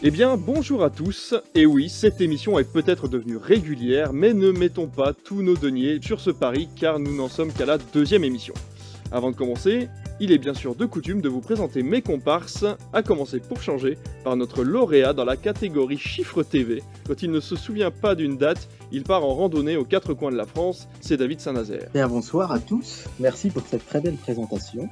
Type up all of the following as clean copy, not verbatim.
Eh bien, bonjour à tous, et oui, cette émission est peut-être devenue régulière, mais ne mettons pas tous nos deniers sur ce pari, car nous n'en sommes qu'à la 2e émission. Avant de commencer, il est bien sûr de coutume de vous présenter mes comparses, à commencer pour changer par notre lauréat dans la catégorie Chiffre TV. Quand il ne se souvient pas d'une date, il part en randonnée aux 4 coins de la France, c'est David Saint-Nazaire. Bien, bonsoir à tous, merci pour cette très belle présentation.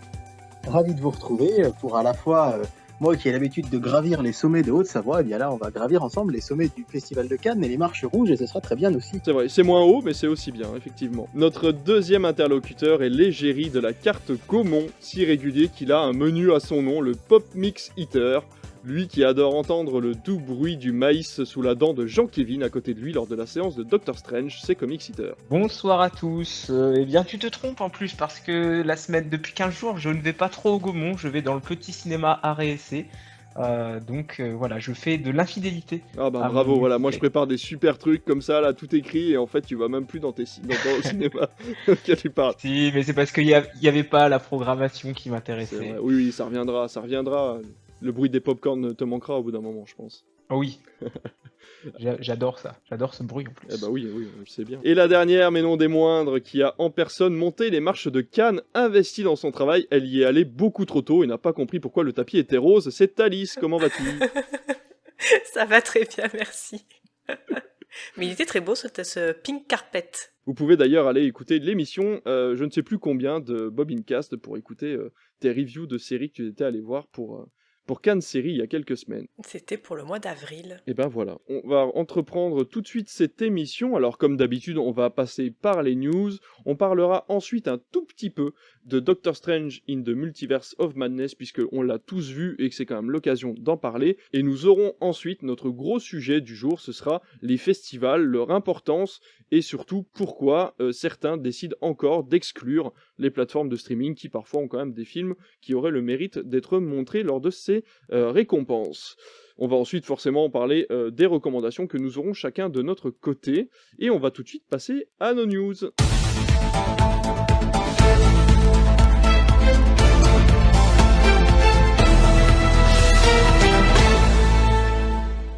Ravi de vous retrouver pour à la fois, moi qui ai l'habitude de gravir les sommets de Haute-Savoie, et bien là on va gravir ensemble les sommets du Festival de Cannes et les Marches Rouges et ce sera très bien aussi. C'est vrai, c'est moins haut, mais c'est aussi bien, effectivement. Notre deuxième interlocuteur est l'égérie de la carte Gaumont, si régulier qu'il a un menu à son nom, le Pop Mix Eater. Lui qui adore entendre le doux bruit du maïs sous la dent de Jean-Kévin à côté de lui lors de la séance de Doctor Strange, c'est Comics Eater. Bonsoir à tous. Eh bien, tu te trompes en plus parce que la semaine depuis 15 jours, je ne vais pas trop au Gaumont, je vais dans le petit cinéma Art et Essai. Donc voilà, je fais de l'infidélité. Ah bah bravo, voilà, moi je prépare des super trucs comme ça, là, tout écrit, et en fait tu vas même plus dans le cinéma auquel tu parles. Si, mais c'est parce qu'il y avait pas la programmation qui m'intéressait. Oui, ça reviendra. Le bruit des popcorn te manquera au bout d'un moment, je pense. Oh oui. J'adore ça, j'adore ce bruit en plus. Eh bah oui, on le sait bien. Et la dernière, mais non des moindres, qui a en personne monté les marches de Cannes, investi dans son travail, elle y est allée beaucoup trop tôt et n'a pas compris pourquoi le tapis était rose, c'est Thalys, comment vas-tu? Ça va très bien, merci. Mais il était très beau ce pink carpet. Vous pouvez d'ailleurs aller écouter l'émission, je ne sais plus combien, de Bobincast pour écouter tes reviews de séries que tu étais allé voir pour Cannes Série il y a quelques semaines. C'était pour le mois d'avril. Et ben voilà, on va entreprendre tout de suite cette émission. Alors comme d'habitude, on va passer par les news. On parlera ensuite un tout petit peu de Doctor Strange in the Multiverse of Madness, puisqu'on l'a tous vu et que c'est quand même l'occasion d'en parler. Et nous aurons ensuite notre gros sujet du jour, ce sera les festivals, leur importance et surtout pourquoi certains décident encore d'exclure les plateformes de streaming qui parfois ont quand même des films qui auraient le mérite d'être montrés lors de ces récompenses. On va ensuite forcément parler des recommandations que nous aurons chacun de notre côté et on va tout de suite passer à nos news.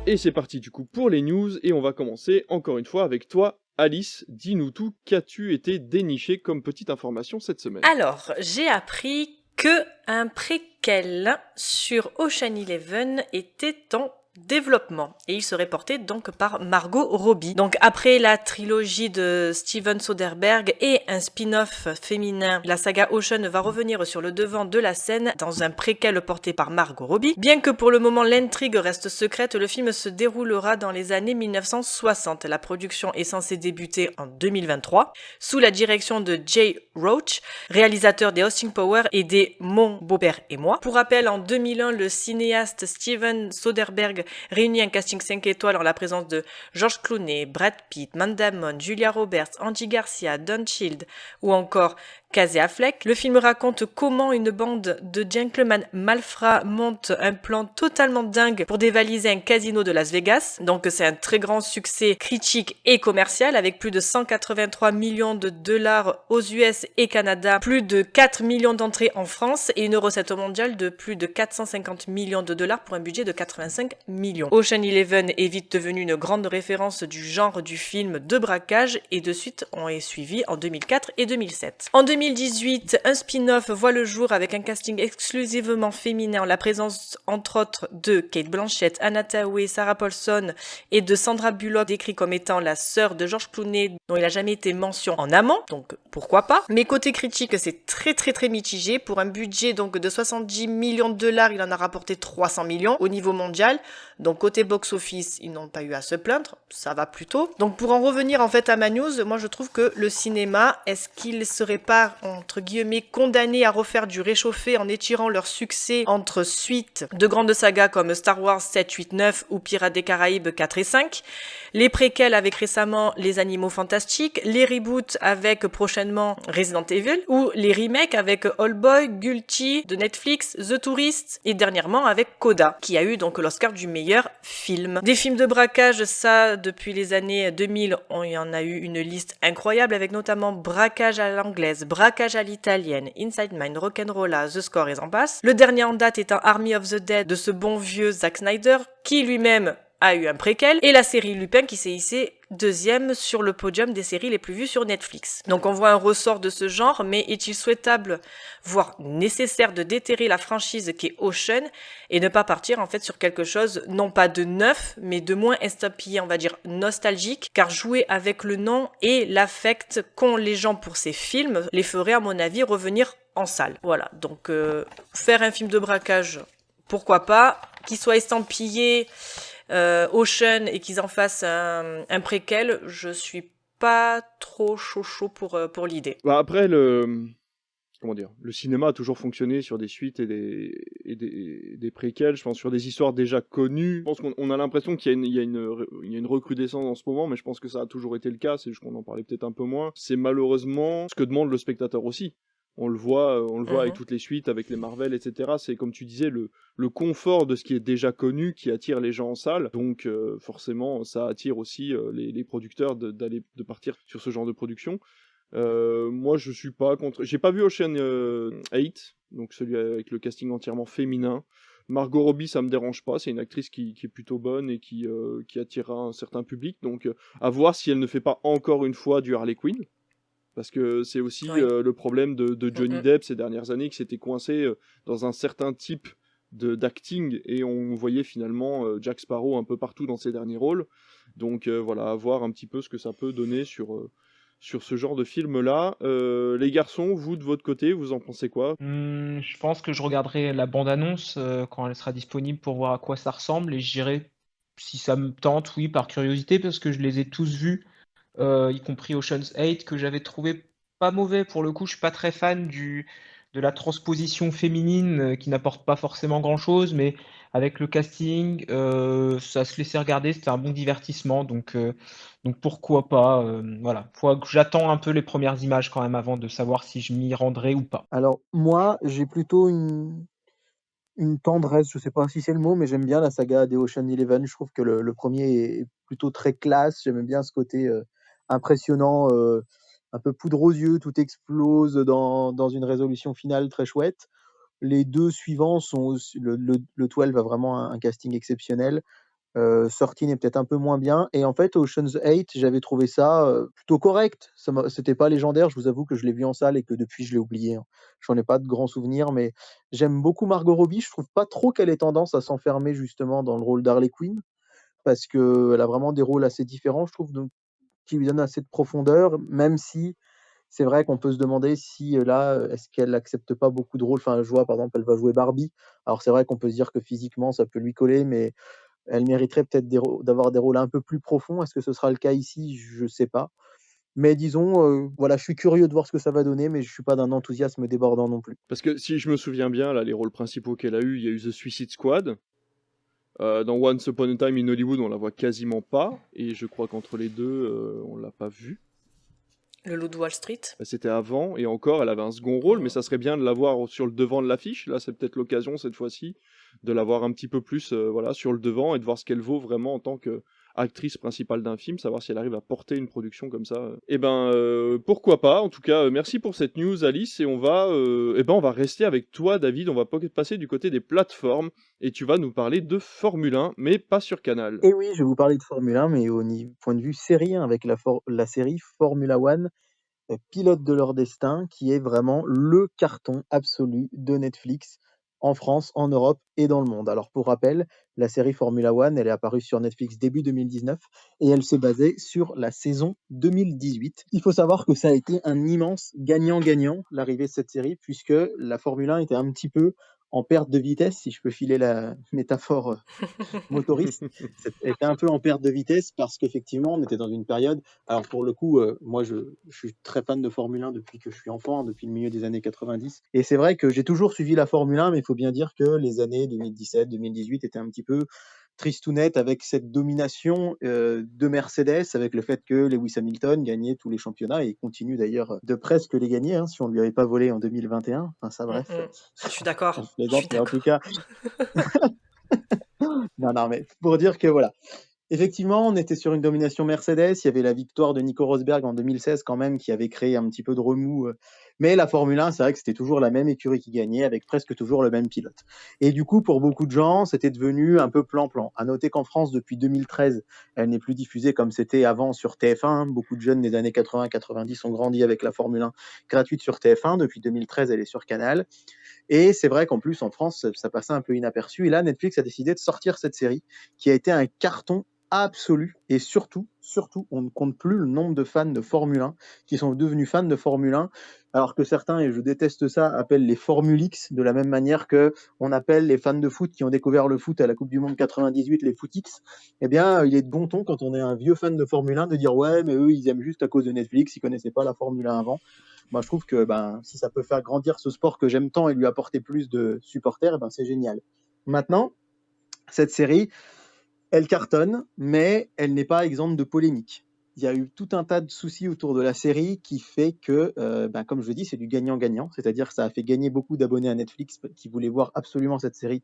Et c'est parti du coup pour les news et on va commencer encore une fois avec toi Alice, dis-nous tout, qu'as-tu été déniché comme petite information cette semaine? Alors, j'ai appris que un préquel sur Ocean Eleven était en développement et il serait porté donc par Margot Robbie. Donc après la trilogie de Steven Soderbergh et un spin-off féminin, la saga Ocean va revenir sur le devant de la scène dans un préquel porté par Margot Robbie. Bien que pour le moment l'intrigue reste secrète, le film se déroulera dans les années 1960. La production est censée débuter en 2023 sous la direction de Jay Roach, réalisateur des Austin Powers et des Mon beau-père et moi. Pour rappel, en 2001, le cinéaste Steven Soderbergh réunit un casting 5 étoiles en la présence de George Clooney, Brad Pitt, Matt Damon, Julia Roberts, Andy Garcia, Don Cheadle ou encore Casey Affleck. Le film raconte comment une bande de gentlemen malfrats monte un plan totalement dingue pour dévaliser un casino de Las Vegas. Donc c'est un très grand succès critique et commercial avec plus de 183 millions de dollars aux US et Canada, plus de 4 millions d'entrées en France et une recette mondiale de plus de 450 millions de dollars pour un budget de 85 millions. Ocean Eleven est vite devenu une grande référence du genre du film de braquage et de suite on est suivi en 2004 et 2007. En 2018, un spin-off voit le jour avec un casting exclusivement féminin en la présence entre autres de Cate Blanchett, Anna Thaoué, Sarah Paulson et de Sandra Bullock, décrit comme étant la sœur de George Clooney dont il n'a jamais été mention en amont, donc pourquoi pas. Mais côté critique, c'est très mitigé. Pour un budget donc de 70 millions de dollars, il en a rapporté 300 millions au niveau mondial. Donc côté box-office, ils n'ont pas eu à se plaindre, ça va plutôt. Donc pour en revenir en fait à ma news, moi je trouve que le cinéma, est-ce qu'il serait pas entre guillemets condamné à refaire du réchauffé en étirant leur succès entre suites de grandes sagas comme Star Wars 7, 8, 9 ou Pirates des Caraïbes 4 et 5, les préquels avec récemment Les Animaux Fantastiques, les reboots avec prochainement Resident Evil ou les remakes avec Oldboy, Guilty de Netflix, The Tourist et dernièrement avec Coda qui a eu donc l'Oscar du meilleur meilleur film. Des films de braquage, ça, depuis les années 2000, il y en a eu une liste incroyable avec notamment Braquage à l'anglaise, Braquage à l'italienne, Inside Man, Rock'n'Rolla, The Score et j'en passe. Le dernier en date étant Army of the Dead de ce bon vieux Zack Snyder, qui lui-même a eu un préquel, et la série Lupin qui s'est hissée deuxième sur le podium des séries les plus vues sur Netflix. Donc on voit un ressort de ce genre, mais est-il souhaitable, voire nécessaire de déterrer la franchise qui est Ocean et ne pas partir en fait sur quelque chose non pas de neuf, mais de moins estampillé, on va dire nostalgique, car jouer avec le nom et l'affect qu'ont les gens pour ces films les ferait à mon avis revenir en salle. Voilà, donc faire un film de braquage, pourquoi pas, qu'il soit estampillé Ocean et qu'ils en fassent un préquel, je suis pas trop chaud pour l'idée. Bah après, comment dire, le cinéma a toujours fonctionné sur des suites et des préquels, je pense, sur des histoires déjà connues. Je pense qu'on a l'impression qu'il y a une recrudescence en ce moment, mais je pense que ça a toujours été le cas, c'est juste qu'on en parlait peut-être un peu moins. C'est malheureusement ce que demande le spectateur aussi. On le voit avec toutes les suites, avec les Marvel, etc. C'est comme tu disais, le confort de ce qui est déjà connu qui attire les gens en salle. Donc forcément, ça attire aussi les producteurs de partir sur ce genre de production. Moi, je suis pas contre. J'ai pas vu Ocean 8, donc celui avec le casting entièrement féminin. Margot Robbie, ça me dérange pas. C'est une actrice qui est plutôt bonne et qui attirera un certain public. Donc à voir si elle ne fait pas encore une fois du Harley Quinn. Parce que c'est aussi le problème de Johnny Depp ces dernières années, qui s'était coincé dans un certain type d'acting, et on voyait finalement Jack Sparrow un peu partout dans ses derniers rôles. Donc voilà, à voir un petit peu ce que ça peut donner sur ce genre de film-là. Les garçons, vous, de votre côté, vous en pensez quoi ? Je pense que je regarderai la bande-annonce quand elle sera disponible pour voir à quoi ça ressemble, et j'irai, si ça me tente, oui, par curiosité, parce que je les ai tous vus. Y compris Ocean's 8, que j'avais trouvé pas mauvais. Pour le coup, je suis pas très fan de la transposition féminine qui n'apporte pas forcément grand-chose, mais avec le casting, ça se laissait regarder, c'était un bon divertissement, donc pourquoi pas. Voilà, j'attends un peu les premières images quand même avant de savoir si je m'y rendrai ou pas. Alors, moi, j'ai plutôt une tendresse, je sais pas si c'est le mot, mais j'aime bien la saga des Ocean Eleven. Je trouve que le premier est plutôt très classe. J'aime bien ce côté impressionnant, un peu poudre aux yeux, tout explose dans une résolution finale très chouette. Les deux suivants sont aussi, le 12 a vraiment un casting exceptionnel. 13 est peut-être un peu moins bien. Et en fait, Ocean's 8, j'avais trouvé ça plutôt correct. C'était pas légendaire. Je vous avoue que je l'ai vu en salle et que depuis, je l'ai oublié, hein. J'en ai pas de grands souvenirs, mais j'aime beaucoup Margot Robbie. Je trouve pas trop qu'elle ait tendance à s'enfermer justement dans le rôle d'Harley Quinn, parce qu'elle a vraiment des rôles assez différents, je trouve, donc, qui lui donnent assez de profondeur, même si c'est vrai qu'on peut se demander si là, est-ce qu'elle accepte pas beaucoup de rôles. Enfin, je vois, par exemple, elle va jouer Barbie. Alors, c'est vrai qu'on peut se dire que physiquement, ça peut lui coller, mais elle mériterait peut-être d'avoir des rôles un peu plus profonds. Est-ce que ce sera le cas ici? Je sais pas. Mais disons, voilà, je suis curieux de voir ce que ça va donner, mais je suis pas d'un enthousiasme débordant non plus. Parce que si je me souviens bien, là, les rôles principaux qu'elle a eu, il y a eu The Suicide Squad. Dans Once Upon a Time in Hollywood, on la voit quasiment pas, et je crois qu'entre les deux, on l'a pas vue. Le Loup de Wall Street. C'était avant, et encore, elle avait un second rôle, mais ça serait bien de la voir sur le devant de l'affiche. Là, c'est peut-être l'occasion, cette fois-ci, de la voir un petit peu plus voilà, sur le devant, et de voir ce qu'elle vaut vraiment en tant qu'actrice principale d'un film, savoir si elle arrive à porter une production comme ça. Eh ben, pourquoi pas. En tout cas, merci pour cette news, Alice, et on va rester avec toi, David. On va passer du côté des plateformes, et tu vas nous parler de Formule 1, mais pas sur Canal. Et oui, je vais vous parler de Formule 1, mais point de vue série, hein, avec la série Formula One, Pilote de leur destin, qui est vraiment le carton absolu de Netflix en France, en Europe et dans le monde. Alors, pour rappel, la série Formula One, elle est apparue sur Netflix début 2019 et elle se basait sur la saison 2018. Il faut savoir que ça a été un immense gagnant-gagnant, l'arrivée de cette série, puisque la Formule 1 était un petit peu en perte de vitesse, si je peux filer la métaphore motoriste. Elle était un peu en perte de vitesse parce qu'effectivement, on était dans une période. Alors, pour le coup, moi, je suis très fan de Formule 1 depuis que je suis enfant, hein, depuis le milieu des années 90. Et c'est vrai que j'ai toujours suivi la Formule 1, mais il faut bien dire que les années 2017, 2018 étaient un petit peu tristounettes avec cette domination de Mercedes, avec le fait que Lewis Hamilton gagnait tous les championnats et continue d'ailleurs de presque les gagner, hein, si on ne lui avait pas volé en 2021. Enfin, ça, bref. Je suis d'accord. Je plaisante, mais en tout cas. Non, Non, mais pour dire que voilà. Effectivement, on était sur une domination Mercedes. Il y avait la victoire de Nico Rosberg en 2016 quand même, qui avait créé un petit peu de remous. Mais la Formule 1, c'est vrai que c'était toujours la même écurie qui gagnait, avec presque toujours le même pilote. Et du coup, pour beaucoup de gens, c'était devenu un peu plan-plan. À noter qu'en France, depuis 2013, elle n'est plus diffusée comme c'était avant sur TF1, hein. Beaucoup de jeunes des années 80-90 ont grandi avec la Formule 1 gratuite sur TF1. Depuis 2013, elle est sur Canal. Et c'est vrai qu'en plus, en France, ça passait un peu inaperçu. Et là, Netflix a décidé de sortir cette série qui a été un carton absolu. Et surtout, on ne compte plus le nombre de fans de Formule 1 qui sont devenus fans de Formule 1, alors que certains, et je déteste ça, appellent les Formulix, de la même manière que on appelle les fans de foot qui ont découvert le foot à la Coupe du Monde 98 les Footix. Eh bien, il est de bon ton, quand on est un vieux fan de Formule 1, de dire ouais, mais eux, ils aiment juste à cause de Netflix, ils connaissaient pas la Formule 1 avant. Moi, je trouve que si ça peut faire grandir ce sport que j'aime tant et lui apporter plus de supporters, c'est génial. Maintenant, cette série, elle cartonne, mais elle n'est pas exempte de polémique. Il y a eu tout un tas de soucis autour de la série qui fait que, comme je le dis, c'est du gagnant-gagnant. C'est-à-dire que ça a fait gagner beaucoup d'abonnés à Netflix qui voulaient voir absolument cette série,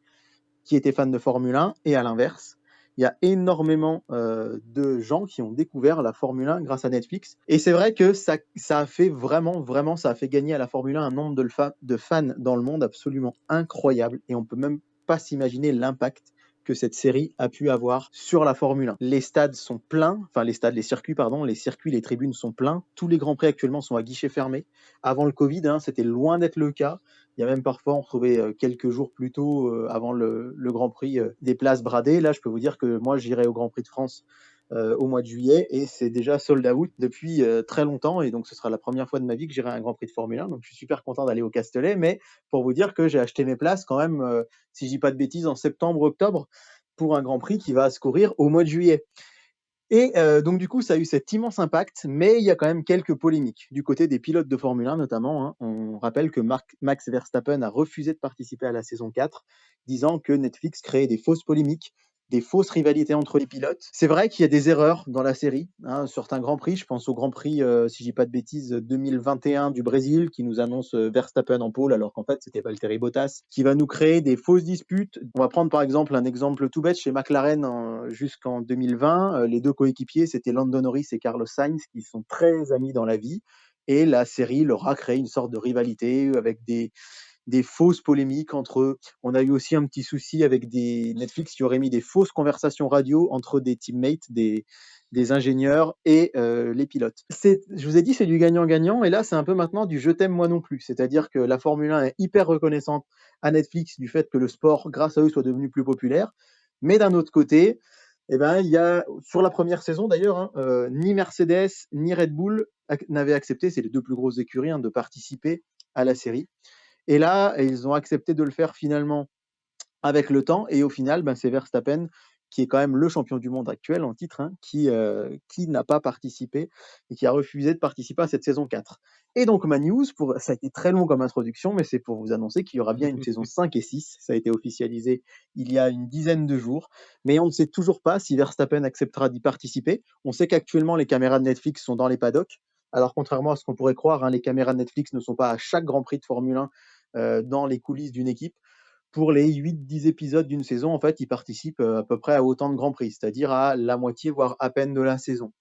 qui étaient fans de Formule 1, et à l'inverse. Il y a énormément de gens qui ont découvert la Formule 1 grâce à Netflix. Et c'est vrai que ça a fait vraiment, ça a fait gagner à la Formule 1 un nombre de fans dans le monde absolument incroyable. Et on peut même pas s'imaginer l'impact que cette série a pu avoir sur la Formule 1. Les stades sont pleins, les circuits, les tribunes sont pleins. Tous les Grands Prix actuellement sont à guichet fermé. Avant le Covid, c'était loin d'être le cas. Il y a même parfois, on retrouvait quelques jours plus tôt, avant le Grand Prix, des places bradées. Là, je peux vous dire que moi, j'irai au Grand Prix de France au mois de juillet et c'est déjà sold out depuis très longtemps. Et donc, ce sera la première fois de ma vie que j'irai à un Grand Prix de Formule 1. Donc, je suis super content d'aller au Castellet. Mais pour vous dire que j'ai acheté mes places quand même, si je dis pas de bêtises, en septembre-octobre pour un Grand Prix qui va se courir au mois de juillet. Et donc du coup, ça a eu cet immense impact, mais il y a quand même quelques polémiques du côté des pilotes de Formule 1 notamment, hein. On rappelle que Max Verstappen a refusé de participer à la saison 4, disant que Netflix créait des fausses polémiques, des fausses rivalités entre les pilotes. C'est vrai qu'il y a des erreurs dans la série, hein, certains Grands Prix. Je pense au Grand Prix, si je dis pas de bêtises, 2021 du Brésil, qui nous annonce Verstappen en pole, alors qu'en fait, c'était Valtteri Bottas, qui va nous créer des fausses disputes. On va prendre par exemple un exemple tout bête chez McLaren jusqu'en 2020. Les deux coéquipiers, c'était Lando Norris et Carlos Sainz, qui sont très amis dans la vie. Et la série leur a créé une sorte de rivalité avec des fausses polémiques entre eux. On a eu aussi un petit souci avec des Netflix qui auraient mis des fausses conversations radio entre des teammates, des ingénieurs et les pilotes. Je vous ai dit, c'est du gagnant-gagnant, et là, c'est un peu maintenant du « je t'aime moi non plus ». C'est-à-dire que la Formule 1 est hyper reconnaissante à Netflix du fait que le sport, grâce à eux, soit devenu plus populaire. Mais d'un autre côté, il y a, sur la première saison d'ailleurs, ni Mercedes ni Red Bull n'avaient accepté, c'est les deux plus grosses écuries, de participer à la série. Et là, ils ont accepté de le faire finalement avec le temps. Et au final, c'est Verstappen, qui est quand même le champion du monde actuel en titre, qui n'a pas participé et qui a refusé de participer à cette saison 4. Et donc, ma news, ça a été très long comme introduction, mais c'est pour vous annoncer qu'il y aura bien une saison 5 et 6. Ça a été officialisé il y a une dizaine de jours. Mais on ne sait toujours pas si Verstappen acceptera d'y participer. On sait qu'actuellement, les caméras de Netflix sont dans les paddocks. Alors, contrairement à ce qu'on pourrait croire, les caméras de Netflix ne sont pas à chaque Grand Prix de Formule 1 dans les coulisses d'une équipe. Pour les 8-10 épisodes d'une saison, en fait, ils participent à peu près à autant de Grands Prix, c'est-à-dire à la moitié, voire à peine de la saison.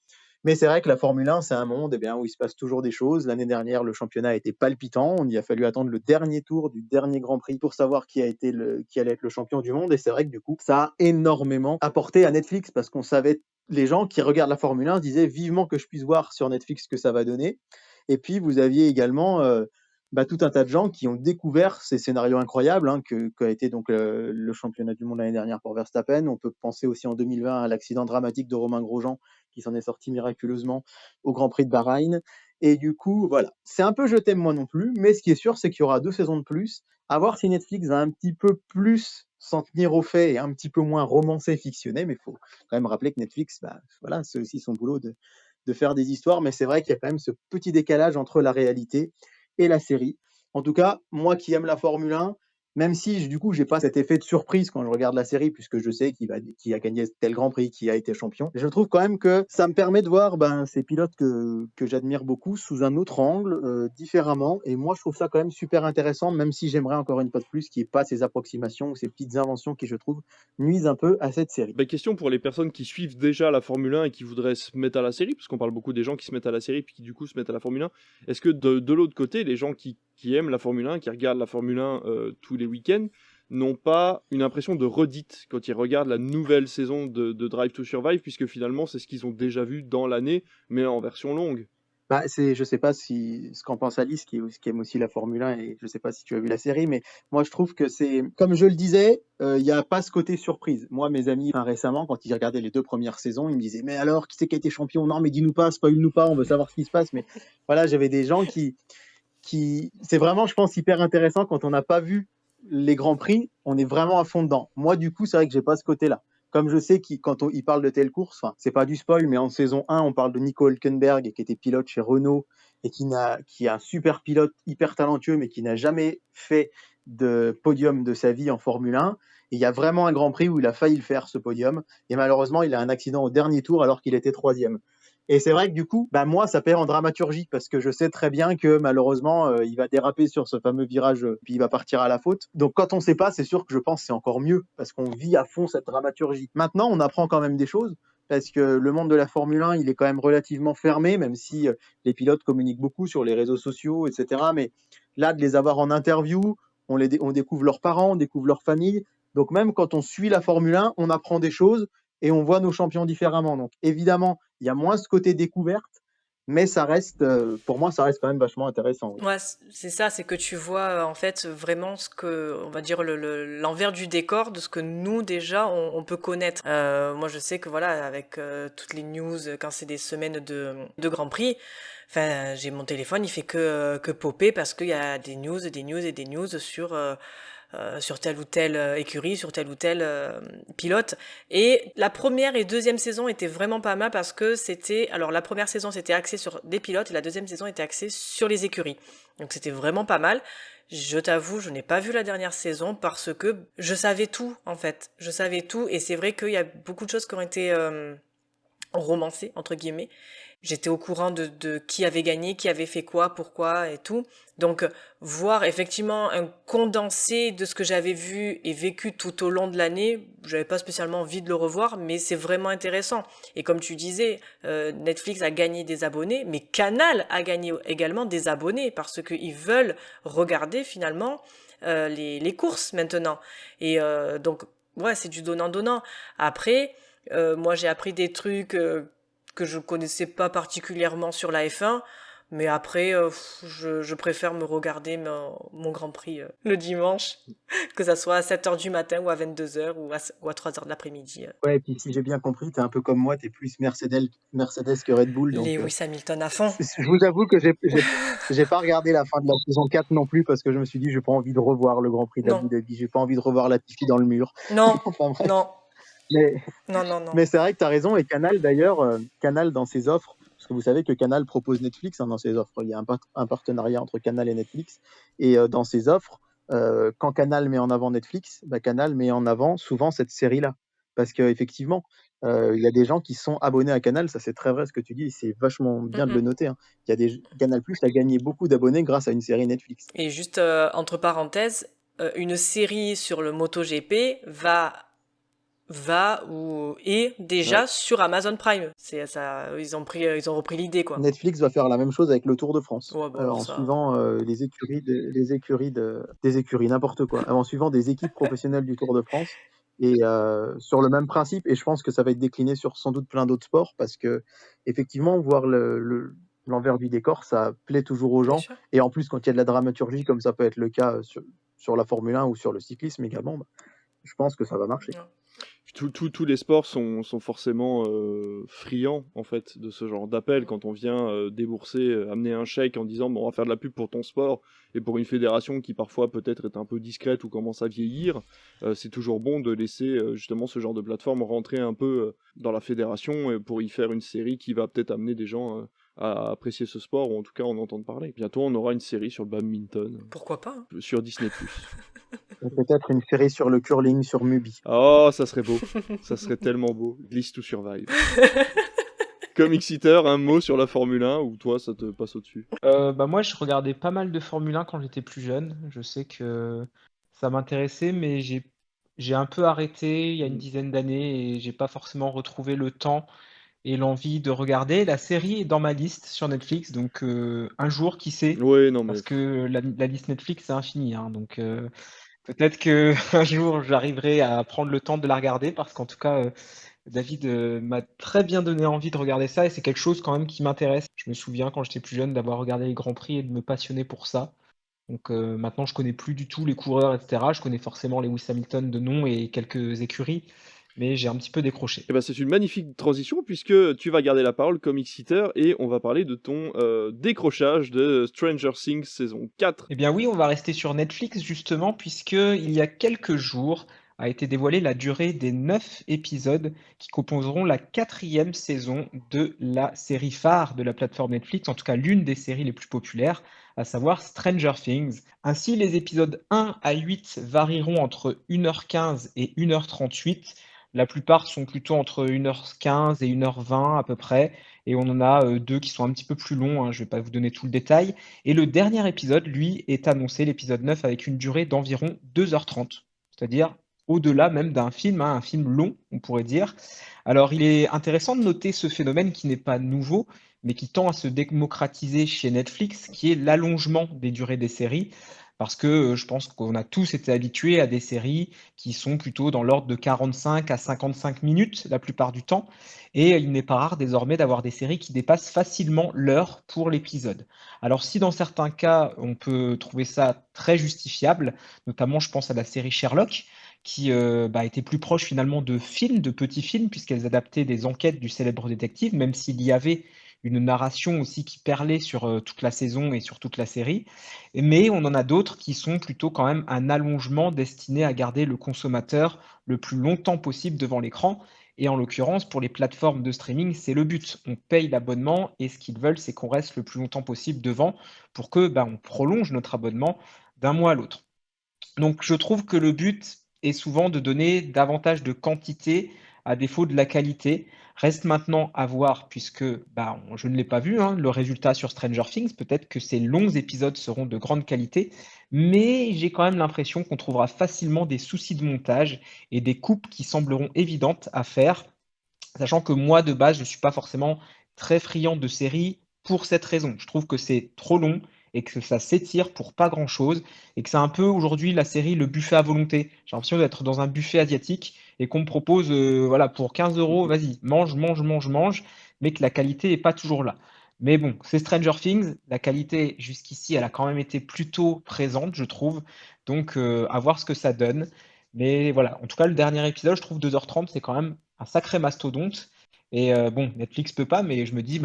Mais c'est vrai que la Formule 1, c'est un monde où il se passe toujours des choses. L'année dernière, le championnat a été palpitant. Il a fallu attendre le dernier tour du dernier Grand Prix pour savoir qui allait être le champion du monde. Et c'est vrai que du coup, ça a énormément apporté à Netflix, parce qu'on savait, les gens qui regardent la Formule 1 disaient vivement que je puisse voir sur Netflix ce que ça va donner. Et puis, vous aviez également tout un tas de gens qui ont découvert ces scénarios incroyables qu'a été donc le championnat du monde l'année dernière pour Verstappen. On peut penser aussi en 2020 à l'accident dramatique de Romain Grosjean, qui s'en est sorti miraculeusement au Grand Prix de Bahreïn. Et du coup, voilà, c'est un peu je t'aime moi non plus, mais ce qui est sûr, c'est qu'il y aura 2 saisons de plus. À voir si Netflix va un petit peu plus s'en tenir aux faits et un petit peu moins romancé, fictionné, mais il faut quand même rappeler que Netflix, c'est aussi son boulot de faire des histoires, mais c'est vrai qu'il y a quand même ce petit décalage entre la réalité et la série. En tout cas, moi qui aime la Formule 1, même si du coup j'ai pas cet effet de surprise quand je regarde la série puisque je sais qui a gagné tel Grand Prix, qui a été champion. Je trouve quand même que ça me permet de voir ces pilotes que j'admire beaucoup sous un autre angle, différemment. Et moi je trouve ça quand même super intéressant, même si j'aimerais encore une fois de plus qu'il n'y ait pas ces approximations ou ces petites inventions qui je trouve nuisent un peu à cette série. Bah, question pour les personnes qui suivent déjà la Formule 1 et qui voudraient se mettre à la série, parce qu'on parle beaucoup des gens qui se mettent à la série puis qui du coup se mettent à la Formule 1. Est-ce que de l'autre côté, les gens qui aiment la Formule 1, qui regardent la Formule 1 tous les week-ends, n'ont pas une impression de redite quand ils regardent la nouvelle saison de Drive to Survive, puisque finalement c'est ce qu'ils ont déjà vu dans l'année, mais en version longue? Je sais pas ce qu'en pense Alice, qui aime aussi la Formule 1, et je sais pas si tu as vu la série, mais moi je trouve que c'est, comme je le disais, il n'y a pas ce côté surprise. Moi, mes amis, récemment, quand ils regardaient les 2 premières saisons, ils me disaient: «Mais alors, qui c'est qui a été champion? Non, mais dis-nous pas, spoil-nous pas, on veut savoir ce qui se passe». Mais voilà, j'avais des gens qui c'est vraiment, je pense, hyper intéressant quand on n'a pas vu les grands prix, on est vraiment à fond dedans. Moi, du coup, c'est vrai que j'ai pas ce côté-là. Comme je sais quand il parle de telle course, enfin, c'est pas du spoil, mais en saison 1, on parle de Nico Hülkenberg, qui était pilote chez Renault et qui est un super pilote hyper talentueux, mais qui n'a jamais fait de podium de sa vie en Formule 1. Et il y a vraiment un Grand Prix où il a failli le faire, ce podium. Et malheureusement, il a un accident au dernier tour alors qu'il était 3e. Et c'est vrai que du coup, moi, ça perd en dramaturgie parce que je sais très bien que malheureusement, il va déraper sur ce fameux virage, puis il va partir à la faute. Donc quand on ne sait pas, c'est sûr que je pense que c'est encore mieux parce qu'on vit à fond cette dramaturgie. Maintenant, on apprend quand même des choses parce que le monde de la Formule 1, il est quand même relativement fermé, même si les pilotes communiquent beaucoup sur les réseaux sociaux, etc. Mais là, de les avoir en interview, on découvre leurs parents, on découvre leur famille. Donc même quand on suit la Formule 1, on apprend des choses et on voit nos champions différemment. Donc évidemment, il y a moins ce côté découverte, mais ça reste, pour moi, ça reste quand même vachement intéressant. Oui. Ouais, c'est ça, c'est que tu vois en fait vraiment ce que, on va dire l'envers du décor de ce que nous déjà on peut connaître. Moi je sais que voilà, avec toutes les news quand c'est des semaines de Grand Prix, enfin j'ai mon téléphone, il fait que popper parce qu'il y a des news et des news et des news sur telle ou telle écurie, sur tel ou tel pilote. Et la première et deuxième saison étaient vraiment pas mal parce que alors la première saison c'était axé sur des pilotes et la deuxième saison était axée sur les écuries. Donc c'était vraiment pas mal. Je t'avoue, je n'ai pas vu la dernière saison parce que je savais tout en fait. Je savais tout et c'est vrai qu'il y a beaucoup de choses qui ont été romancées entre guillemets. J'étais au courant de qui avait gagné, qui avait fait quoi, pourquoi et tout. Donc, voir effectivement un condensé de ce que j'avais vu et vécu tout au long de l'année, j'avais pas spécialement envie de le revoir, mais c'est vraiment intéressant. Et comme tu disais, Netflix a gagné des abonnés, mais Canal a gagné également des abonnés parce qu'ils veulent regarder finalement les courses maintenant. Et donc, ouais, c'est du donnant-donnant. Après, moi j'ai appris des trucs que je connaissais pas particulièrement sur la F1, mais après, je préfère me regarder mon Grand Prix le dimanche, que ça soit à 7h du matin ou à 22h ou à 3h de l'après-midi. Ouais, et puis si j'ai bien compris, tu es un peu comme moi, tu es plus Mercedes que Red Bull. Donc, Lewis Hamilton à fond. je vous avoue que j'ai pas regardé la fin de la saison 4 non plus parce que je me suis dit, j'ai pas envie de revoir le Grand Prix d'Abu Non, Dhabi, j'ai pas envie de revoir Latifi dans le mur. non, Enfin bref. non, Mais, non, non, non. mais c'est vrai que tu as raison. Et Canal, d'ailleurs, Canal dans ses offres, parce que vous savez que Canal propose Netflix dans ses offres. Il y a un partenariat entre Canal et Netflix. Et dans ses offres, quand Canal met en avant Netflix, Canal met en avant souvent cette série-là. Parce qu'effectivement, il y a des gens qui sont abonnés à Canal. Ça, c'est très vrai ce que tu dis. Et c'est vachement bien de le noter. Hein. Canal Plus a gagné beaucoup d'abonnés grâce à une série Netflix. Et juste entre parenthèses, une série sur le MotoGP est déjà sur Amazon Prime. C'est ça, ils ont repris l'idée quoi. Netflix va faire la même chose avec le Tour de France, Ouais, alors en ça. suivant des écuries, n'importe quoi, en suivant des équipes professionnelles du Tour de France. Et sur le même principe, et je pense que ça va être décliné sur sans doute plein d'autres sports, parce que effectivement, voir l'envers du décor, ça plaît toujours aux Bien gens. sûr. Et en plus, quand il y a de la dramaturgie, comme ça peut être le cas sur la Formule 1 ou sur le cyclisme également, je pense que ça va marcher. Ouais. Tous les sports sont forcément friands en fait de ce genre d'appel quand on vient débourser, amener un chèque en disant bon, on va faire de la pub pour ton sport et pour une fédération qui parfois peut-être est un peu discrète ou commence à vieillir, c'est toujours bon de laisser justement ce genre de plateforme rentrer un peu dans la fédération pour y faire une série qui va peut-être amener des gens à apprécier ce sport ou en tout cas en entendre parler. Bientôt on aura une série sur le badminton Pourquoi pas hein. sur Disney+. Et peut-être une série sur le curling sur Mubi. Oh, ça serait beau. Ça serait tellement beau. Glisse to Survive. Comic Eater, un mot sur la Formule 1 ou toi ça te passe au-dessus? Bah moi, je regardais pas mal de Formule 1 quand j'étais plus jeune. Je sais que ça m'intéressait, mais j'ai un peu arrêté il y a une dizaine d'années et j'ai pas forcément retrouvé le temps et l'envie de regarder. La série est dans ma liste sur Netflix, donc un jour, qui sait, Oui, non mais parce que la liste Netflix, c'est infini, hein, donc peut-être que un jour, j'arriverai à prendre le temps de la regarder, parce qu'en tout cas, David m'a très bien donné envie de regarder ça et c'est quelque chose quand même qui m'intéresse. Je me souviens quand j'étais plus jeune d'avoir regardé les Grands Prix et de me passionner pour ça. Donc maintenant, je connais plus du tout les coureurs, etc. Je connais forcément Lewis Hamilton de nom et quelques écuries, mais j'ai un petit peu décroché. eh ben, c'est une magnifique transition puisque tu vas garder la parole comme X-Eater et on va parler de ton décrochage de Stranger Things saison 4. Eh bien oui, on va rester sur Netflix justement, puisque il y a quelques jours a été dévoilée la durée des 9 épisodes qui composeront la 4e saison de la série phare de la plateforme Netflix, en tout cas l'une des séries les plus populaires, à savoir Stranger Things. Ainsi, les épisodes 1 à 8 varieront entre 1h15 et 1h38. La plupart sont plutôt entre 1h15 et 1h20 à peu près, et on en a deux qui sont un petit peu plus longs, hein, je ne vais pas vous donner tout le détail. Et le dernier épisode, lui, est annoncé, l'épisode 9, avec une durée d'environ 2h30, c'est-à-dire au-delà même d'un film, hein, un film long, on pourrait dire. Alors, il est intéressant de noter ce phénomène qui n'est pas nouveau, mais qui tend à se démocratiser chez Netflix, qui est l'allongement des durées des séries, parce que je pense qu'on a tous été habitués à des séries qui sont plutôt dans l'ordre de 45 à 55 minutes la plupart du temps, et il n'est pas rare désormais d'avoir des séries qui dépassent facilement l'heure pour l'épisode. Alors si dans certains cas, on peut trouver ça très justifiable, notamment je pense à la série Sherlock, qui était plus proche finalement de films, de petits films, puisqu'elles adaptaient des enquêtes du célèbre détective, même s'il y avait une narration aussi qui perlait sur toute la saison et sur toute la série. Mais on en a d'autres qui sont plutôt quand même un allongement destiné à garder le consommateur le plus longtemps possible devant l'écran. Et en l'occurrence, pour les plateformes de streaming, c'est le but. On paye l'abonnement et ce qu'ils veulent, c'est qu'on reste le plus longtemps possible devant pour que on prolonge notre abonnement d'un mois à l'autre. Donc je trouve que le but est souvent de donner davantage de quantité à défaut de la qualité. Reste maintenant à voir, puisque je ne l'ai pas vu, hein, le résultat sur Stranger Things. Peut-être que ces longs épisodes seront de grande qualité, mais j'ai quand même l'impression qu'on trouvera facilement des soucis de montage et des coupes qui sembleront évidentes à faire, sachant que moi, de base, je ne suis pas forcément très friand de séries pour cette raison. Je trouve que c'est trop long et que ça s'étire pour pas grand-chose et que c'est un peu aujourd'hui la série le buffet à volonté. J'ai l'impression d'être dans un buffet asiatique et qu'on me propose, voilà, pour 15 euros, vas-y, mange, mange, mange, mange, mais que la qualité n'est pas toujours là. Mais bon, c'est Stranger Things. La qualité, jusqu'ici, elle a quand même été plutôt présente, je trouve. Donc, à voir ce que ça donne. Mais voilà, en tout cas, le dernier épisode, je trouve 2h30, c'est quand même un sacré mastodonte. Et bon, Netflix peut pas, mais je me dis,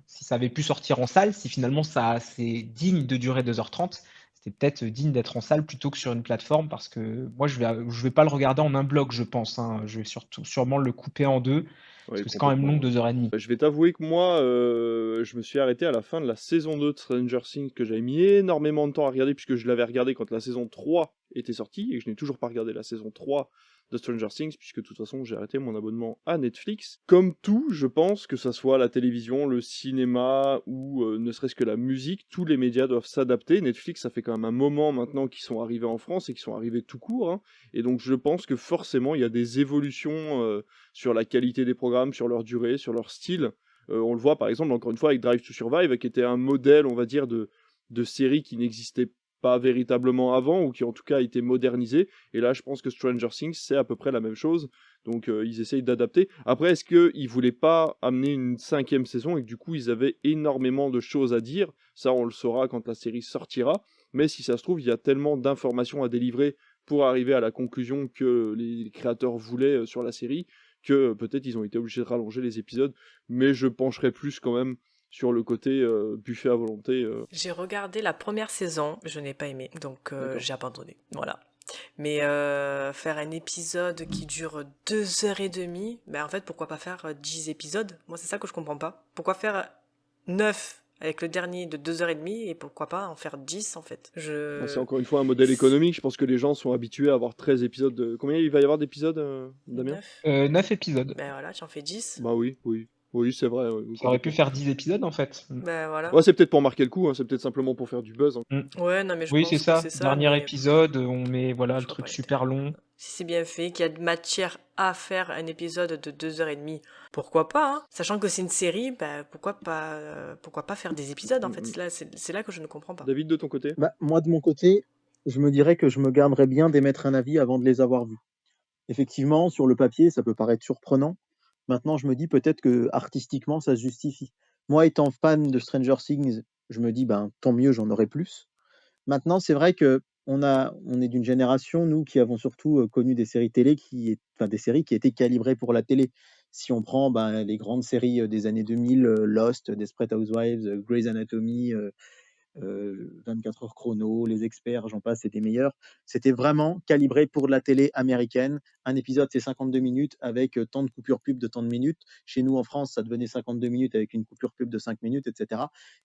si ça avait pu sortir en salle, si finalement c'est digne de durer 2h30, c'était peut-être digne d'être en salle plutôt que sur une plateforme, parce que moi, je vais pas le regarder en un bloc, je pense, hein. Je vais sûrement le couper en deux, parce Oui, que c'est quand même long, complètement. 2h30. Je vais t'avouer que moi, je me suis arrêté à la fin de la saison 2 de Stranger Things, que j'avais mis énormément de temps à regarder, puisque je l'avais regardé quand la saison 3 était sortie, et que je n'ai toujours pas regardé la saison 3 de Stranger Things, puisque de toute façon j'ai arrêté mon abonnement à Netflix. Comme tout, je pense que ça soit la télévision, le cinéma, ou ne serait-ce que la musique, tous les médias doivent s'adapter. Netflix, ça fait quand même un moment maintenant qu'ils sont arrivés en France, et qu'ils sont arrivés tout court, hein. Et donc je pense que forcément il y a des évolutions sur la qualité des programmes, sur leur durée, sur leur style. On le voit par exemple encore une fois avec Drive to Survive, qui était un modèle, on va dire, de série qui n'existait pas véritablement avant, ou qui en tout cas a été modernisé. Et là je pense que Stranger Things c'est à peu près la même chose. Donc ils essayent d'adapter. Après, est-ce qu'ils voulaient pas amener une 5e saison et que du coup ils avaient énormément de choses à dire? Ça on le saura quand la série sortira. Mais si ça se trouve, il y a tellement d'informations à délivrer pour arriver à la conclusion que les créateurs voulaient sur la série, que peut-être ils ont été obligés de rallonger les épisodes, mais je pencherais plus quand même sur le côté buffet à volonté. J'ai regardé la première saison, je n'ai pas aimé, donc D'accord. j'ai abandonné. Voilà. Mais faire un épisode qui dure 2h30, en fait, pourquoi pas faire 10 épisodes? Moi, c'est ça que je comprends pas. Pourquoi faire 9 avec le dernier de 2h30, et pourquoi pas en faire 10 en fait. C'est encore une fois un modèle économique. Je pense que les gens sont habitués à avoir 13 épisodes. Combien il va y avoir d'épisodes, Damien? 9. 9 épisodes. Ben voilà, tu en fais 10. Bah oui, oui. Oui, c'est vrai. Ça aurait pu faire 10 épisodes en fait. Ben voilà. Ouais, c'est peut-être pour marquer le coup, hein, c'est peut-être simplement pour faire du buzz. Ouais, non, mais je Oui, pense c'est que ça. c'est ça. Dernier mais épisode, on met voilà je le vois truc pas super long. si c'est bien fait, qu'il y a de matière à faire un épisode de 2h30, pourquoi pas, hein. Sachant que c'est une série, ben, pourquoi pas faire des épisodes en fait. C'est là que je ne comprends pas. David, de ton côté? Bah, moi, de mon côté, je me dirais que je me garderais bien d'émettre un avis avant de les avoir vus. Effectivement, sur le papier, ça peut paraître surprenant. Maintenant, je me dis peut-être que artistiquement, ça se justifie. Moi, étant fan de Stranger Things, je me dis, ben, tant mieux, j'en aurai plus. Maintenant, c'est vrai que on est d'une génération, nous, qui avons surtout connu des séries télé enfin, des séries qui étaient calibrées pour la télé. Si on prend ben, les grandes séries des années 2000, Lost, Desperate Housewives, Grey's Anatomy, 24 heures chrono, les experts, j'en passe, c'est des meilleurs. C'était vraiment calibré pour la télé américaine. Un épisode, c'est 52 minutes avec tant de coupures pub de tant de minutes. Chez nous, en France, ça devenait 52 minutes avec une coupure pub de 5 minutes, etc.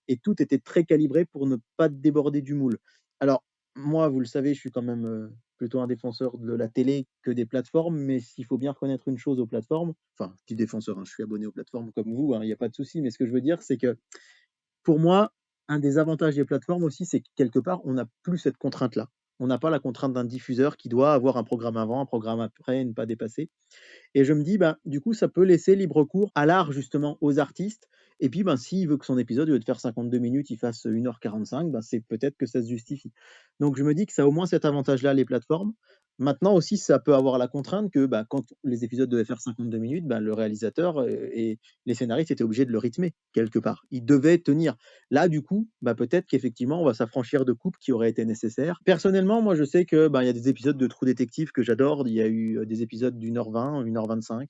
Et tout était très calibré pour ne pas déborder du moule. Alors, moi, vous le savez, je suis quand même plutôt un défenseur de la télé que des plateformes, mais s'il faut bien reconnaître une chose aux plateformes, enfin, je dis défenseur, hein, je suis abonné aux plateformes comme vous, il n'y a pas de souci, mais ce que je veux dire, c'est que pour moi, un des avantages des plateformes aussi, c'est que quelque part, on n'a plus cette contrainte-là. On n'a pas la contrainte d'un diffuseur qui doit avoir un programme avant, un programme après, et ne pas dépasser. Et je me dis, ben, du coup, ça peut laisser libre cours à l'art, justement, aux artistes. Et puis, ben, s'il veut que son épisode, au lieu de faire 52 minutes, il fasse 1h45, ben, c'est peut-être que ça se justifie. Donc, je me dis que ça a au moins cet avantage-là, les plateformes. Maintenant aussi, ça peut avoir la contrainte que ben, quand les épisodes devaient faire 52 minutes, ben, le réalisateur et les scénaristes étaient obligés de le rythmer, quelque part. Ils devaient tenir. Là, du coup, ben, peut-être qu'effectivement, on va s'affranchir de coupes qui auraient été nécessaires. Personnellement, moi, je sais que ben, il y a des épisodes de True Detective que j'adore. Il y a eu des épisodes d'1h20, 1h25.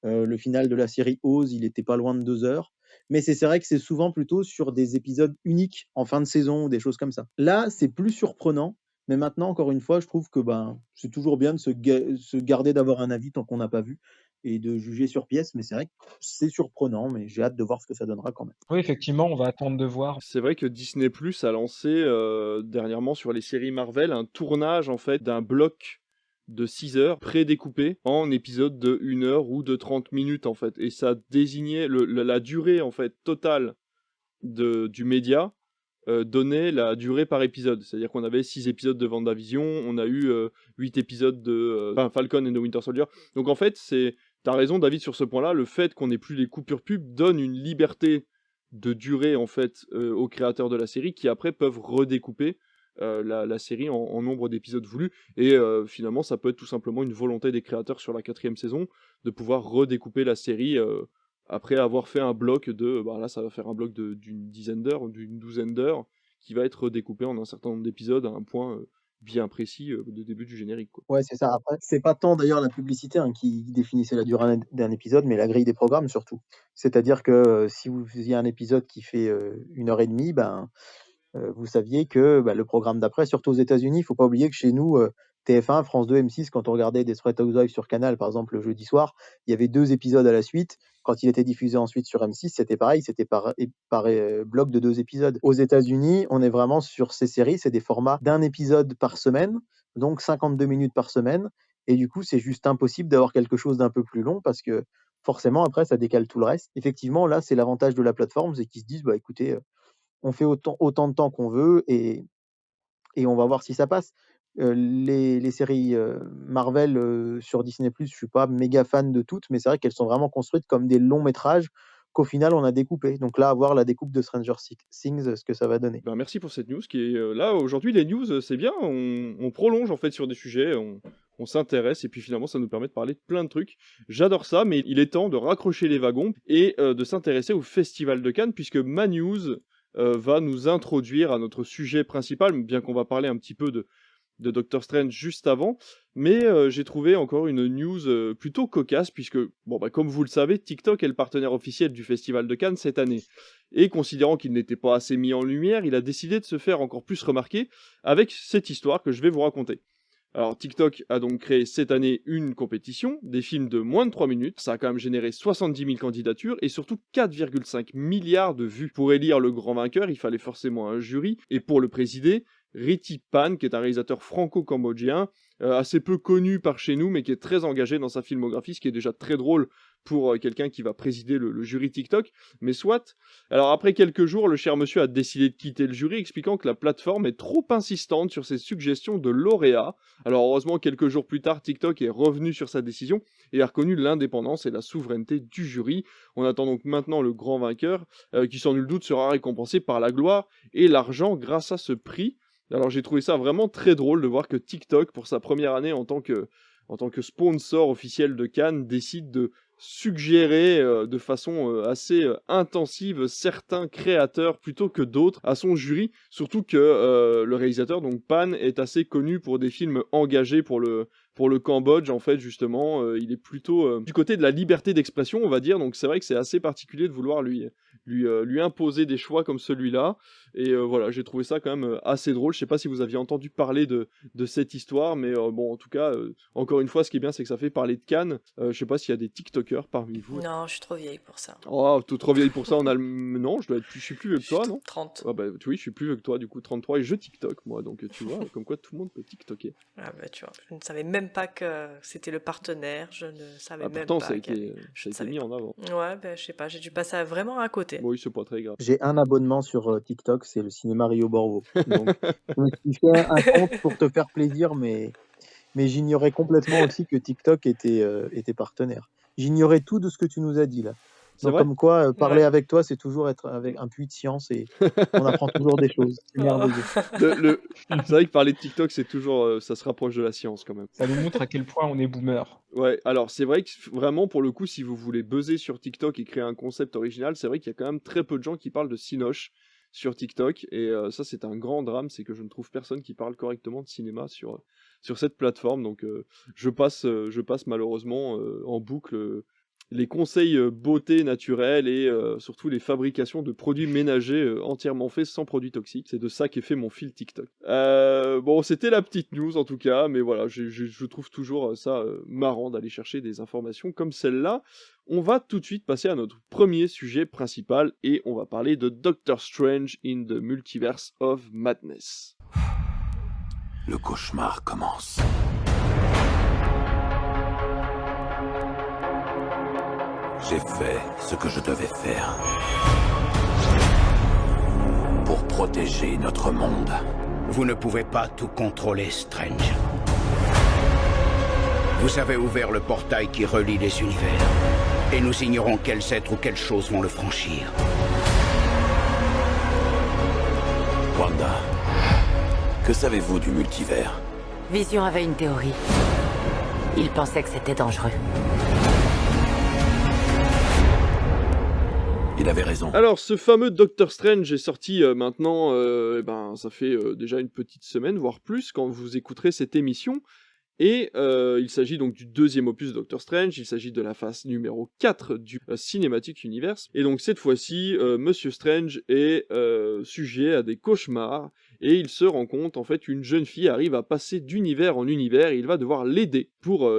Le final de la série Oz, il était pas loin de 2 heures. Mais c'est vrai que c'est souvent plutôt sur des épisodes uniques en fin de saison ou des choses comme ça. Là, c'est plus surprenant. Mais maintenant, encore une fois, je trouve que ben, c'est toujours bien de se garder d'avoir un avis tant qu'on n'a pas vu et de juger sur pièce. Mais c'est vrai que c'est surprenant, mais j'ai hâte de voir ce que ça donnera quand même. Oui, effectivement, on va attendre de voir. C'est vrai que Disney+ a lancé dernièrement sur les séries Marvel un tournage en fait d'un bloc de 6 heures prédécoupé en épisodes de 1 heure ou de 30 minutes en fait. Et ça désignait la durée en fait totale du média donnait la durée par épisode. C'est-à-dire qu'on avait 6 épisodes de WandaVision, on a eu 8 épisodes de Falcon and the Winter Soldier. Donc en fait, t'as raison David sur ce point-là, le fait qu'on n'ait plus les coupures pub donne une liberté de durée en fait aux créateurs de la série qui après peuvent redécouper la série en nombre d'épisodes voulus et finalement ça peut être tout simplement une volonté des créateurs sur la 4e saison de pouvoir redécouper la série après avoir fait un bloc là ça va faire un bloc d'une dizaine d'heures ou d'une douzaine d'heures qui va être redécoupé en un certain nombre d'épisodes à un point bien précis de début du générique quoi. Ouais, c'est ça. Après, c'est pas tant d'ailleurs la publicité qui définissait la durée d'un épisode, mais la grille des programmes surtout. C'est-à-dire que si vous faisiez un épisode qui fait 1h30, ben, vous saviez que le programme d'après, surtout aux États-Unis, il ne faut pas oublier que chez nous, TF1, France 2, M6, quand on regardait Desperate Housewives sur Canal, par exemple, le jeudi soir, il y avait 2 épisodes à la suite. Quand il était diffusé ensuite sur M6, c'était pareil, c'était par bloc de 2 épisodes. Aux États-Unis, on est vraiment sur ces séries, c'est des formats d'un épisode par semaine, donc 52 minutes par semaine. Et du coup, c'est juste impossible d'avoir quelque chose d'un peu plus long parce que forcément, après, ça décale tout le reste. Effectivement, là, c'est l'avantage de la plateforme, c'est qu'ils se disent, bah écoutez, on fait autant de temps qu'on veut et on va voir si ça passe. Les séries Marvel sur Disney+, je suis pas méga fan de toutes, mais c'est vrai qu'elles sont vraiment construites comme des longs métrages qu'au final on a découpés. Donc là, à voir la découpe de Stranger Things, ce que ça va donner. Ben, merci pour cette news qui est là aujourd'hui les news c'est bien, on prolonge en fait sur des sujets, on s'intéresse et puis finalement ça nous permet de parler de plein de trucs. J'adore ça, mais il est temps de raccrocher les wagons et de s'intéresser au Festival de Cannes puisque ma news va nous introduire à notre sujet principal, bien qu'on va parler un petit peu de Doctor Strange juste avant, mais j'ai trouvé encore une news plutôt cocasse, puisque, comme vous le savez, TikTok est le partenaire officiel du Festival de Cannes cette année. Et considérant qu'il n'était pas assez mis en lumière, il a décidé de se faire encore plus remarquer avec cette histoire que je vais vous raconter. Alors TikTok a donc créé cette année une compétition, des films de moins de 3 minutes, ça a quand même généré 70 000 candidatures et surtout 4,5 milliards de vues. Pour élire le grand vainqueur, il fallait forcément un jury, et pour le présider, Riti Pan, qui est un réalisateur franco-cambodgien, assez peu connu par chez nous, mais qui est très engagé dans sa filmographie, ce qui est déjà très drôle pour quelqu'un qui va présider le jury TikTok, mais soit. Alors après quelques jours, le cher monsieur a décidé de quitter le jury, expliquant que la plateforme est trop insistante sur ses suggestions de lauréats. Alors heureusement, quelques jours plus tard, TikTok est revenu sur sa décision et a reconnu l'indépendance et la souveraineté du jury. On attend donc maintenant le grand vainqueur, qui sans nul doute sera récompensé par la gloire et l'argent grâce à ce prix. Alors j'ai trouvé ça vraiment très drôle de voir que TikTok, pour sa première année en tant que sponsor officiel de Cannes, décide de suggérer de façon assez intensive certains créateurs plutôt que d'autres à son jury, surtout que le réalisateur, donc Pan, est assez connu pour des films engagés pour le Cambodge, en fait, justement. Il est plutôt du côté de la liberté d'expression, on va dire, donc c'est vrai que c'est assez particulier de vouloir lui imposer des choix comme celui-là, et voilà, j'ai trouvé ça quand même assez drôle. Je sais pas si vous aviez entendu parler de cette histoire, mais bon, en tout cas, encore une fois, ce qui est bien, c'est que ça fait parler de Cannes. Je sais pas s'il y a des TikTokers parmi vous. Non, je suis trop vieille pour ça. Oh, t'es trop vieille pour ça, on a le... Non, je suis plus vieux que toi, non? 30. Ah bah oui, je suis plus vieux que toi, du coup 33, et je TikTok, moi, donc tu vois, comme quoi tout le monde peut TikToker. Ah bah tu vois, je ne savais même pas que c'était le partenaire, je ne savais même pourtant, pas. ça a été mis en avant. Ouais, bah je sais pas, j'ai dû passer vraiment à côté. Oui, c'est pas très grave. J'ai un abonnement sur TikTok, c'est le cinéma Rio Borvo. Donc, je me suis fait un compte pour te faire plaisir, mais j'ignorais complètement aussi que TikTok était partenaire. J'ignorais tout de ce que tu nous as dit là. C'est Donc, vrai? comme quoi, parler Ouais. avec toi, c'est toujours être avec un puits de science et on apprend toujours des choses. C'est merveilleux. C'est vrai que parler de TikTok, c'est toujours, ça se rapproche de la science quand même. Ça nous montre à quel point on est boomer. Ouais, alors c'est vrai que vraiment, pour le coup, si vous voulez buzzer sur TikTok et créer un concept original, c'est vrai qu'il y a quand même très peu de gens qui parlent de Cinoche sur TikTok, et ça c'est un grand drame, c'est que je ne trouve personne qui parle correctement de cinéma sur cette plateforme, donc je passe malheureusement en boucle les conseils beauté naturelle et surtout les fabrications de produits ménagers entièrement faits sans produits toxiques. C'est de ça qu'est fait mon fil TikTok. Bon, c'était la petite news en tout cas, mais voilà, je trouve toujours ça marrant d'aller chercher des informations comme celle-là. On va tout de suite passer à notre premier sujet principal et on va parler de Doctor Strange in the Multiverse of Madness. Le cauchemar commence. J'ai fait ce que je devais faire pour protéger notre monde. Vous ne pouvez pas tout contrôler, Strange. Vous avez ouvert le portail qui relie les univers. Et nous ignorons quels êtres ou quelles choses vont le franchir. Wanda, que savez-vous du multivers? Vision avait une théorie. Il pensait que c'était dangereux. Il avait raison. Alors, ce fameux Doctor Strange est sorti maintenant, ça fait déjà une petite semaine, voire plus, quand vous écouterez cette émission. Et il s'agit donc du deuxième opus de Doctor Strange, il s'agit de la phase numéro 4 du Cinematic Universe. Et donc cette fois-ci, Monsieur Strange est sujet à des cauchemars, et il se rend compte, en fait, qu'une jeune fille arrive à passer d'univers en univers, et il va devoir l'aider pour,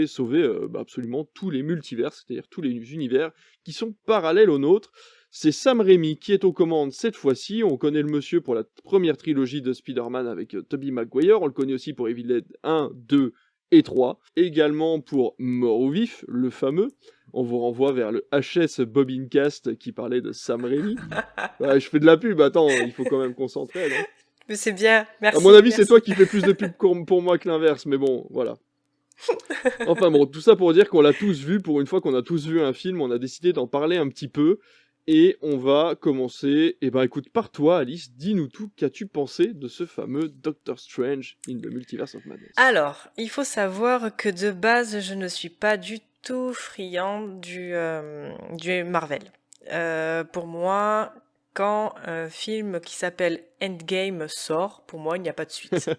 sauver absolument tous les multivers, c'est-à-dire tous les univers qui sont parallèles aux nôtres. C'est Sam Raimi qui est aux commandes cette fois-ci. On connaît le monsieur pour la première trilogie de Spider-Man avec Tobey Maguire. On le connaît aussi pour Evil Dead 1, 2 et 3. Également pour Mort ou Vif, le fameux. On vous renvoie vers le HS Bobincast qui parlait de Sam Raimi. Ouais, je fais de la pub, attends, il faut quand même concentrer, non? Mais c'est bien, merci. À mon avis, merci. c'est toi qui fais plus de pub pour moi que l'inverse, mais bon, voilà. Enfin bon, tout ça pour dire qu'on l'a tous vu. Pour une fois qu'on a tous vu un film, on a décidé d'en parler un petit peu. Et on va commencer, écoute, par toi, Alice, dis-nous tout, qu'as-tu pensé de ce fameux Doctor Strange in the Multiverse of Madness? Alors, il faut savoir que de base, je ne suis pas du tout friand du Marvel. Pour moi, quand un film qui s'appelle Endgame sort, pour moi, il n'y a pas de suite.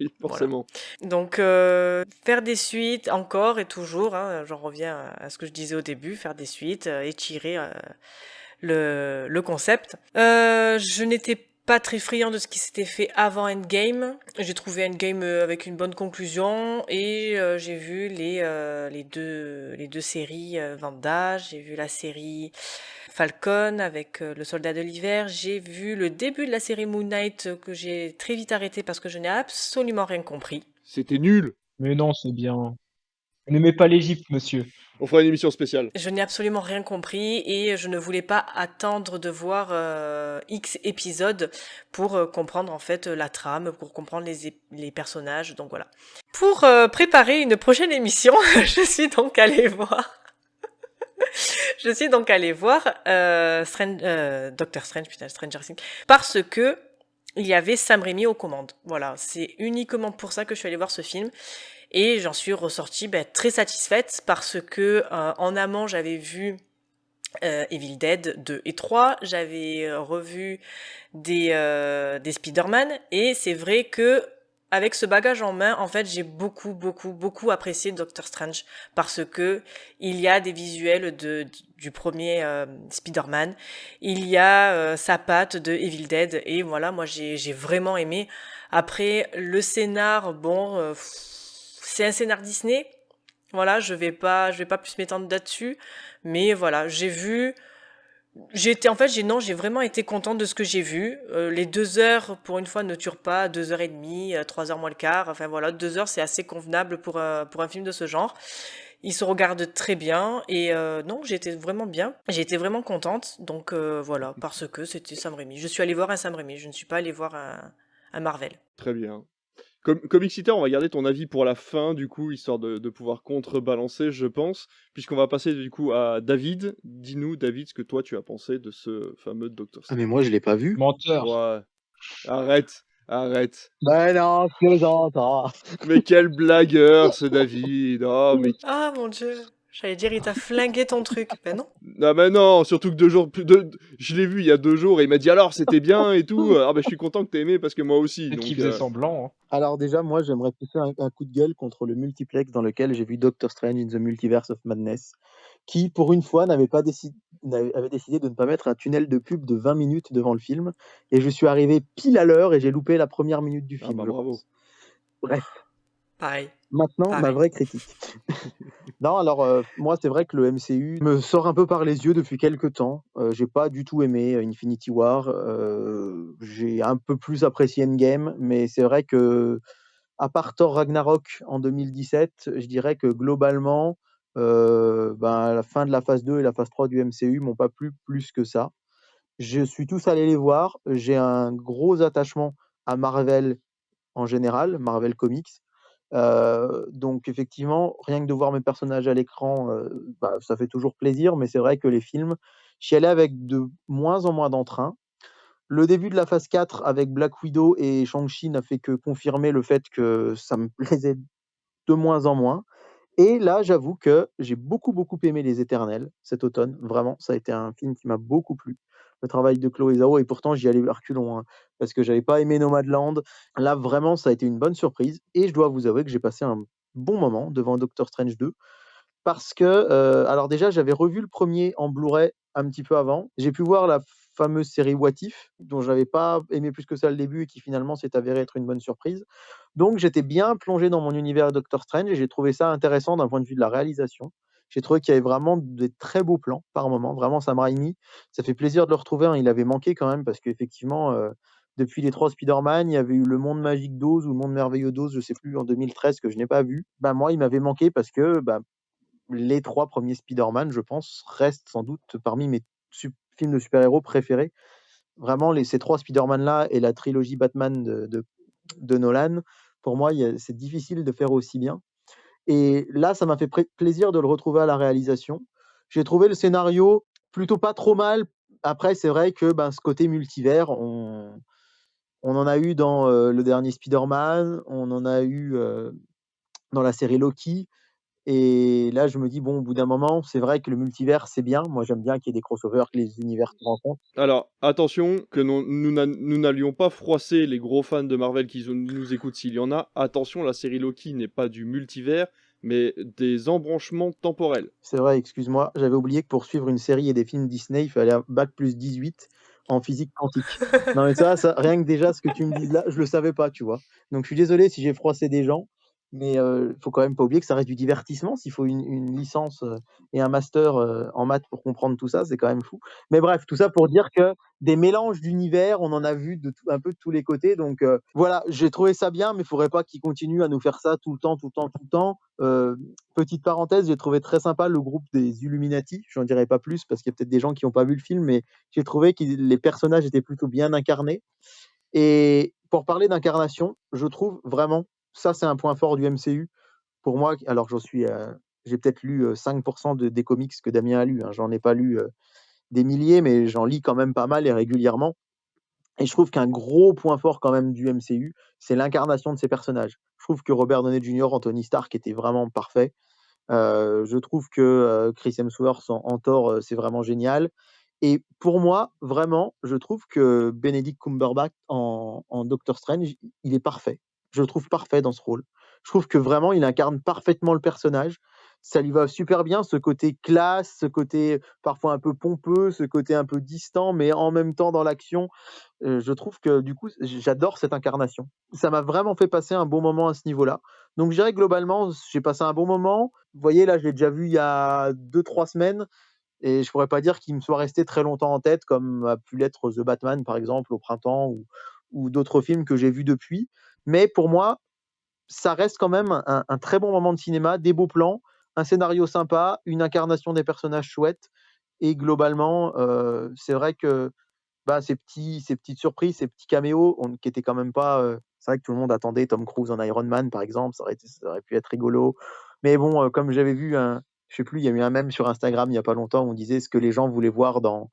Oui, forcément. Voilà. Donc, faire des suites encore et toujours, j'en reviens à ce que je disais au début, faire des suites, étirer le concept. Je n'étais pas très friand de ce qui s'était fait avant Endgame. J'ai trouvé Endgame avec une bonne conclusion et j'ai vu les deux séries Vanda, j'ai vu la série Falcon avec le Soldat de l'hiver, j'ai vu le début de la série Moon Knight que j'ai très vite arrêté parce que je n'ai absolument rien compris. C'était nul. Mais non, c'est bien. Vous n'aimez pas l'Égypte, monsieur. On fera une émission spéciale. Je n'ai absolument rien compris et je ne voulais pas attendre de voir X épisodes pour comprendre en fait la trame, pour comprendre les personnages, donc voilà. Pour préparer une prochaine émission, je suis donc allée voir Doctor Strange, putain, Stranger Things, parce que il y avait Sam Raimi aux commandes. Voilà, c'est uniquement pour ça que je suis allée voir ce film. Et j'en suis ressortie très satisfaite parce que en amont j'avais vu Evil Dead 2 et 3, j'avais revu des Spider-Man et c'est vrai que avec ce bagage en main, en fait, j'ai beaucoup apprécié Doctor Strange parce que il y a des visuels du premier Spider-Man, il y a sa patte de Evil Dead et voilà, moi j'ai vraiment aimé. Après le scénar, bon, c'est un scénar Disney. Voilà, je vais pas plus m'étendre là-dessus, mais voilà, j'ai vraiment été contente de ce que j'ai vu. Les 2 heures, pour une fois, ne turent pas, 2h30, 3 heures moins le quart. Enfin voilà, 2 heures, c'est assez convenable pour un film de ce genre. Il se regarde très bien et non, j'ai été vraiment bien. J'ai été vraiment contente, donc voilà, parce que c'était Sam Raimi. Je suis allée voir un Sam Raimi, je ne suis pas allée voir un Marvel. Très bien. Comixiter, on va garder ton avis pour la fin, du coup, histoire de pouvoir contrebalancer, je pense, puisqu'on va passer, du coup, à David. Dis-nous, David, ce que toi, tu as pensé de ce fameux Doctor Ah, Strange. mais moi, je l'ai pas vu. Menteur. Ouais. Arrête. Ben non, ce que j'entends. Mais quel blagueur, ce David. Oh, mais... Ah mon dieu, j'allais dire il t'a flingué ton truc. Ben non. Ah bah non, surtout que 2 jours... Je l'ai vu il y a 2 jours, et il m'a dit, alors, c'était bien, et tout. Ah bah, je suis content que t'aies aimé, parce que moi aussi. Peut-être Donc, qu'il faisait semblant. Hein. Alors déjà, moi, j'aimerais pousser un coup de gueule contre le multiplex dans lequel j'ai vu Doctor Strange in the Multiverse of Madness, qui, pour une fois, avait décidé de ne pas mettre un tunnel de pub de 20 minutes devant le film, et je suis arrivé pile à l'heure et j'ai loupé la première minute du Ah film, bah, je bravo. pense. Bref, Pareil. maintenant, ma Pareil. vraie critique. Non, alors, moi, c'est vrai que le MCU me sort un peu par les yeux depuis quelques temps. J'ai pas du tout aimé Infinity War. J'ai un peu plus apprécié Endgame, mais c'est vrai que, à part Thor Ragnarok en 2017, je dirais que globalement, la fin de la phase 2 et la phase 3 du MCU m'ont pas plu plus que ça. Je suis tous allés les voir. J'ai un gros attachement à Marvel en général, Marvel Comics. Donc effectivement, rien que de voir mes personnages à l'écran, ça fait toujours plaisir, mais c'est vrai que les films, j'y allais avec de moins en moins d'entrain. Le début de la phase 4 avec Black Widow et Shang-Chi n'a fait que confirmer le fait que ça me plaisait de moins en moins. Et là, j'avoue que j'ai beaucoup aimé Les Éternels cet automne. Vraiment, ça a été un film qui m'a beaucoup plu. Le travail de Chloé Zhao, et pourtant j'y allais à reculons, hein, parce que j'avais pas aimé Nomadland. Là, vraiment, ça a été une bonne surprise. Et je dois vous avouer que j'ai passé un bon moment devant Doctor Strange 2. Parce que, alors déjà, j'avais revu le premier en Blu-ray un petit peu avant. J'ai pu voir la fameuse série What If, dont j'avais pas aimé plus que ça le début et qui finalement s'est avérée être une bonne surprise. Donc j'étais bien plongé dans mon univers Doctor Strange et j'ai trouvé ça intéressant d'un point de vue de la réalisation. J'ai trouvé qu'il y avait vraiment des très beaux plans par moments. Vraiment, Sam Raimi, ça fait plaisir de le retrouver, hein. Il avait manqué quand même parce qu'effectivement, depuis les 3 Spider-Man, il y avait eu Le Monde Magique d'Oz ou Le Monde Merveilleux d'Oz, je sais plus, en 2013 que je n'ai pas vu. Bah, moi, il m'avait manqué parce que, les 3 premiers Spider-Man, je pense, restent sans doute parmi mes films de super-héros préférés. Vraiment, ces 3 Spider-Man-là et la trilogie Batman de Nolan, pour moi, c'est difficile de faire aussi bien. Et là, ça m'a fait plaisir de le retrouver à la réalisation. J'ai trouvé le scénario plutôt pas trop mal. Après, c'est vrai que ce côté multivers, on en a eu dans le dernier Spider-Man, on en a eu dans la série Loki. Et là, je me dis, bon, au bout d'un moment, c'est vrai que le multivers, c'est bien. Moi, j'aime bien qu'il y ait des crossovers, que les univers se rencontrent. Alors, attention, que nous n'allions pas froisser les gros fans de Marvel qui nous écoutent s'il y en a. Attention, la série Loki n'est pas du multivers, mais des embranchements temporels. C'est vrai, excuse-moi. J'avais oublié que pour suivre une série et des films Disney, il fallait un bac plus 18. en physique quantique. Non mais ça, rien que déjà ce que tu me dises là, je le savais pas, tu vois? Donc je suis désolé si j'ai froissé des gens, mais faut quand même pas oublier que ça reste du divertissement. S'il faut une licence, et un master, en maths pour comprendre tout ça, c'est quand même fou. Mais bref, tout ça pour dire que des mélanges d'univers, on en a vu de tout un peu de tous les côtés donc voilà, j'ai trouvé ça bien, mais il faudrait pas qu'ils continuent à nous faire ça tout le temps, tout le temps, tout le temps. Petite parenthèse, j'ai trouvé très sympa le groupe des Illuminati. J'en dirai pas plus parce qu'il y a peut-être des gens qui ont pas vu le film, mais j'ai trouvé que les personnages étaient plutôt bien incarnés et pour parler d'incarnation, je trouve vraiment, ça c'est un point fort du MCU. Pour moi, alors j'ai peut-être lu, 5 des comics que Damien a lus, hein. J'en ai pas lu, des milliers, mais j'en lis quand même pas mal et régulièrement et je trouve qu'un gros point fort quand même du MCU, c'est l'incarnation de ces personnages. Je trouve que Robert Downey Jr. en Tony Stark était vraiment parfait. Je trouve que, Chris Hemsworth en Thor, c'est vraiment génial et pour moi, vraiment, je trouve que Benedict Cumberbatch en Doctor Strange, il est parfait. Je le trouve parfait dans ce rôle. Je trouve que vraiment il incarne parfaitement le personnage. Ça lui va super bien, ce côté classe, ce côté parfois un peu pompeux, ce côté un peu distant, mais en même temps dans l'action. Je trouve que du coup, j'adore cette incarnation. Ça m'a vraiment fait passer un bon moment à ce niveau-là. Donc je dirais globalement, j'ai passé un bon moment. Vous voyez, là, je l'ai déjà vu il y a 2-3 semaines et je pourrais pas dire qu'il me soit resté très longtemps en tête comme a pu l'être The Batman, par exemple, au printemps ou d'autres films que j'ai vus depuis. Mais pour moi, ça reste quand même un très bon moment de cinéma, des beaux plans, un scénario sympa, une incarnation des personnages chouette et globalement, c'est vrai que bah, ces petites surprises, ces petits caméos, qui étaient quand même pas. C'est vrai que tout le monde attendait Tom Cruise en Iron Man, par exemple, ça aurait pu être rigolo. Mais bon, comme j'avais vu je sais plus, il y a eu un mème sur Instagram il y a pas longtemps où on disait ce que les gens voulaient voir dans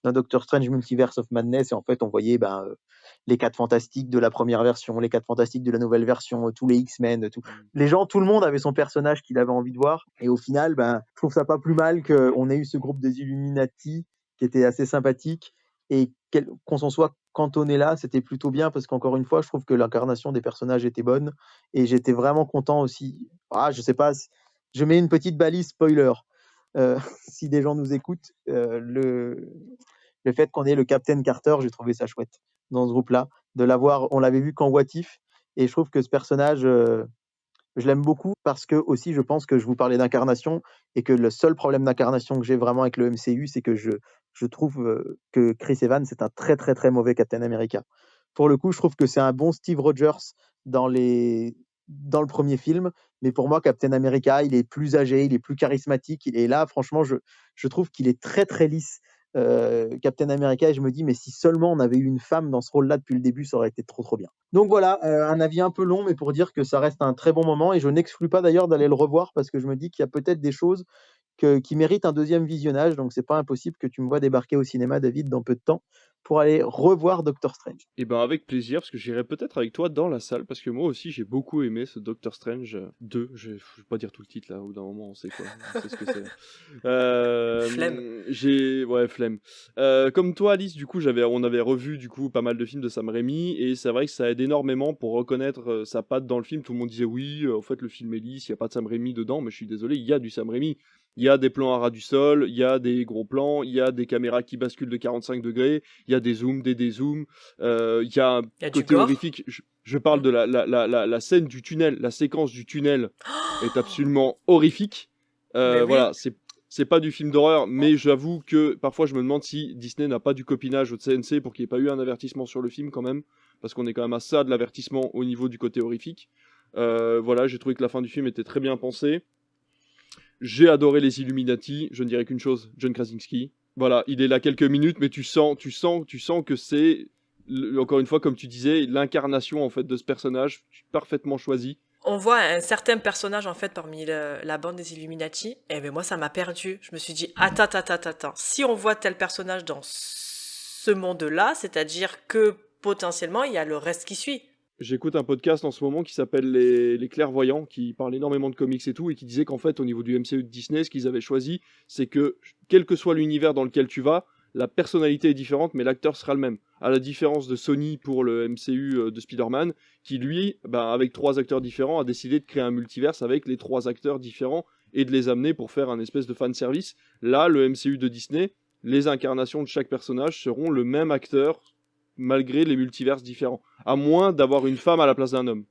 Doctor Strange Multiverse of Madness, et en fait, on voyait ben, les 4 Fantastiques de la première version, les 4 Fantastiques de la nouvelle version, tous les X-Men, tout. Les gens, tout le monde avait son personnage qu'il avait envie de voir. Et au final, ben, je trouve ça pas plus mal qu'on ait eu ce groupe des Illuminati qui était assez sympathique et qu'on s'en soit cantonné là, c'était plutôt bien parce qu'encore une fois, je trouve que l'incarnation des personnages était bonne et j'étais vraiment content aussi. Ah, je sais pas, je mets une petite balise spoiler. Si des gens nous écoutent, le fait qu'on ait le Captain Carter, j'ai trouvé ça chouette dans ce groupe-là, de l'avoir. On l'avait vu qu'en What If, et je trouve que ce personnage, je l'aime beaucoup parce que aussi, je pense que je vous parlais d'incarnation et que le seul problème d'incarnation que j'ai vraiment avec le MCU, c'est que je trouve que Chris Evans est un très très très mauvais Captain America. Pour le coup, je trouve que c'est un bon Steve Rogers dans le premier film, mais pour moi, Captain America, il est plus âgé, il est plus charismatique, et là, franchement, je trouve qu'il est très très lisse. Captain America, et je me dis, mais si seulement on avait eu une femme dans ce rôle-là depuis le début, ça aurait été trop trop bien. Donc voilà, un avis un peu long, mais pour dire que ça reste un très bon moment, et je n'exclus pas d'ailleurs d'aller le revoir parce que je me dis qu'il y a peut-être des choses qui méritent un deuxième visionnage, donc c'est pas impossible que tu me vois débarquer au cinéma, David, dans peu de temps, pour aller revoir Doctor Strange. Et ben avec plaisir, parce que j'irai peut-être avec toi dans la salle, parce que moi aussi j'ai beaucoup aimé ce Doctor Strange 2. Je vais pas dire tout le titre là, au d'un moment on sait quoi, on sait ce que c'est. Flemme. Ouais, flemme. Comme toi Alice, du coup on avait revu du coup pas mal de films de Sam Raimi, et c'est vrai que ça aide énormément pour reconnaître sa patte dans le film. Tout le monde disait oui, en fait le film est lisse, il n'y a pas de Sam Raimi dedans, mais je suis désolé, il y a du Sam Raimi. Il y a des plans à ras du sol, il y a des gros plans, il y a des caméras qui basculent de 45 degrés, il y a des zooms, des dézooms, il y a un Il y a du côté gore. horrifique. Je parle de la scène du tunnel, la séquence du tunnel est absolument horrifique. Mais oui. Voilà, c'est pas du film d'horreur, mais j'avoue que parfois je me demande si Disney n'a pas du copinage au CNC pour qu'il n'y ait pas eu un avertissement sur le film quand même, parce qu'on est quand même à ça de l'avertissement au niveau du côté horrifique. Voilà, j'ai trouvé que la fin du film était très bien pensée. J'ai adoré les Illuminati, je ne dirais qu'une chose, John Krasinski. Voilà, il est là quelques minutes, mais tu sens que c'est, encore une fois, comme tu disais, l'incarnation en fait de ce personnage parfaitement choisi. On voit un certain personnage en fait parmi la bande des Illuminati, et ben moi ça m'a perdu. Je me suis dit attends. Si on voit tel personnage dans ce monde-là, c'est-à-dire que potentiellement il y a le reste qui suit. J'écoute un podcast en ce moment qui s'appelle les Clairvoyants, qui parle énormément de comics et tout, et qui disait qu'en fait, au niveau du MCU de Disney, ce qu'ils avaient choisi, c'est que, quel que soit l'univers dans lequel tu vas, la personnalité est différente, mais l'acteur sera le même. À la différence de Sony pour le MCU de Spider-Man, qui lui, avec 3 acteurs différents, a décidé de créer un multiverse avec les 3 acteurs différents, et de les amener pour faire un espèce de fanservice. Là, le MCU de Disney les incarnations de chaque personnage seront le même acteur malgré les multiverses différents, à moins d'avoir une femme à la place d'un homme.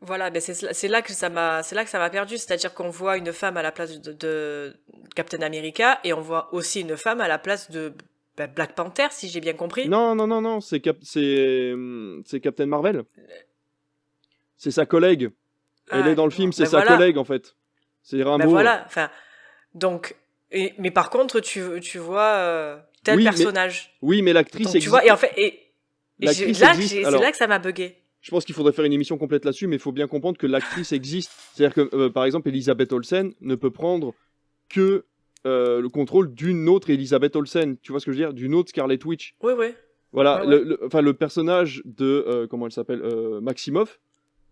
Voilà, ben c'est là que ça m'a perdu, c'est-à-dire qu'on voit une femme à la place de Captain America et on voit aussi une femme à la place de Black Panther, si j'ai bien compris. Non, c'est Captain Marvel. C'est sa collègue. Elle est dans le film, c'est sa collègue en fait. C'est Rimbaud. Ben voilà, enfin, donc, mais par contre, tu vois tel personnage. Oui, mais l'actrice existe. Tu vois, et en fait, L'actrice c'est existe. là que ça m'a bugué. Je pense qu'il faudrait faire une émission complète là-dessus, mais il faut bien comprendre que l'actrice existe. C'est-à-dire que, par exemple, Elisabeth Olsen ne peut prendre que le contrôle d'une autre Elisabeth Olsen. Tu vois ce que je veux dire? D'une autre Scarlet Witch. Oui. Voilà, Ouais. le personnage de, comment elle s'appelle, Maximoff,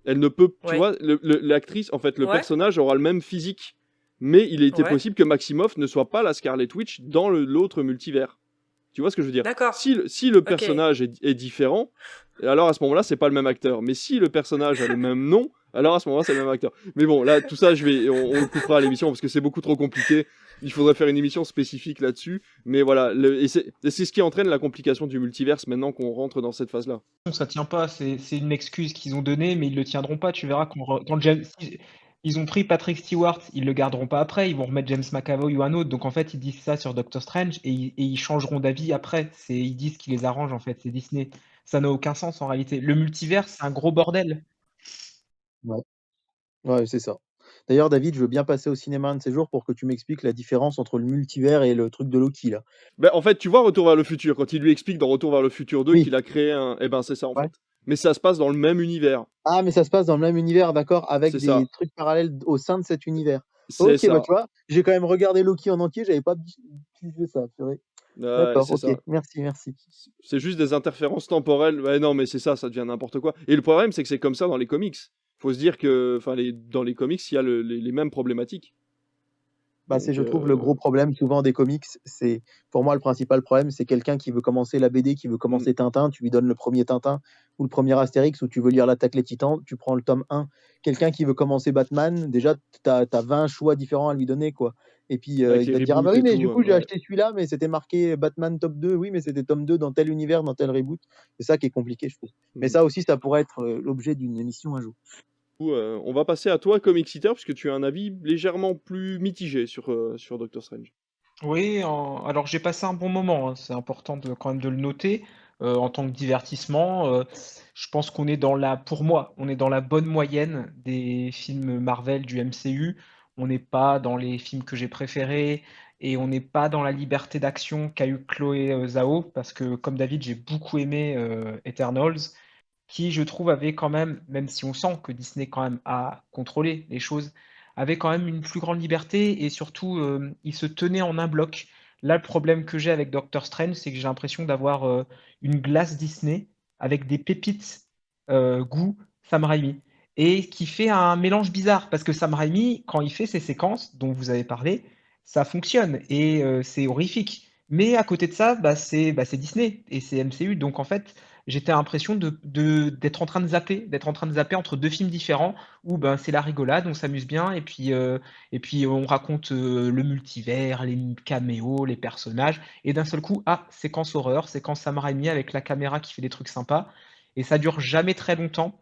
elle ne peut, tu vois, l'actrice, en fait, le personnage aura le même physique. Mais il était possible que Maximoff ne soit pas la Scarlet Witch dans l'autre multivers. Tu vois ce que je veux dire? D'accord. Si le personnage est différent, alors à ce moment-là, c'est pas le même acteur. Mais si le personnage a le même nom, alors à ce moment-là, c'est le même acteur. Mais bon, là, tout ça, on le coupera à l'émission parce que c'est beaucoup trop compliqué. Il faudrait faire une émission spécifique là-dessus. Mais voilà, et c'est ce qui entraîne la complication du multiverse maintenant qu'on rentre dans cette phase-là. Ça tient pas, c'est une excuse qu'ils ont donnée, mais ils le tiendront pas. Tu verras quand James... Ils ont pris Patrick Stewart, ils le garderont pas après, ils vont remettre James McAvoy ou un autre. Donc en fait, ils disent ça sur Doctor Strange et ils changeront d'avis après. Ils disent ce qui les arrange en fait, c'est Disney. Ça n'a aucun sens en réalité. Le multivers, c'est un gros bordel. Ouais, c'est ça. D'ailleurs, David, je veux bien passer au cinéma un de ces jours pour que tu m'expliques la différence entre le multivers et le truc de Loki, là. Ben, en fait, tu vois Retour vers le futur, quand il lui explique dans Retour vers le futur 2 qu'il a créé un... Eh ben, c'est ça, en fait. Mais ça se passe dans le même univers. Ah, mais ça se passe dans le même univers, d'accord, avec des ça. trucs parallèles au sein de cet univers. C'est Ok, ça. bah tu vois, j'ai quand même regardé Loki en entier, j'avais pas vu ça, purée. D'accord, ok, ça. merci. C'est juste des interférences temporelles. Ouais, non, mais c'est ça devient n'importe quoi. Et le problème, c'est que c'est comme ça dans les comics. Faut se dire que dans les comics, il y a les mêmes problématiques. Bah, c'est, je trouve, le gros problème souvent des comics. C'est, pour moi, le principal problème, c'est quelqu'un qui veut commencer la BD, qui veut commencer Tintin, tu lui donnes le premier Tintin ou le premier Astérix, ou tu veux lire l'Attaque les Titans, tu prends le tome 1. Quelqu'un qui veut commencer Batman, déjà, t'as 20 choix différents à lui donner, quoi. Et puis, il va te dire, ah bah oui, mais du coup, j'ai acheté celui-là, mais c'était marqué Batman top 2. Oui, mais c'était tome 2 dans tel univers, dans tel reboot. C'est ça qui est compliqué, je trouve. Mais ça aussi, ça pourrait être l'objet d'une émission un jour. On va passer à toi, Comic Eater, puisque tu as un avis légèrement plus mitigé sur Doctor Strange. Oui, alors j'ai passé un bon moment, hein. C'est important quand même de le noter. En tant que divertissement, je pense qu'on est pour moi, on est dans la bonne moyenne des films Marvel du MCU. On n'est pas dans les films que j'ai préférés et on n'est pas dans la liberté d'action qu'a eu Chloé Zhao, parce que comme David, j'ai beaucoup aimé Eternals, qui je trouve avait quand même si on sent que Disney quand même a contrôlé les choses, avait quand même une plus grande liberté et surtout il se tenait en un bloc. Là, le problème que j'ai avec Doctor Strange, c'est que j'ai l'impression d'avoir une glace Disney avec des pépites goût Sam Raimi et qui fait un mélange bizarre parce que Sam Raimi, quand il fait ses séquences dont vous avez parlé, ça fonctionne et c'est horrifique. Mais à côté de ça, c'est Disney et c'est MCU. Donc en fait, j'étais l'impression d'être en train de zapper entre deux films différents où c'est la rigolade, on s'amuse bien et puis on raconte le multivers, les caméos, les personnages et d'un seul coup, séquence horreur, séquence Sam Raimi avec la caméra qui fait des trucs sympas et ça dure jamais très longtemps.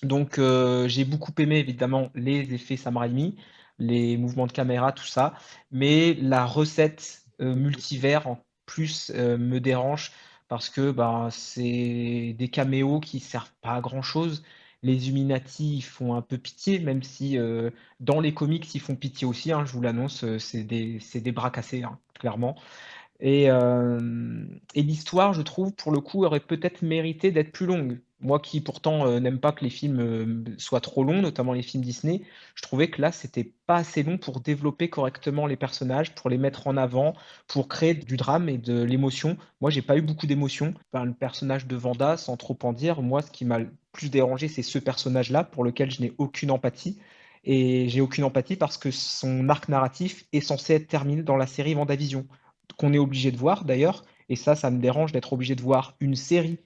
Donc j'ai beaucoup aimé évidemment les effets Sam Raimi, les mouvements de caméra, tout ça, mais la recette multivers en plus me dérange parce que c'est des caméos qui servent pas à grand chose. Les Illuminati ils font un peu pitié, même si dans les comics ils font pitié aussi, hein, je vous l'annonce, c'est des bras cassés, hein, clairement. Et l'histoire, je trouve, pour le coup, aurait peut-être mérité d'être plus longue. Moi qui pourtant n'aime pas que les films soient trop longs, notamment les films Disney, je trouvais que là, c'était pas assez long pour développer correctement les personnages, pour les mettre en avant, pour créer du drame et de l'émotion. Moi, j'ai pas eu beaucoup d'émotion. Le personnage de Wanda, sans trop en dire, moi, ce qui m'a le plus dérangé, c'est ce personnage-là, pour lequel je n'ai aucune empathie. Et j'ai aucune empathie parce que son arc narratif est censé être terminé dans la série WandaVision, qu'on est obligé de voir d'ailleurs, et ça me dérange d'être obligé de voir une série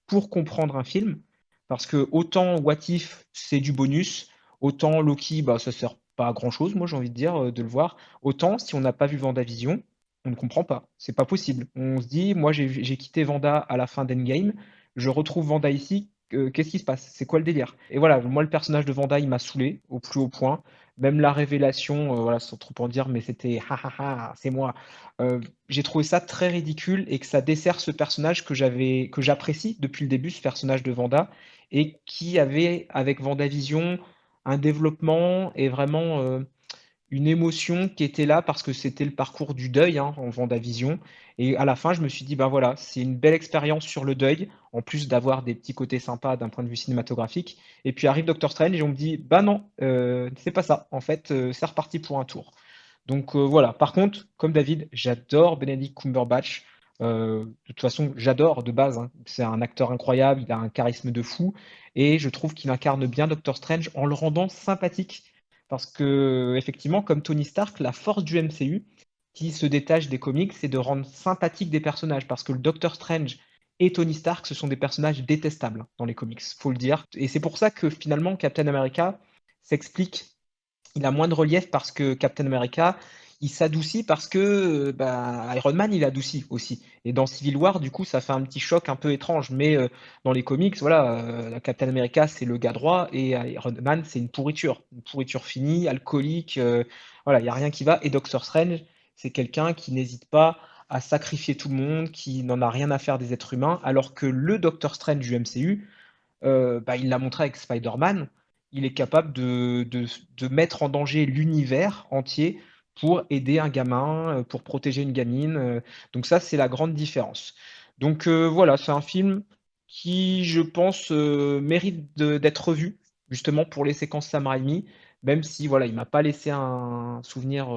pour comprendre un film, parce que autant What If, c'est du bonus, autant Loki, ça sert pas à grand chose, moi j'ai envie de dire, de le voir, autant si on n'a pas vu WandaVision, On ne comprend pas. C'est pas possible. On se dit, moi j'ai quitté Vanda à la fin d'Endgame, je retrouve Vanda ici, qu'est-ce qui se passe? C'est quoi le délire? Et voilà, moi le personnage de Vanda, il m'a saoulé au plus haut point. Même la révélation, voilà, sans trop en dire, mais c'était ha ha ha, c'est moi. J'ai trouvé ça très ridicule et que ça dessert ce personnage que j'apprécie depuis le début, ce personnage de Vanda, et qui avait avec Vendavision un développement et vraiment une émotion qui était là parce que c'était le parcours du deuil hein, en Vendavision. Et à la fin, je me suis dit, ben voilà, c'est une belle expérience sur le deuil, en plus d'avoir des petits côtés sympas d'un point de vue cinématographique. Et puis arrive Doctor Strange et on me dit, bah non, c'est pas ça. En fait, c'est reparti pour un tour. Donc voilà. Par contre, comme David, j'adore Benedict Cumberbatch. De toute façon, j'adore de base. Hein. C'est un acteur incroyable, il a un charisme de fou. Et je trouve qu'il incarne bien Doctor Strange en le rendant sympathique. Parce que, effectivement, comme Tony Stark, la force du MCU, qui se détache des comics, c'est de rendre sympathique des personnages. Parce que le Doctor Strange et Tony Stark, ce sont des personnages détestables hein, dans les comics, faut le dire. Et c'est pour ça que finalement, Captain America s'explique, il a moins de relief parce que Captain America, il s'adoucit parce que Iron Man, il adoucit aussi. Et dans Civil War, du coup, ça fait un petit choc un peu étrange. Mais dans les comics, voilà, Captain America, c'est le gars droit et Iron Man, c'est une pourriture finie, alcoolique. Voilà, il n'y a rien qui va. Et Doctor Strange, c'est quelqu'un qui n'hésite pas à sacrifier tout le monde, qui n'en a rien à faire des êtres humains, alors que le Doctor Strange du MCU, il l'a montré avec Spider-Man, il est capable de mettre en danger l'univers entier pour aider un gamin, pour protéger une gamine. Donc ça, c'est la grande différence. Donc voilà, c'est un film qui, je pense, mérite d'être revu, justement pour les séquences Sam Raimi, même si voilà, il m'a pas laissé un souvenir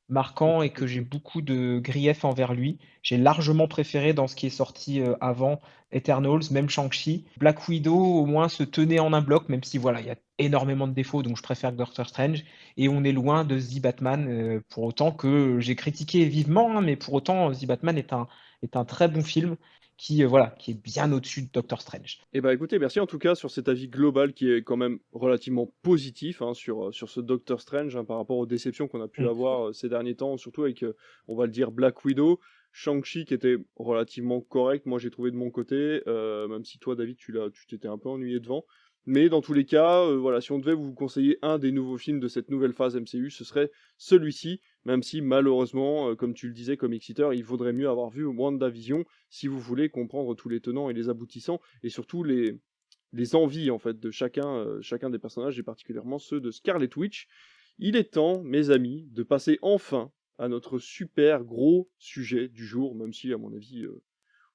marquant et que j'ai beaucoup de griefs envers lui. J'ai largement préféré dans ce qui est sorti avant Eternals, même Shang-Chi. Black Widow, au moins, se tenait en un bloc, même si voilà, il y a énormément de défauts, donc je préfère Doctor Strange. Et on est loin de The Batman, pour autant que j'ai critiqué vivement, hein, mais pour autant, The Batman est un très bon film qui est bien au-dessus de Doctor Strange. Eh ben écoutez, merci en tout cas sur cet avis global qui est quand même relativement positif hein, sur ce Doctor Strange hein, par rapport aux déceptions qu'on a pu avoir ces derniers temps, surtout avec, on va le dire, Black Widow, Shang-Chi qui était relativement correct, moi j'ai trouvé de mon côté, même si toi David tu t'étais un peu ennuyé devant. Mais dans tous les cas, voilà, si on devait vous conseiller un des nouveaux films de cette nouvelle phase MCU, ce serait celui-ci, même si malheureusement, comme tu le disais, Comic Eater, il vaudrait mieux avoir vu WandaVision si vous voulez comprendre tous les tenants et les aboutissants, et surtout les envies en fait de chacun des personnages, et particulièrement ceux de Scarlet Witch. Il est temps, mes amis, de passer enfin à notre super gros sujet du jour, même si à mon avis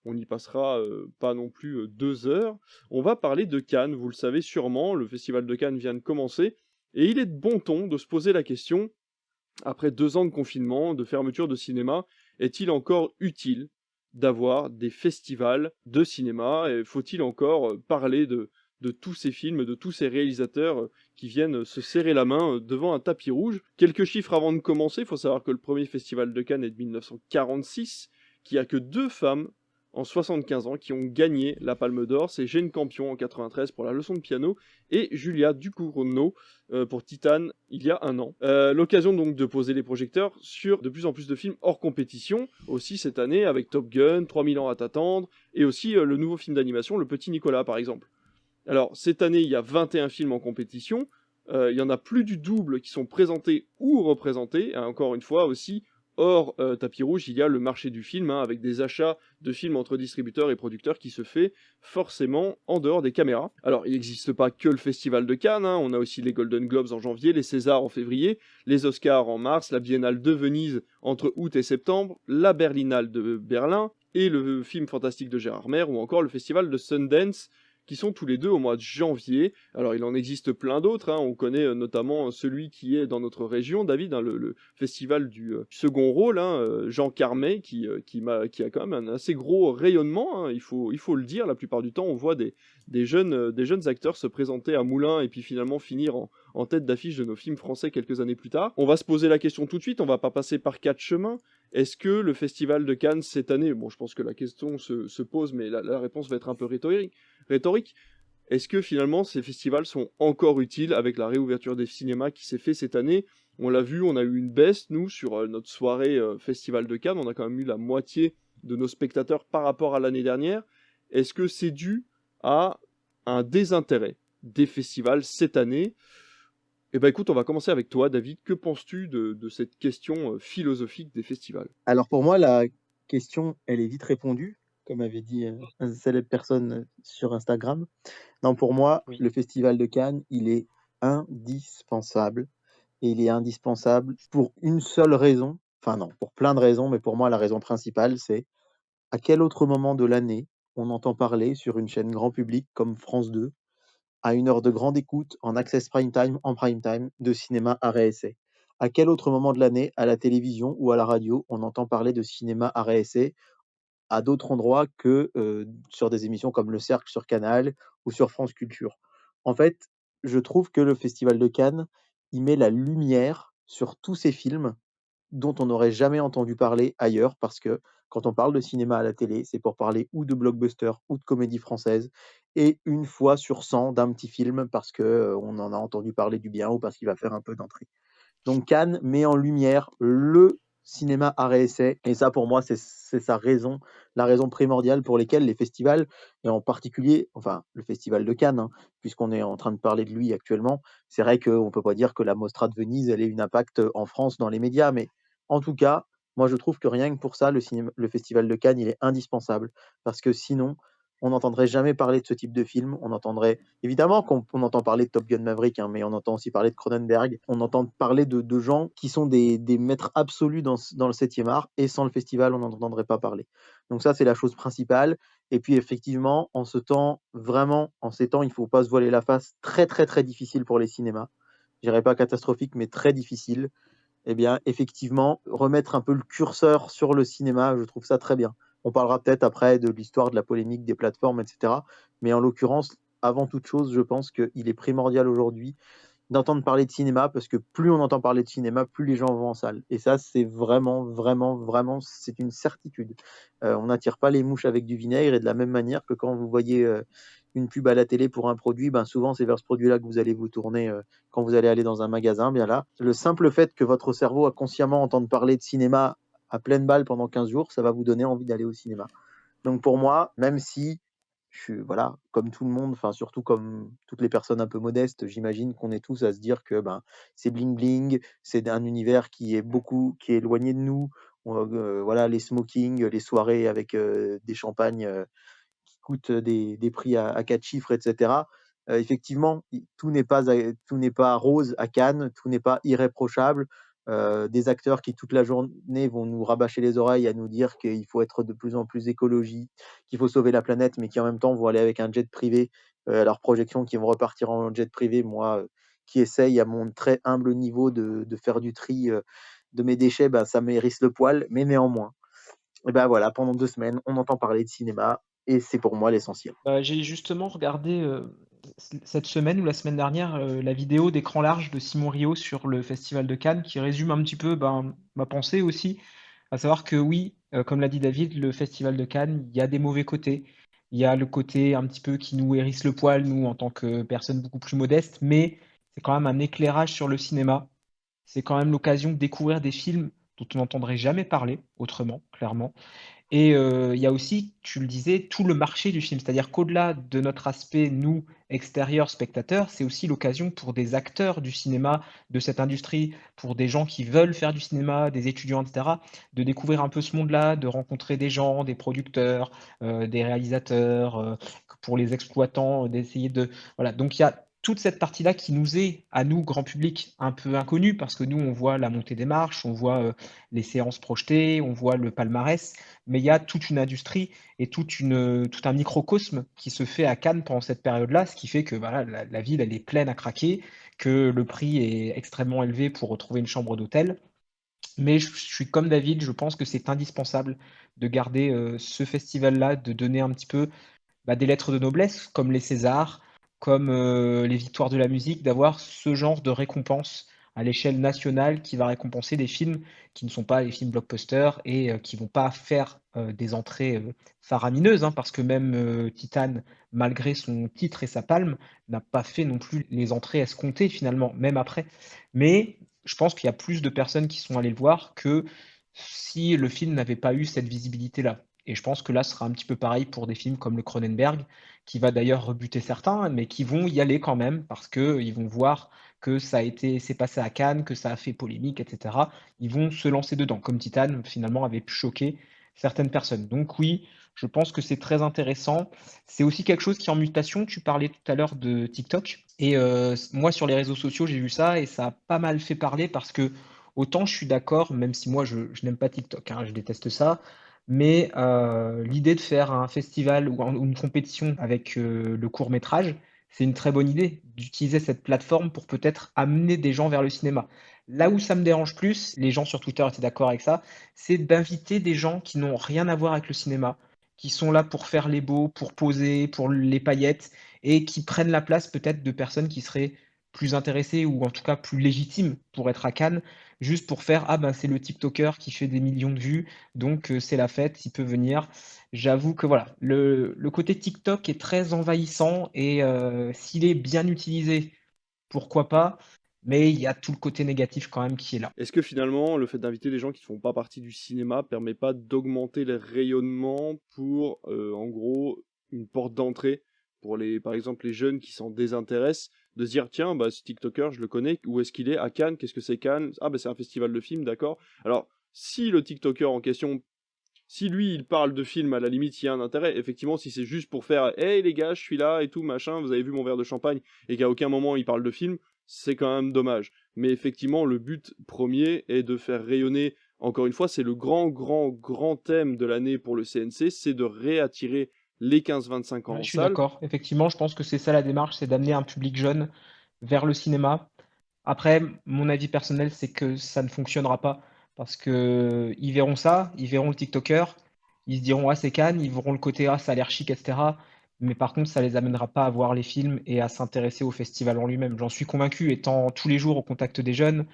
on y passera pas non plus 2 heures. On va parler de Cannes, vous le savez sûrement, le festival de Cannes vient de commencer, et il est de bon ton de se poser la question, après 2 ans de confinement, de fermeture de cinéma, est-il encore utile d'avoir des festivals de cinéma, et faut-il encore parler de tous ces films, de tous ces réalisateurs qui viennent se serrer la main devant un tapis rouge. Quelques chiffres avant de commencer, il faut savoir que le premier festival de Cannes est de 1946, qu'il n'y a que 2 femmes en 75 ans qui ont gagné la Palme d'Or, c'est Jane Campion en 93 pour La leçon de piano et Julia Ducournau pour Titane il y a 1 an. L'occasion donc de poser les projecteurs sur de plus en plus de films hors compétition, aussi cette année avec Top Gun, 3000 ans à t'attendre, et aussi le nouveau film d'animation Le Petit Nicolas par exemple. Alors cette année il y a 21 films en compétition, il y en a plus du double qui sont présentés ou représentés, et encore une fois aussi, hors tapis rouge, il y a le marché du film, hein, avec des achats de films entre distributeurs et producteurs qui se fait forcément en dehors des caméras. Alors, il n'existe pas que le Festival de Cannes, hein, on a aussi les Golden Globes en janvier, les Césars en février, les Oscars en mars, la Biennale de Venise entre août et septembre, la Berlinale de Berlin, et le film fantastique de Gérard Mer, ou encore le Festival de Sundance, qui sont tous les deux au mois de janvier. Alors il en existe plein d'autres, hein. On connaît notamment celui qui est dans notre région, David, hein, le festival du second rôle, hein, Jean Carmet, qui a quand même un assez gros rayonnement, hein, il faut le dire. La plupart du temps on voit des jeunes acteurs se présenter à Moulins et puis finalement finir en tête d'affiche de nos films français quelques années plus tard. On va se poser la question tout de suite, on va pas passer par 4 chemins. Est-ce que le Festival de Cannes cette année, bon je pense que la question se pose, mais la réponse va être un peu rhétorique. Est-ce que finalement ces festivals sont encore utiles avec la réouverture des cinémas qui s'est fait cette année? On l'a vu, on a eu une baisse, nous, sur notre soirée Festival de Cannes. On a quand même eu la moitié de nos spectateurs par rapport à l'année dernière. Est-ce que c'est dû à un désintérêt des festivals cette année? Eh ben écoute, on va commencer avec toi, David. Que penses-tu de cette question philosophique des festivals? Alors pour moi, la question, elle est vite répondue, comme avait dit une célèbre personne sur Instagram. Non, pour moi, Oui. le Festival de Cannes, il est indispensable. Et il est indispensable pour une seule raison. Enfin non, pour plein de raisons, mais pour moi, la raison principale, c'est à quel autre moment de l'année on entend parler sur une chaîne grand public comme France 2, à une heure de grande écoute, en access prime time, en prime time, de cinéma arrêt essai? À quel autre moment de l'année, à la télévision ou à la radio, on entend parler de cinéma arrêt essai à d'autres endroits que sur des émissions comme Le Cercle sur Canal ou sur France Culture? En fait, je trouve que le Festival de Cannes, il met la lumière sur tous ces films dont on n'aurait jamais entendu parler ailleurs, parce que quand on parle de cinéma à la télé, c'est pour parler ou de blockbuster ou de comédie française, et une fois sur 100 d'un petit film parce que on en a entendu parler du bien ou parce qu'il va faire un peu d'entrée. Donc Cannes met en lumière le cinéma arrêt essai, et ça pour moi c'est sa raison, la raison primordiale pour lesquelles les festivals, et en particulier, enfin le festival de Cannes, hein, puisqu'on est en train de parler de lui actuellement, c'est vrai qu'on ne peut pas dire que la Mostra de Venise elle ait une impact en France dans les médias, mais en tout cas, moi je trouve que rien que pour ça, le festival de Cannes il est indispensable, parce que sinon on n'entendrait jamais parler de ce type de film. On entendrait évidemment qu'on entend parler de Top Gun Maverick, hein, mais on entend aussi parler de Cronenberg. On entend parler de gens qui sont des maîtres absolus dans le 7e art, et sans le festival, on n'en entendrait pas parler. Donc ça, c'est la chose principale. Et puis effectivement, en ces temps, il ne faut pas se voiler la face, très très très difficile pour les cinémas. Je dirais pas catastrophique, mais très difficile. Eh bien, effectivement, remettre un peu le curseur sur le cinéma, je trouve ça très bien. On parlera peut-être après de l'histoire de la polémique des plateformes, etc. Mais en l'occurrence, avant toute chose, je pense qu'il est primordial aujourd'hui d'entendre parler de cinéma, parce que plus on entend parler de cinéma, plus les gens vont en salle. Et ça, c'est vraiment, vraiment, vraiment, c'est une certitude. On n'attire pas les mouches avec du vinaigre, et de la même manière que quand vous voyez une pub à la télé pour un produit, ben souvent c'est vers ce produit-là que vous allez vous tourner quand vous allez aller dans un magasin. Bien là, le simple fait que votre cerveau a consciemment entendu parler de cinéma à pleine balle pendant 15 jours, ça va vous donner envie d'aller au cinéma. Donc pour moi, même si je suis, voilà, comme tout le monde, enfin surtout comme toutes les personnes un peu modestes, j'imagine qu'on est tous à se dire que ben c'est bling bling, c'est un univers qui est éloigné de nous. Voilà, les smokings, les soirées avec des champagnes qui coûtent des prix à 4 chiffres, etc. Effectivement, tout n'est pas rose à Cannes, tout n'est pas irréprochable. Des acteurs qui toute la journée vont nous rabâcher les oreilles à nous dire qu'il faut être de plus en plus écologie, qu'il faut sauver la planète, mais qui en même temps vont aller avec un jet privé à leur projection, qui vont repartir en jet privé. Moi, qui essaye à mon très humble niveau de faire du tri de mes déchets, bah, ça m'hérisse le poil, mais néanmoins. Et ben voilà, pendant 2 semaines, on entend parler de cinéma, et c'est pour moi l'essentiel. J'ai justement regardé cette semaine ou la semaine dernière la vidéo d'écran large de Simon Rio sur le Festival de Cannes qui résume un petit peu ma pensée aussi, à savoir que oui, comme l'a dit David, le Festival de Cannes, il y a des mauvais côtés. Il y a le côté un petit peu qui nous hérisse le poil, nous, en tant que personnes beaucoup plus modestes, mais c'est quand même un éclairage sur le cinéma. C'est quand même l'occasion de découvrir des films dont on n'entendrait jamais parler autrement, clairement. Et il y a aussi, tu le disais, tout le marché du film. C'est-à-dire qu'au-delà de notre aspect, nous, extérieurs, spectateurs, c'est aussi l'occasion pour des acteurs du cinéma, de cette industrie, pour des gens qui veulent faire du cinéma, des étudiants, etc., de découvrir un peu ce monde-là, de rencontrer des gens, des producteurs, des réalisateurs, pour les exploitants, d'essayer de... Voilà, donc il y a toute cette partie-là qui nous est, à nous, grand public, un peu inconnue, parce que nous, on voit la montée des marches, on voit les séances projetées, on voit le palmarès, mais il y a toute une industrie et tout un microcosme qui se fait à Cannes pendant cette période-là, ce qui fait que voilà, la ville, elle est pleine à craquer, que le prix est extrêmement élevé pour retrouver une chambre d'hôtel. Mais je suis comme David, je pense que c'est indispensable de garder ce festival-là, de donner un petit peu des lettres de noblesse, comme les Césars, comme les victoires de la musique, d'avoir ce genre de récompense à l'échelle nationale qui va récompenser des films qui ne sont pas les films blockbusters et qui vont pas faire des entrées faramineuses, hein, parce que même Titan, malgré son titre et sa palme, n'a pas fait non plus les entrées escomptées finalement, même après. Mais je pense qu'il y a plus de personnes qui sont allées le voir que si le film n'avait pas eu cette visibilité-là. Et je pense que là, ce sera un petit peu pareil pour des films comme le Cronenberg, qui va d'ailleurs rebuter certains, mais qui vont y aller quand même, parce qu'ils vont voir que c'est passé à Cannes, que ça a fait polémique, etc. Ils vont se lancer dedans, comme Titan finalement avait pu choquer certaines personnes. Donc oui, je pense que c'est très intéressant. C'est aussi quelque chose qui est en mutation. Tu parlais tout à l'heure de TikTok. Et moi, sur les réseaux sociaux, j'ai vu ça et ça a pas mal fait parler parce que autant je suis d'accord, même si moi, je n'aime pas TikTok, hein, je déteste ça. Mais l'idée de faire un festival ou une compétition avec le court métrage, c'est une très bonne idée d'utiliser cette plateforme pour peut-être amener des gens vers le cinéma. Là où ça me dérange plus, les gens sur Twitter étaient d'accord avec ça, c'est d'inviter des gens qui n'ont rien à voir avec le cinéma, qui sont là pour faire les beaux, pour poser, pour les paillettes, et qui prennent la place peut-être de personnes qui seraient plus intéressées ou en tout cas plus légitimes pour être à Cannes, juste pour faire ah ben c'est le TikToker qui fait des millions de vues, donc c'est la fête, il peut venir. J'avoue que voilà, le côté TikTok est très envahissant et s'il est bien utilisé, pourquoi pas, mais il y a tout le côté négatif quand même qui est là. Est-ce que finalement, le fait d'inviter des gens qui ne font pas partie du cinéma permet pas d'augmenter les rayonnements pour, en gros, une porte d'entrée pour par exemple, les jeunes qui s'en désintéressent, de se dire, tiens, bah, ce TikToker, je le connais, où est-ce qu'il est? À Cannes, qu'est-ce que c'est Cannes? Ah, bah, c'est un festival de films, d'accord. Alors, si le TikToker en question, si lui, il parle de films, à la limite, il y a un intérêt. Effectivement, si c'est juste pour faire, hey les gars, je suis là et tout, machin, vous avez vu mon verre de champagne, et qu'à aucun moment il parle de film, c'est quand même dommage. Mais effectivement, le but premier est de faire rayonner, encore une fois, c'est le grand thème de l'année pour le CNC, c'est de réattirer les 15-25 ans Ouais, en je suis salle. d'accord. Effectivement, je pense que c'est ça la démarche, c'est d'amener un public jeune vers le cinéma. Après, mon avis personnel, c'est que ça ne fonctionnera pas parce que ils verront ça, ils verront le TikToker, ils se diront ah c'est Cannes, ils verront le côté ah ça a l'air chic, etc. Mais par contre, ça les amènera pas à voir les films et à s'intéresser au festival en lui-même. J'en suis convaincu, étant tous les jours au contact des jeunes,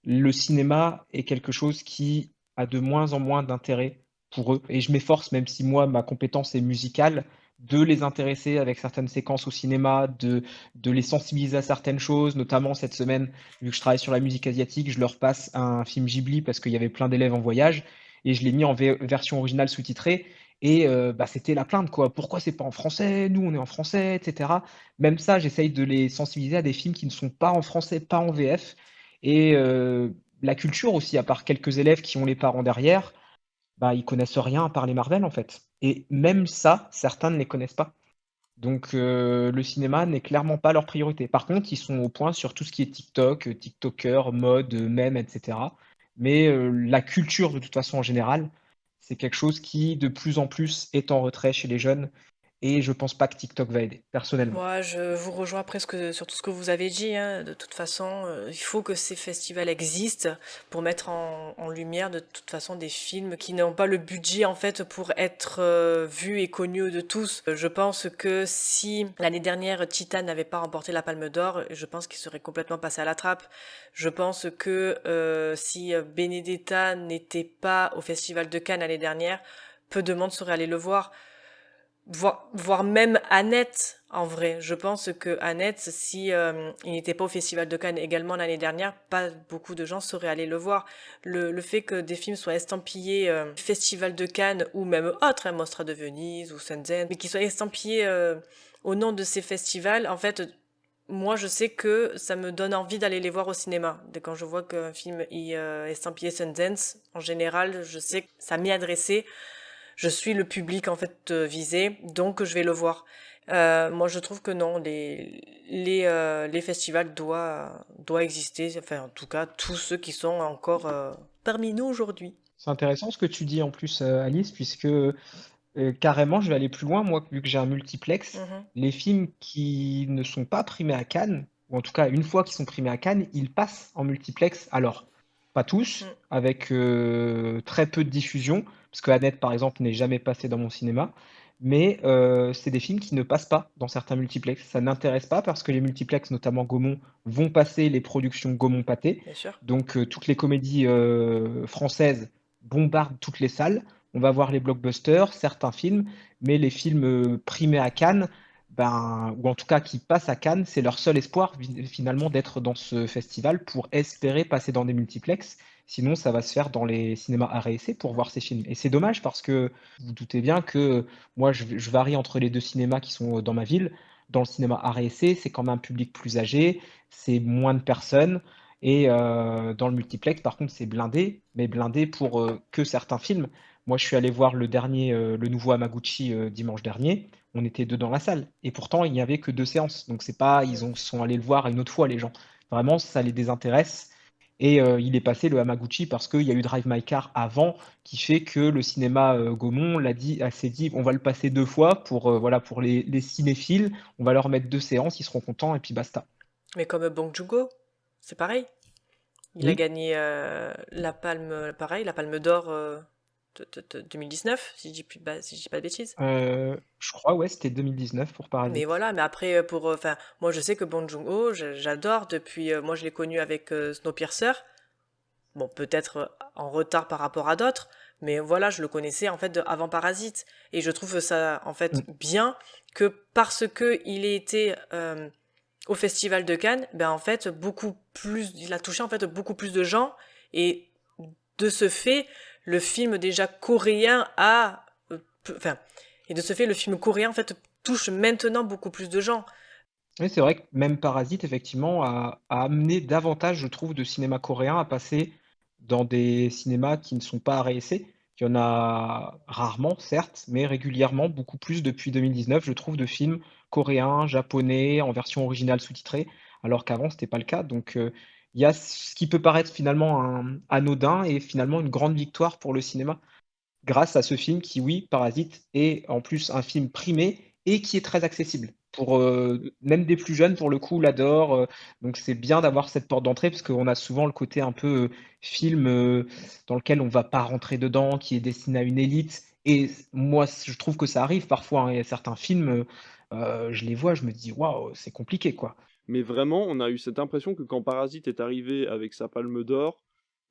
le cinéma est quelque chose qui a de moins en moins d'intérêt pour eux. Et je m'efforce, même si moi ma compétence est musicale, de les intéresser avec certaines séquences au cinéma, de les sensibiliser à certaines choses, notamment cette semaine vu que je travaille sur la musique asiatique, je leur passe un film Ghibli parce qu'il y avait plein d'élèves en voyage et je l'ai mis en version originale sous-titrée. Et bah, c'était la plainte, quoi. Pourquoi c'est pas en français? Nous, on est en français, etc. Même ça, j'essaye de les sensibiliser à des films qui ne sont pas en français, pas en VF. Et la culture aussi, à part quelques élèves qui ont les parents derrière, bah, ils connaissent rien à part les Marvel, en fait. Et même ça, certains ne les connaissent pas. Donc le cinéma n'est clairement pas leur priorité. Par contre, ils sont au point sur tout ce qui est TikTok, TikToker, mode, mème, etc. Mais la culture, de toute façon, en général, c'est quelque chose qui, de plus en plus, est en retrait chez les jeunes. Et je pense pas que TikTok va aider, personnellement. Moi, je vous rejoins presque sur tout ce que vous avez dit, hein. De toute façon, il faut que ces festivals existent pour mettre en lumière de toute façon des films qui n'ont pas le budget en fait pour être vus et connus de tous. Je pense que si l'année dernière Titan n'avait pas remporté la Palme d'Or, je pense qu'il serait complètement passé à la trappe. Je pense que si Benedetta n'était pas au Festival de Cannes l'année dernière, peu de monde serait allé le voir. Voire même Annette, en vrai. Je pense que Annette, si il n'était pas au Festival de Cannes également l'année dernière, pas beaucoup de gens seraient allés le voir. Le fait que des films soient estampillés Festival de Cannes ou même autre, hein, Mostra de Venise ou Sundance, mais qui soient estampillés au nom de ces festivals, en fait, moi je sais que ça me donne envie d'aller les voir au cinéma. Dès quand je vois qu'un film est estampillé Sundance, en général, je sais que ça m'y est adressé. Je suis le public en fait visé, donc je vais le voir. Moi, je trouve que non, les festivals doivent exister. Enfin, en tout cas, tous ceux qui sont encore parmi nous aujourd'hui. C'est intéressant ce que tu dis en plus, Alice, puisque carrément, je vais aller plus loin. Moi, vu que j'ai un multiplex, Mhm. les films qui ne sont pas primés à Cannes, ou en tout cas une fois qu'ils sont primés à Cannes, ils passent en multiplex. Alors, pas tous, Mm. avec très peu de diffusion, parce que Annette, par exemple, n'est jamais passé dans mon cinéma. Mais c'est des films qui ne passent pas dans certains multiplex. Ça n'intéresse pas parce que les multiplex, notamment Gaumont, vont passer les productions Gaumont-Pathé. Bien sûr. Donc toutes les comédies françaises bombardent toutes les salles. On va voir les blockbusters, certains films, mais les films primés à Cannes, ou en tout cas qui passent à Cannes, c'est leur seul espoir finalement d'être dans ce festival pour espérer passer dans des multiplex. Sinon, ça va se faire dans les cinémas art et essai pour voir ces films. Et c'est dommage parce que vous vous doutez bien que moi, je varie entre les deux cinémas qui sont dans ma ville. Dans le cinéma art et essai, c'est quand même un public plus âgé, c'est moins de personnes. Et dans le multiplex, par contre, c'est blindé, mais blindé pour que certains films. Moi, je suis allé voir le nouveau Hamaguchi dimanche dernier. On était deux dans la salle. Et pourtant, il n'y avait que deux séances. Donc, c'est pas, sont allés le voir une autre fois, les gens. Vraiment, ça les désintéresse. Et il est passé le Hamaguchi parce qu'il y a eu Drive My Car avant, qui fait que le cinéma Gaumont s'est dit, on va le passer deux fois voilà, pour les cinéphiles. On va leur mettre deux séances, ils seront contents et puis basta. Mais comme Bong Joon-ho, c'est pareil. Il a gagné la palme d'or 2019, si je dis pas de bêtises. Je crois, ouais, c'était 2019 pour Parasite. Mais voilà, mais après, moi je sais que Bong Joon-ho, j'adore depuis, moi je l'ai connu avec Snowpiercer. Bon, peut-être en retard par rapport à d'autres, mais voilà, je le connaissais en fait avant Parasite. Et je trouve ça en fait bien que parce que il ait été au Festival de Cannes, en fait, il a touché en fait beaucoup plus de gens, et de ce fait, le film déjà coréen et de ce fait, le film coréen en fait touche maintenant beaucoup plus de gens. Oui, c'est vrai que même Parasite, effectivement, a amené davantage, je trouve, de cinéma coréen à passer dans des cinémas qui ne sont pas art et essai. Il y en a rarement, certes, mais régulièrement, beaucoup plus depuis 2019, je trouve, de films coréens, japonais, en version originale sous-titrée, alors qu'avant, c'était pas le cas. Donc, il y a ce qui peut paraître finalement anodin et finalement une grande victoire pour le cinéma, grâce à ce film qui, oui, Parasite, est en plus un film primé et qui est très accessible. Pour même des plus jeunes, pour le coup, l'adorent. Donc c'est bien d'avoir cette porte d'entrée parce qu'on a souvent le côté un peu film dans lequel on va pas rentrer dedans, qui est destiné à une élite. Et moi, je trouve que ça arrive parfois, hein. Il y a certains films, je les vois, je me dis, waouh, c'est compliqué, quoi. Mais vraiment, on a eu cette impression que quand Parasite est arrivé avec sa Palme d'Or,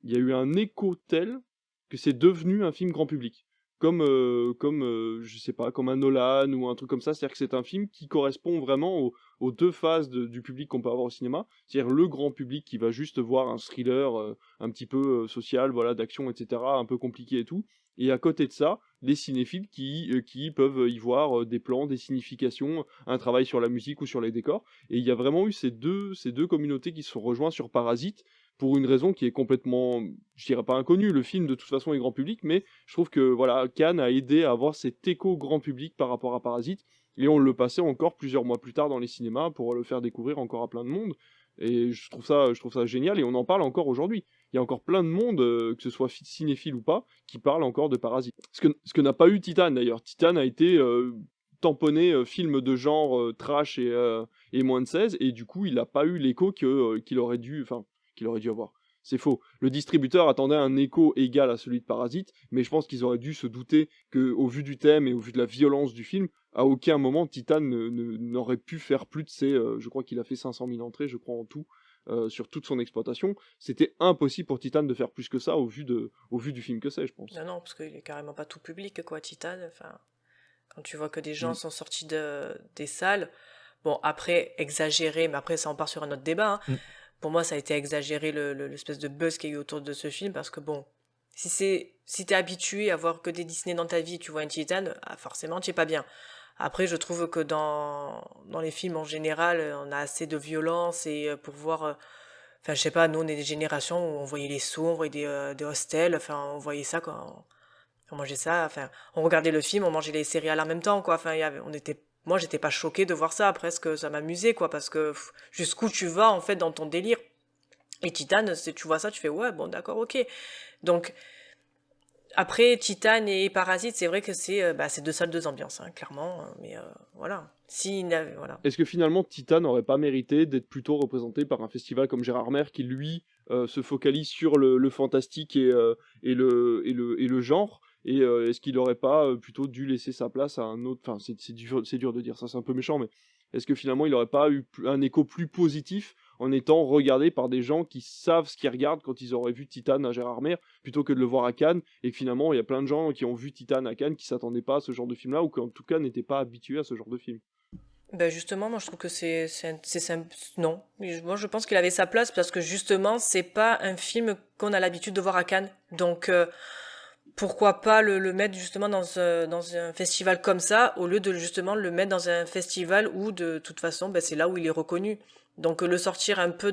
il y a eu un écho tel que c'est devenu un film grand public. Comme je sais pas, comme un Nolan ou un truc comme ça. C'est-à-dire que c'est un film qui correspond vraiment aux deux phases du public qu'on peut avoir au cinéma. C'est-à-dire le grand public qui va juste voir un thriller un petit peu social, voilà, d'action, etc., un peu compliqué et tout. Et à côté de ça, les cinéphiles qui peuvent y voir des plans, des significations, un travail sur la musique ou sur les décors. Et il y a vraiment eu ces deux communautés qui se sont rejointes sur Parasite, pour une raison qui est complètement, je dirais pas inconnue. Le film de toute façon est grand public, mais je trouve que voilà, Cannes a aidé à avoir cet écho grand public par rapport à Parasite, et on le passait encore plusieurs mois plus tard dans les cinémas pour le faire découvrir encore à plein de monde. Et je trouve ça génial, et on en parle encore aujourd'hui. Il y a encore plein de monde, que ce soit cinéphile ou pas, qui parle encore de Parasite. Ce que n'a pas eu Titan d'ailleurs. Titan a été tamponné film de genre trash et moins de 16, et du coup il n'a pas eu l'écho qu'il aurait dû avoir. C'est faux. Le distributeur attendait un écho égal à celui de Parasite, mais je pense qu'ils auraient dû se douter qu'au vu du thème et au vu de la violence du film, à aucun moment Titan n'aurait pu faire plus de ses... je crois qu'il a fait 500 000 entrées, je crois en tout, sur toute son exploitation. C'était impossible pour Titan de faire plus que ça au vu du film que c'est, je pense. Non, parce qu'il est carrément pas tout public, quoi, Titan. Enfin, quand tu vois que des gens sont sortis des salles, bon, après, exagéré, mais après, ça on part sur un autre débat, hein. Pour moi, ça a été exagéré l'espèce de buzz qu'il y a eu autour de ce film, parce que bon, si t'es habitué à voir que des Disney dans ta vie, tu vois un Titan, forcément, tu es pas bien. Après, je trouve que dans les films en général, on a assez de violence, et pour voir, enfin, je sais pas, nous on est des générations où on voyait les sauts, on voyait des hostels, enfin, on voyait ça quand on mangeait ça, enfin, on regardait le film, on mangeait les céréales en même temps, quoi. Enfin, moi, j'étais pas choquée de voir ça, presque, ça m'amusait, quoi, parce que jusqu'où tu vas, en fait, dans ton délire. Et Titan, tu vois ça, tu fais, ouais, bon, d'accord, ok. Donc, après, Titan et Parasite, c'est vrai que c'est deux salles, deux ambiances, hein, clairement, mais voilà. Voilà. Est-ce que finalement, Titan n'aurait pas mérité d'être plutôt représenté par un festival comme Gérardmer, qui, lui, se focalise sur le fantastique et le genre? Et est-ce qu'il n'aurait pas plutôt dû laisser sa place à un autre... Enfin, c'est dur de dire ça, c'est un peu méchant, mais est-ce que finalement il n'aurait pas eu un écho plus positif en étant regardé par des gens qui savent ce qu'ils regardent quand ils auraient vu Titan à Gérardmer, plutôt que de le voir à Cannes, et que finalement il y a plein de gens qui ont vu Titan à Cannes qui s'attendaient pas à ce genre de film-là, ou qui en tout cas n'étaient pas habitués à ce genre de film. Ben justement, moi je trouve que non. Moi je pense qu'il avait sa place parce que justement c'est pas un film qu'on a l'habitude de voir à Cannes. Donc pourquoi pas le mettre justement dans un festival comme ça au lieu de justement le mettre dans un festival où de toute façon ben, c'est là où il est reconnu. Donc le sortir un peu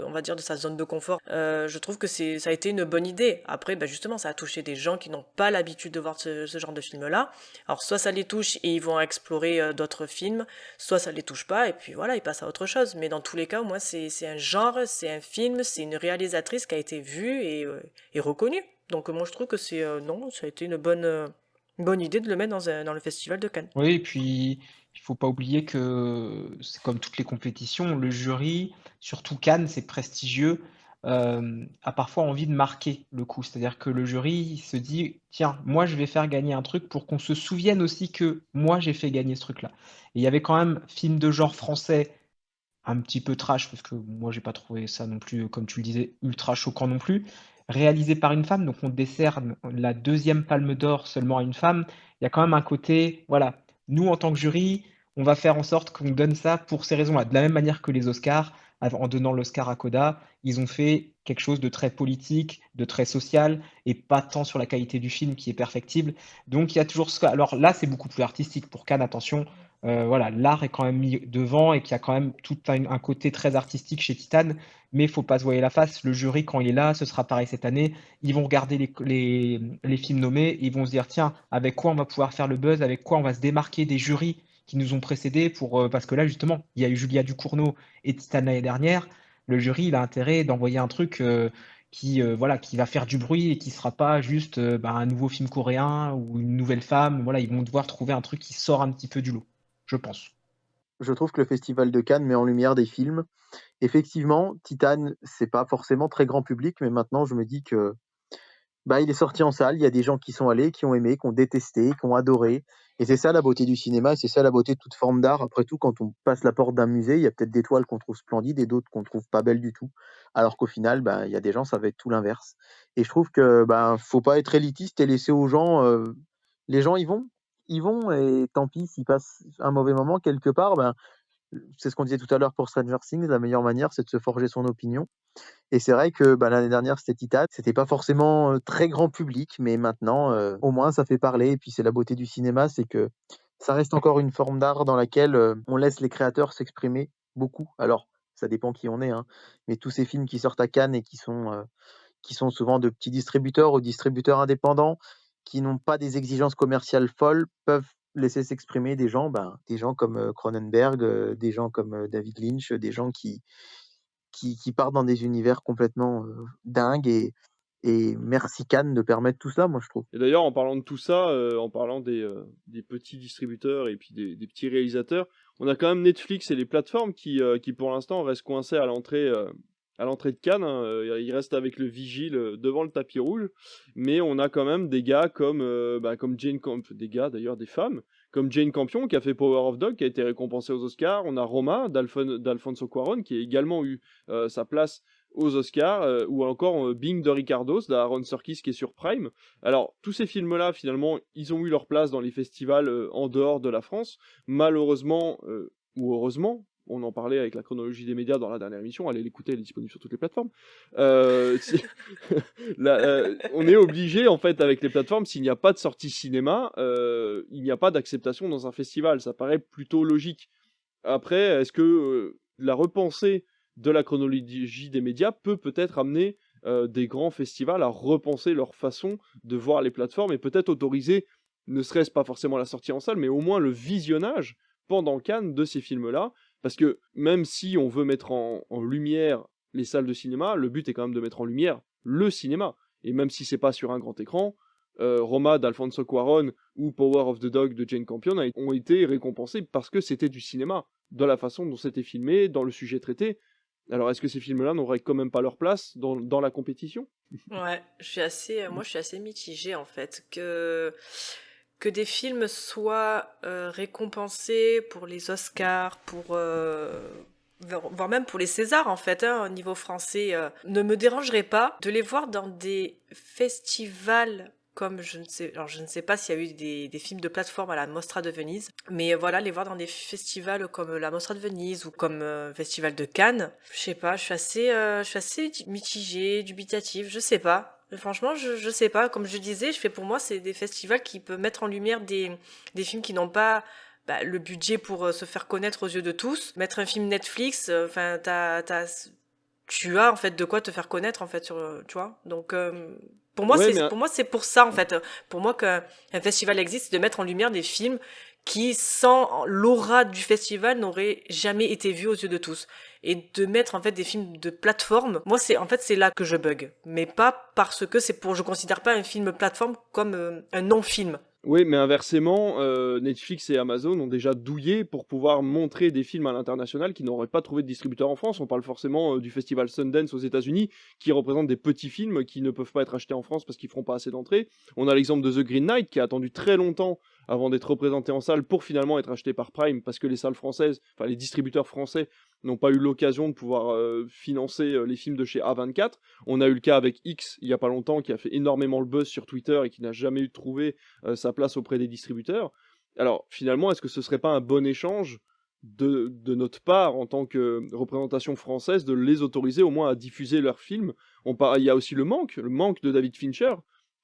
on va dire de sa zone de confort, je trouve que ça a été une bonne idée. Après, ben justement, ça a touché des gens qui n'ont pas l'habitude de voir ce genre de film-là. Alors soit ça les touche et ils vont explorer d'autres films, soit ça les touche pas et puis voilà, ils passent à autre chose. Mais dans tous les cas, moi, c'est un genre, c'est un film, c'est une réalisatrice qui a été vue et reconnue. Donc moi, je trouve que non, ça a été une bonne idée de le mettre dans le festival de Cannes. Oui, et puis il faut pas oublier que c'est comme toutes les compétitions, le jury, surtout Cannes, c'est prestigieux, a parfois envie de marquer le coup. C'est-à-dire que le jury il se dit, tiens, moi je vais faire gagner un truc pour qu'on se souvienne aussi que moi j'ai fait gagner ce truc-là. Et il y avait quand même film de genre français un petit peu trash, parce que moi j'ai pas trouvé ça non plus, comme tu le disais, ultra choquant non plus, réalisé par une femme, donc on décerne la deuxième palme d'or seulement à une femme. Il y a quand même un côté, voilà, nous en tant que jury, on va faire en sorte qu'on donne ça pour ces raisons-là. De la même manière que les Oscars, en donnant l'Oscar à Coda, ils ont fait quelque chose de très politique, de très social, et pas tant sur la qualité du film qui est perfectible. Donc il y a toujours ce. Alors là, c'est beaucoup plus artistique. Pour Cannes, attention, voilà, l'art est quand même mis devant et qu'il y a quand même tout un côté très artistique chez Titan, mais il faut pas se voiler la face. Le jury, quand il est là, ce sera pareil cette année. Ils vont regarder les films nommés et ils vont se dire, tiens, avec quoi on va pouvoir faire le buzz, avec quoi on va se démarquer des jurys qui nous ont précédés parce que là, justement, il y a eu Julia Ducournau et Titan l'année dernière. Le jury, il a intérêt d'envoyer un truc voilà, qui va faire du bruit et qui sera pas juste un nouveau film coréen ou une nouvelle femme. Voilà, ils vont devoir trouver un truc qui sort un petit peu du lot, je pense. Je trouve que le Festival de Cannes met en lumière des films. Effectivement, Titan, c'est pas forcément très grand public, mais maintenant je me dis que il est sorti en salle, il y a des gens qui sont allés, qui ont aimé, qui ont détesté, qui ont adoré. Et c'est ça la beauté du cinéma, c'est ça la beauté de toute forme d'art. Après tout, quand on passe la porte d'un musée, il y a peut-être des toiles qu'on trouve splendides et d'autres qu'on trouve pas belles du tout. Alors qu'au final, il y a des gens, ça va être tout l'inverse. Et je trouve que faut pas être élitiste et laisser aux gens. Les gens, ils vont, et tant pis s'ils passent un mauvais moment quelque part. C'est ce qu'on disait tout à l'heure pour Stranger Things, la meilleure manière, c'est de se forger son opinion. Et c'est vrai que l'année dernière, c'était Titan. C'était pas forcément très grand public, mais maintenant, au moins, ça fait parler. Et puis, c'est la beauté du cinéma, c'est que ça reste encore une forme d'art dans laquelle on laisse les créateurs s'exprimer beaucoup. Alors, ça dépend qui on est, hein, mais tous ces films qui sortent à Cannes et qui sont souvent de petits distributeurs ou distributeurs indépendants, qui n'ont pas des exigences commerciales folles, peuvent laisser s'exprimer des gens comme Cronenberg, des gens comme David Lynch, des gens qui partent dans des univers complètement dingues et merci Cannes de permettre tout ça, moi je trouve. Et d'ailleurs, en parlant de tout ça, en parlant des petits distributeurs et puis des petits réalisateurs, on a quand même Netflix et les plateformes qui pour l'instant restent coincés à l'entrée de Cannes. Hein. Ils restent avec le vigile devant le tapis rouge, mais on a quand même des gars comme Jane Campion, des gars d'ailleurs, des femmes, comme Jane Campion qui a fait Power of Dog, qui a été récompensée aux Oscars. On a Roma d'Alfonso Cuarón qui a également eu sa place aux Oscars, ou encore Bing de Ricardos d'Aaron Sorkin qui est sur Prime. Alors, tous ces films-là, finalement, ils ont eu leur place dans les festivals en dehors de la France. Malheureusement, ou heureusement, on en parlait avec la chronologie des médias dans la dernière émission, allez l'écouter, elle est disponible sur toutes les plateformes. On est obligé, en fait, avec les plateformes, s'il n'y a pas de sortie cinéma, il n'y a pas d'acceptation dans un festival. Ça paraît plutôt logique. Après, est-ce que la repensée de la chronologie des médias peut-être amener des grands festivals à repenser leur façon de voir les plateformes et peut-être autoriser, ne serait-ce pas forcément la sortie en salle, mais au moins le visionnage pendant Cannes de ces films-là, parce que même si on veut mettre en lumière les salles de cinéma, le but est quand même de mettre en lumière le cinéma, et même si c'est pas sur un grand écran, Roma d'Alfonso Cuarón ou Power of the Dog de Jane Campion ont été récompensés parce que c'était du cinéma, dans la façon dont c'était filmé, dans le sujet traité. Alors, est-ce que ces films-là n'auraient quand même pas leur place dans la compétition ? Ouais, moi je suis assez mitigée en fait, que des films soient récompensés pour les Oscars, voire même pour les Césars en fait, hein, au niveau français, ne me dérangerait pas de les voir dans des festivals comme je ne sais pas s'il y a eu des films de plateforme à la Mostra de Venise, mais voilà, les voir dans des festivals comme la Mostra de Venise ou comme Festival de Cannes, je sais pas, je suis assez mitigée, dubitative, je sais pas. Franchement, je sais pas. Comme je disais, pour moi, c'est des festivals qui peuvent mettre en lumière des films qui n'ont pas le budget pour se faire connaître aux yeux de tous. Mettre un film Netflix, enfin, tu as en fait de quoi te faire connaître en fait tu vois. Donc Ouais, mais pour moi c'est pour ça en fait. Pour moi qu'un festival existe, c'est de mettre en lumière des films qui sans l'aura du festival n'auraient jamais été vus aux yeux de tous et de mettre en fait des films de plateforme. Moi c'est là que je bug, mais pas parce que je considère pas un film plateforme comme un non-film. Oui, mais inversement, Netflix et Amazon ont déjà douillé pour pouvoir montrer des films à l'international qui n'auraient pas trouvé de distributeur en France. On parle forcément du festival Sundance aux États-Unis, qui représente des petits films qui ne peuvent pas être achetés en France parce qu'ils feront pas assez d'entrées. On a l'exemple de The Green Knight qui a attendu très longtemps avant d'être représenté en salle pour finalement être acheté par Prime parce que les salles françaises, enfin les distributeurs français n'ont pas eu l'occasion de pouvoir financer les films de chez A24. On a eu le cas avec X il y a pas longtemps qui a fait énormément le buzz sur Twitter et qui n'a jamais eu trouvé sa place auprès des distributeurs. Alors finalement, est-ce que ce serait pas un bon échange de notre part en tant que représentation française de les autoriser au moins à diffuser leurs films? Il y a aussi le manque de David Fincher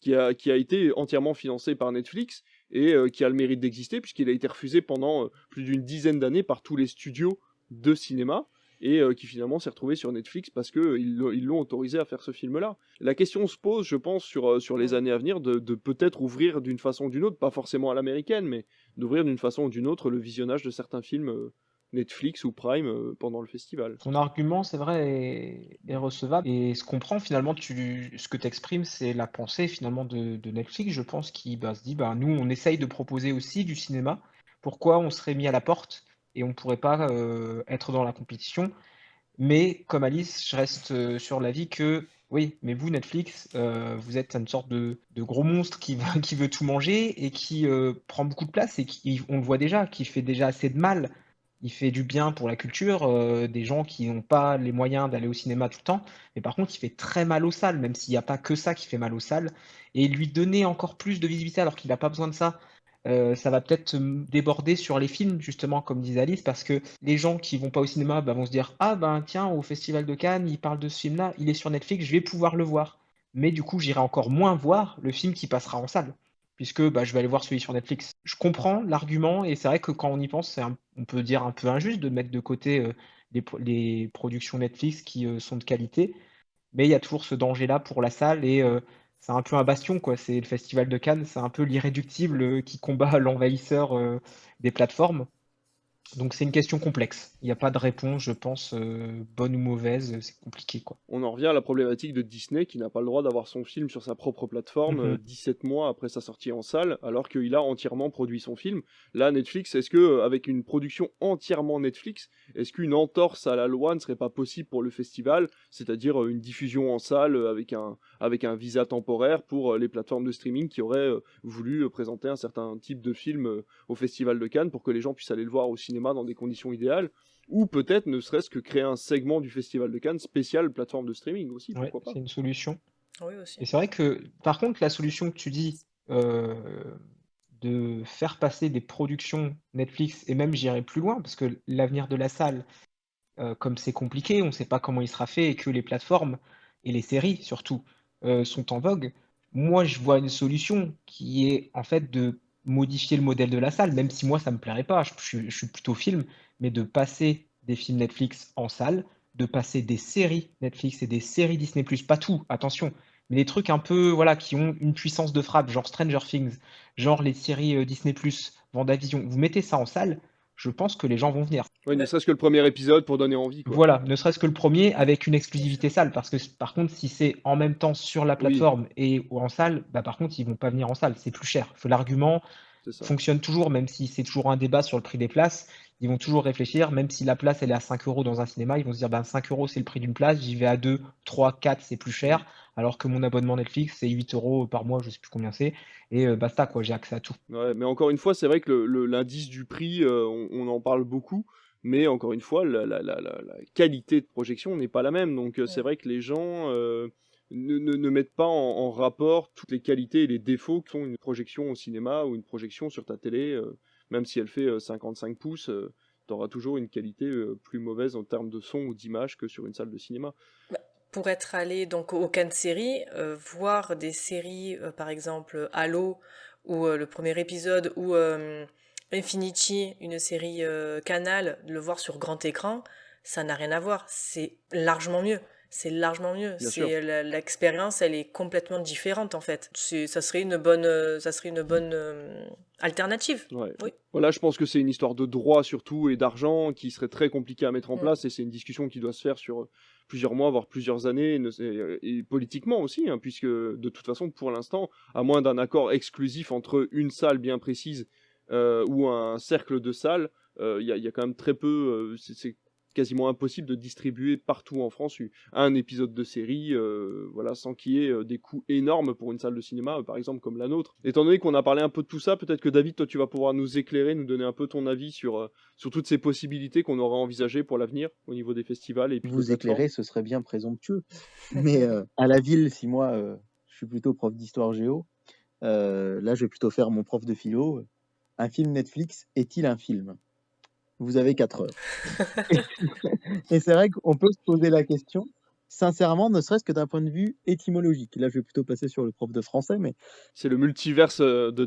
qui a été entièrement financé par Netflix et qui a le mérite d'exister puisqu'il a été refusé pendant plus d'une dizaine d'années par tous les studios de cinéma et qui finalement s'est retrouvé sur Netflix parce qu'ils l'ont autorisé à faire ce film-là. La question se pose, je pense, sur les années à venir, de peut-être ouvrir d'une façon ou d'une autre, pas forcément à l'américaine, mais d'ouvrir d'une façon ou d'une autre le visionnage de certains films Netflix ou Prime pendant le festival. Ton argument, c'est vrai, est recevable et se comprend finalement. Ce que tu exprimes, c'est la pensée finalement de Netflix, je pense, qui se dit, nous, on essaye de proposer aussi du cinéma. Pourquoi on serait mis à la porte et on ne pourrait pas être dans la compétition? Mais comme Alice, je reste sur l'avis que oui, mais vous, Netflix, vous êtes une sorte de gros monstre qui veut tout manger et qui prend beaucoup de place et qui, on le voit déjà, qui fait déjà assez de mal. Il fait du bien pour la culture, des gens qui n'ont pas les moyens d'aller au cinéma tout le temps, mais par contre, il fait très mal aux salles, même s'il n'y a pas que ça qui fait mal aux salles. Et lui donner encore plus de visibilité alors qu'il n'a pas besoin de ça, ça va peut-être déborder sur les films, justement, comme disait Alice, parce que les gens qui vont pas au cinéma vont se dire ah ben tiens, au Festival de Cannes, il parle de ce film-là, il est sur Netflix, je vais pouvoir le voir. Mais du coup, j'irai encore moins voir le film qui passera en salle, puisque je vais aller voir celui sur Netflix. Je comprends l'argument, et c'est vrai que quand on y pense, on peut dire un peu injuste de mettre de côté les productions Netflix qui sont de qualité, mais il y a toujours ce danger-là pour la salle, et c'est un peu un bastion, quoi. C'est le Festival de Cannes, c'est un peu l'irréductible qui combat l'envahisseur des plateformes. Donc c'est une question complexe. Il n'y a pas de réponse, je pense, bonne ou mauvaise, c'est compliqué, quoi. On en revient à la problématique de Disney qui n'a pas le droit d'avoir son film sur sa propre plateforme 17 mois après sa sortie en salle, alors qu'il a entièrement produit son film. Là, Netflix, est-ce que avec une production entièrement Netflix, est-ce qu'une entorse à la loi ne serait pas possible pour le festival, c'est-à-dire une diffusion en salle avec un visa temporaire pour les plateformes de streaming qui auraient voulu présenter un certain type de film au Festival de Cannes pour que les gens puissent aller le voir au cinéma dans des conditions idéales, ou peut-être ne serait-ce que créer un segment du Festival de Cannes spécial plateforme de streaming aussi, Ouais, pourquoi pas. c'est une solution. Oui aussi. Et c'est vrai que, par contre, la solution que tu dis de faire passer des productions Netflix, et même j'irai plus loin, parce que l'avenir de la salle, comme c'est compliqué, on ne sait pas comment il sera fait, et que les plateformes, et les séries surtout, sont en vogue, moi je vois une solution qui est en fait de modifier le modèle de la salle, même si moi ça me plairait pas, je suis plutôt film, mais de passer des films Netflix en salle, de passer des séries Netflix et des séries Disney+, pas tout, attention, mais des trucs un peu, voilà, qui ont une puissance de frappe, genre Stranger Things, genre les séries Disney+, Vendavision, vous mettez ça en salle, je pense que les gens vont venir. Ouais, ne serait-ce que le premier épisode pour donner envie, quoi. Voilà, ne serait-ce que le premier avec une exclusivité salle, parce que par contre, si c'est en même temps sur la Oui, plateforme et ou en salle, par contre, ils vont pas venir en salle, c'est plus cher. L'argument c'est ça. fonctionne toujours, même si c'est toujours un débat sur le prix des places. Ils vont toujours réfléchir, même si la place elle est à 5 € dans un cinéma, ils vont se dire 5 € c'est le prix d'une place, j'y vais à 2, 3, 4 c'est plus cher, alors que mon abonnement Netflix c'est 8 € par mois, je sais plus combien c'est, et basta quoi, j'ai accès à tout. Ouais, mais encore une fois, c'est vrai que l'indice du prix, on en parle beaucoup, mais encore une fois, la qualité de projection n'est pas la même. Donc c'est vrai que les gens ne mettent pas en rapport toutes les qualités et les défauts que sont une projection au cinéma ou une projection sur ta télé, même si elle fait 55 pouces. Tu auras toujours une qualité plus mauvaise en termes de son ou d'image que sur une salle de cinéma. Pour être allé donc au Cannes série, voir des séries, par exemple Halo, ou le premier épisode, ou Infinity, une série Canal, de le voir sur grand écran, ça n'a rien à voir. C'est largement mieux. C'est largement mieux. Bien sûr. L'expérience, elle est complètement différente en fait. Ça serait une bonne alternative. Ouais. Oui. Voilà, je pense que c'est une histoire de droit surtout et d'argent qui serait très compliquée à mettre en place, et c'est une discussion qui doit se faire sur plusieurs mois, voire plusieurs années, et politiquement aussi, hein, puisque de toute façon, pour l'instant, à moins d'un accord exclusif entre une salle bien précise ou un cercle de salles, il y a quand même très peu, c'est quasiment impossible de distribuer partout en France un épisode de série, voilà, sans qu'il y ait des coûts énormes pour une salle de cinéma, par exemple comme la nôtre. Étant donné qu'on a parlé un peu de tout ça, peut-être que David, toi tu vas pouvoir nous éclairer, nous donner un peu ton avis sur toutes ces possibilités qu'on aura envisagées pour l'avenir au niveau des festivals et puis des Vous plateformes. éclairer, ce serait bien présomptueux. Mais à la ville, si moi, je suis plutôt prof d'histoire géo, là, je vais plutôt faire mon prof de philo. Un film Netflix est-il un film? Vous avez 4 heures. Et c'est vrai qu'on peut se poser la question, sincèrement, ne serait-ce que d'un point de vue étymologique. Là, je vais plutôt passer sur le prof de français, mais C'est le multiverse de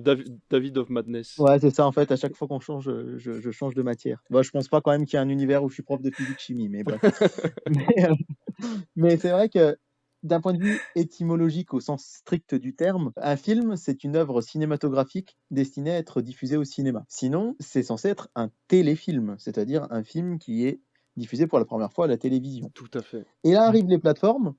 David of Madness. ouais, c'est ça, en fait, à chaque fois qu'on change, je change de matière. Bon, je pense pas quand même qu'il y a un univers où je suis prof de physique-chimie, mais bref. Mais c'est vrai que d'un point de vue étymologique au sens strict du terme, un film, c'est une œuvre cinématographique destinée à être diffusée au cinéma. Sinon, c'est censé être un téléfilm, c'est-à-dire un film qui est diffusé pour la première fois à la télévision. Tout à fait. Et là arrivent les plateformes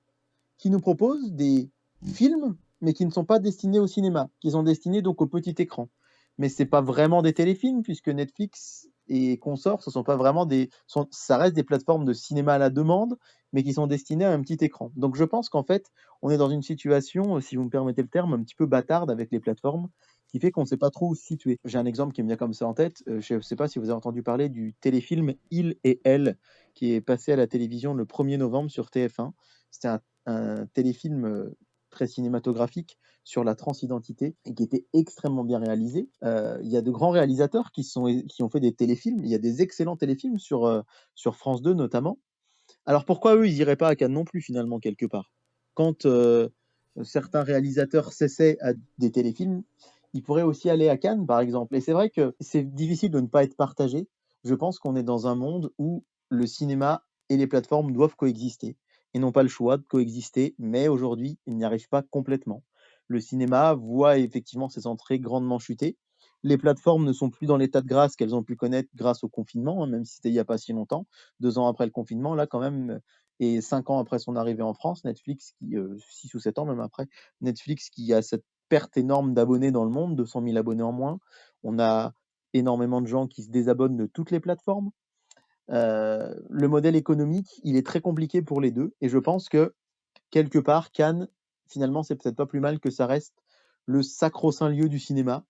qui nous proposent des films, mais qui ne sont pas destinés au cinéma, qui sont destinés donc au petit écran. Mais c'est pas vraiment des téléfilms, puisque Netflix et consorts, ce sont pas vraiment ça reste des plateformes de cinéma à la demande, mais qui sont destinées à un petit écran. Donc je pense qu'en fait, on est dans une situation, si vous me permettez le terme, un petit peu bâtarde avec les plateformes, qui fait qu'on ne sait pas trop où se situer. J'ai un exemple qui me vient comme ça en tête. Je ne sais pas si vous avez entendu parler du téléfilm Il et Elle, qui est passé à la télévision le 1er novembre sur TF1. C'était un téléfilm très cinématographique sur la transidentité et qui était extrêmement bien réalisé. Il y a de grands réalisateurs qui ont fait des téléfilms. Il y a des excellents téléfilms sur France 2 notamment. Alors pourquoi eux, ils n'iraient pas à Cannes non plus finalement quelque part? Quand certains réalisateurs s'essaient à des téléfilms, ils pourraient aussi aller à Cannes par exemple. Et c'est vrai que c'est difficile de ne pas être partagé. Je pense qu'on est dans un monde où le cinéma et les plateformes doivent coexister et n'ont pas le choix de coexister, mais aujourd'hui, ils n'y arrivent pas complètement. Le cinéma voit effectivement ses entrées grandement chuter. Les plateformes ne sont plus dans l'état de grâce qu'elles ont pu connaître grâce au confinement, hein, même si c'était il n'y a pas si longtemps. 2 ans après le confinement, là quand même, et 5 ans après son arrivée en France, Netflix, 6 ou 7 ans même après, Netflix qui a cette perte énorme d'abonnés dans le monde, 200 000 abonnés en moins. On a énormément de gens qui se désabonnent de toutes les plateformes. Le modèle économique, il est très compliqué pour les deux, et je pense que quelque part, Cannes, finalement, c'est peut-être pas plus mal que ça reste le sacro-saint lieu du cinéma,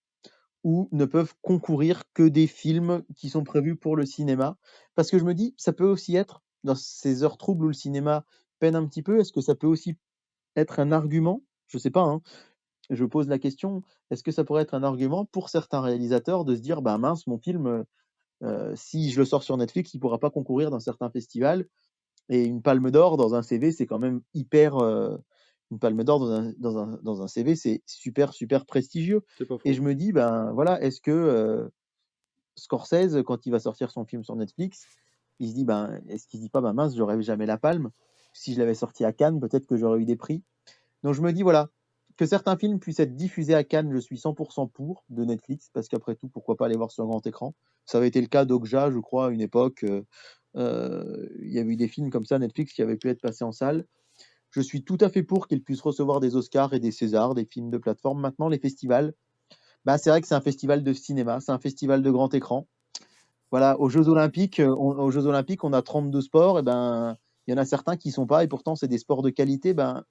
où ne peuvent concourir que des films qui sont prévus pour le cinéma. Parce que je me dis, ça peut aussi être, dans ces heures troubles où le cinéma peine un petit peu, est-ce que ça peut aussi être un argument? Je sais pas, hein, je pose la question, est-ce que ça pourrait être un argument pour certains réalisateurs de se dire: «Ben mince, mon film, si je le sors sur Netflix, il pourra pas concourir dans certains festivals», et une palme d'or dans un CV, c'est quand même hyper, une palme d'or dans un CV, c'est super, super prestigieux. C'est pas faux. Et je me dis, ben voilà, est-ce que Scorsese, quand il va sortir son film sur Netflix, il se dit, ben, est-ce qu'il se dit pas, ben mince, j'aurais jamais la palme. Si je l'avais sorti à Cannes, peut-être que j'aurais eu des prix. Donc je me dis, voilà, que certains films puissent être diffusés à Cannes, je suis 100% pour de Netflix, parce qu'après tout, pourquoi pas les voir sur grand écran. Ça avait été le cas d'Okja, je crois, à une époque. Il y avait eu des films comme ça, Netflix, qui avaient pu être passés en salle. Je suis tout à fait pour qu'ils puissent recevoir des Oscars et des Césars, des films de plateforme. Maintenant, les festivals, bah, c'est vrai que c'est un festival de cinéma, c'est un festival de grand écran. Voilà, aux Jeux Olympiques, on a 32 sports, et ben, il y en a certains qui sont pas, et pourtant c'est des sports de qualité. Ben,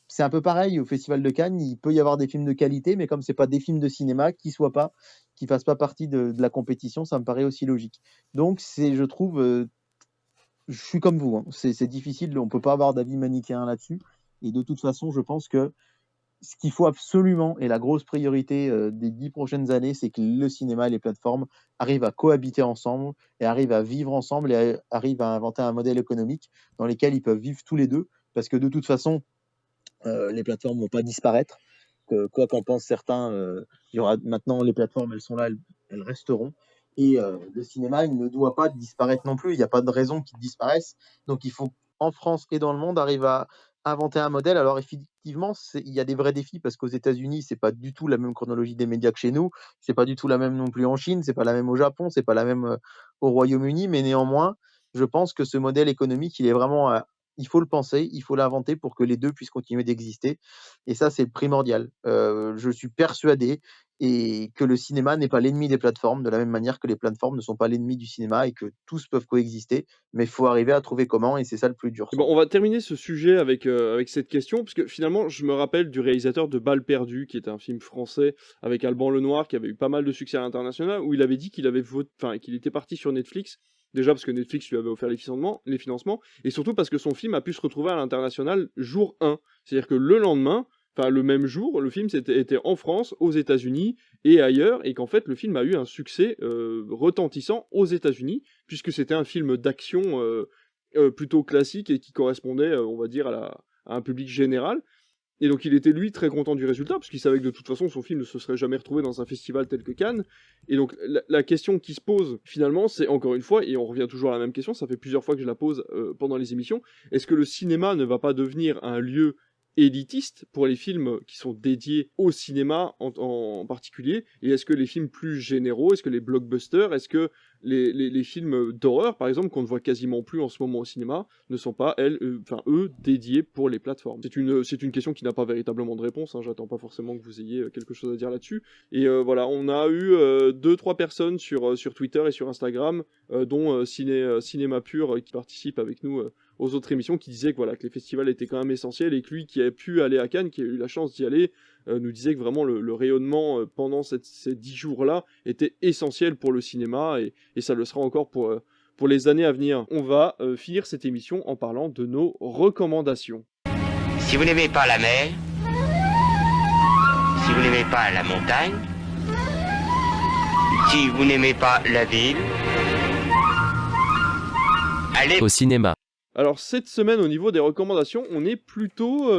c'est un peu pareil au Festival de Cannes, il peut y avoir des films de qualité, mais comme c'est pas des films de cinéma, qui fassent pas partie de la compétition, ça me paraît aussi logique. Donc je trouve, je suis comme vous, hein, c'est difficile, on peut pas avoir d'avis manichéen là-dessus. Et de toute façon, je pense que ce qu'il faut absolument, et la grosse priorité des 10 prochaines années, c'est que le cinéma et les plateformes arrivent à cohabiter ensemble et arrivent à vivre ensemble et arrivent à inventer un modèle économique dans lequel ils peuvent vivre tous les deux. Parce que de toute façon, les plateformes vont pas disparaître. Quoi qu'en pensent certains, il y aura maintenant les plateformes, elles sont là, elles resteront. Et le cinéma, il ne doit pas disparaître non plus. Il n'y a pas de raison qu'il disparaisse. Donc il faut, en France et dans le monde, arriver à inventer un modèle. Alors effectivement, il y a des vrais défis parce qu'aux États-Unis, c'est pas du tout la même chronologie des médias que chez nous. C'est pas du tout la même non plus en Chine. C'est pas la même au Japon. C'est pas la même au Royaume-Uni. Mais néanmoins, je pense que ce modèle économique, il est vraiment il faut le penser, il faut l'inventer pour que les deux puissent continuer d'exister. Et ça, c'est primordial. Je suis persuadé que le cinéma n'est pas l'ennemi des plateformes, de la même manière que les plateformes ne sont pas l'ennemi du cinéma et que tous peuvent coexister. Mais il faut arriver à trouver comment, et c'est ça le plus dur. Bon, on va terminer ce sujet avec cette question, parce que finalement, je me rappelle du réalisateur de Balles perdues, qui était un film français avec Alban Lenoir, qui avait eu pas mal de succès à l'international, où il avait dit qu'il qu'il était parti sur Netflix. Déjà parce que Netflix lui avait offert les financements, et surtout parce que son film a pu se retrouver à l'international jour 1. C'est-à-dire que le lendemain, enfin le même jour, le film était en France, aux États-Unis et ailleurs, et qu'en fait le film a eu un succès retentissant aux États-Unis, puisque c'était un film d'action plutôt classique et qui correspondait, on va dire, à un public général. Et donc il était lui très content du résultat, parce qu'il savait que de toute façon son film ne se serait jamais retrouvé dans un festival tel que Cannes. Et donc la question qui se pose finalement, c'est encore une fois, et on revient toujours à la même question, ça fait plusieurs fois que je la pose pendant les émissions, est-ce que le cinéma ne va pas devenir un lieu élitiste pour les films qui sont dédiés au cinéma en particulier, et est-ce que les films plus généraux, est-ce que les blockbusters, est-ce que les films d'horreur, par exemple, qu'on ne voit quasiment plus en ce moment au cinéma, ne sont pas, eux, dédiés pour les plateformes. C'est une question qui n'a pas véritablement de réponse, hein, j'attends pas forcément que vous ayez quelque chose à dire là-dessus. Et voilà, on a eu 2-3 personnes sur Twitter et sur Instagram, dont Cinéma Pur, qui participe avec nous aux autres émissions, qui disaient que, voilà, que les festivals étaient quand même essentiels, et que lui, qui a pu aller à Cannes, qui a eu la chance d'y aller, nous disait que vraiment le rayonnement pendant ces 10 jours-là était essentiel pour le cinéma, et ça le sera encore pour les années à venir. On va finir cette émission en parlant de nos recommandations. Si vous n'aimez pas la mer, si vous n'aimez pas la montagne, si vous n'aimez pas la ville, allez au cinéma. Alors cette semaine au niveau des recommandations, on est plutôt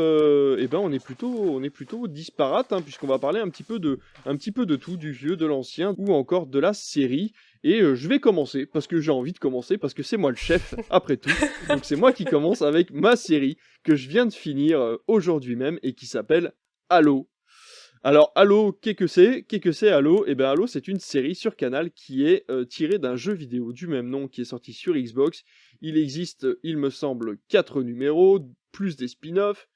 disparate, hein, puisqu'on va parler un petit peu de tout, du vieux, de l'ancien, ou encore de la série. Et je vais commencer, parce que j'ai envie de commencer, parce que c'est moi le chef, après tout. Donc c'est moi qui commence avec ma série, que je viens de finir aujourd'hui même, et qui s'appelle Halo. Alors Halo, qu'est-ce que c'est Halo ? Eh bien Halo, c'est une série sur Canal qui est tirée d'un jeu vidéo du même nom qui est sorti sur Xbox. Il existe, il me semble, 4 numéros, plus des spin-offs,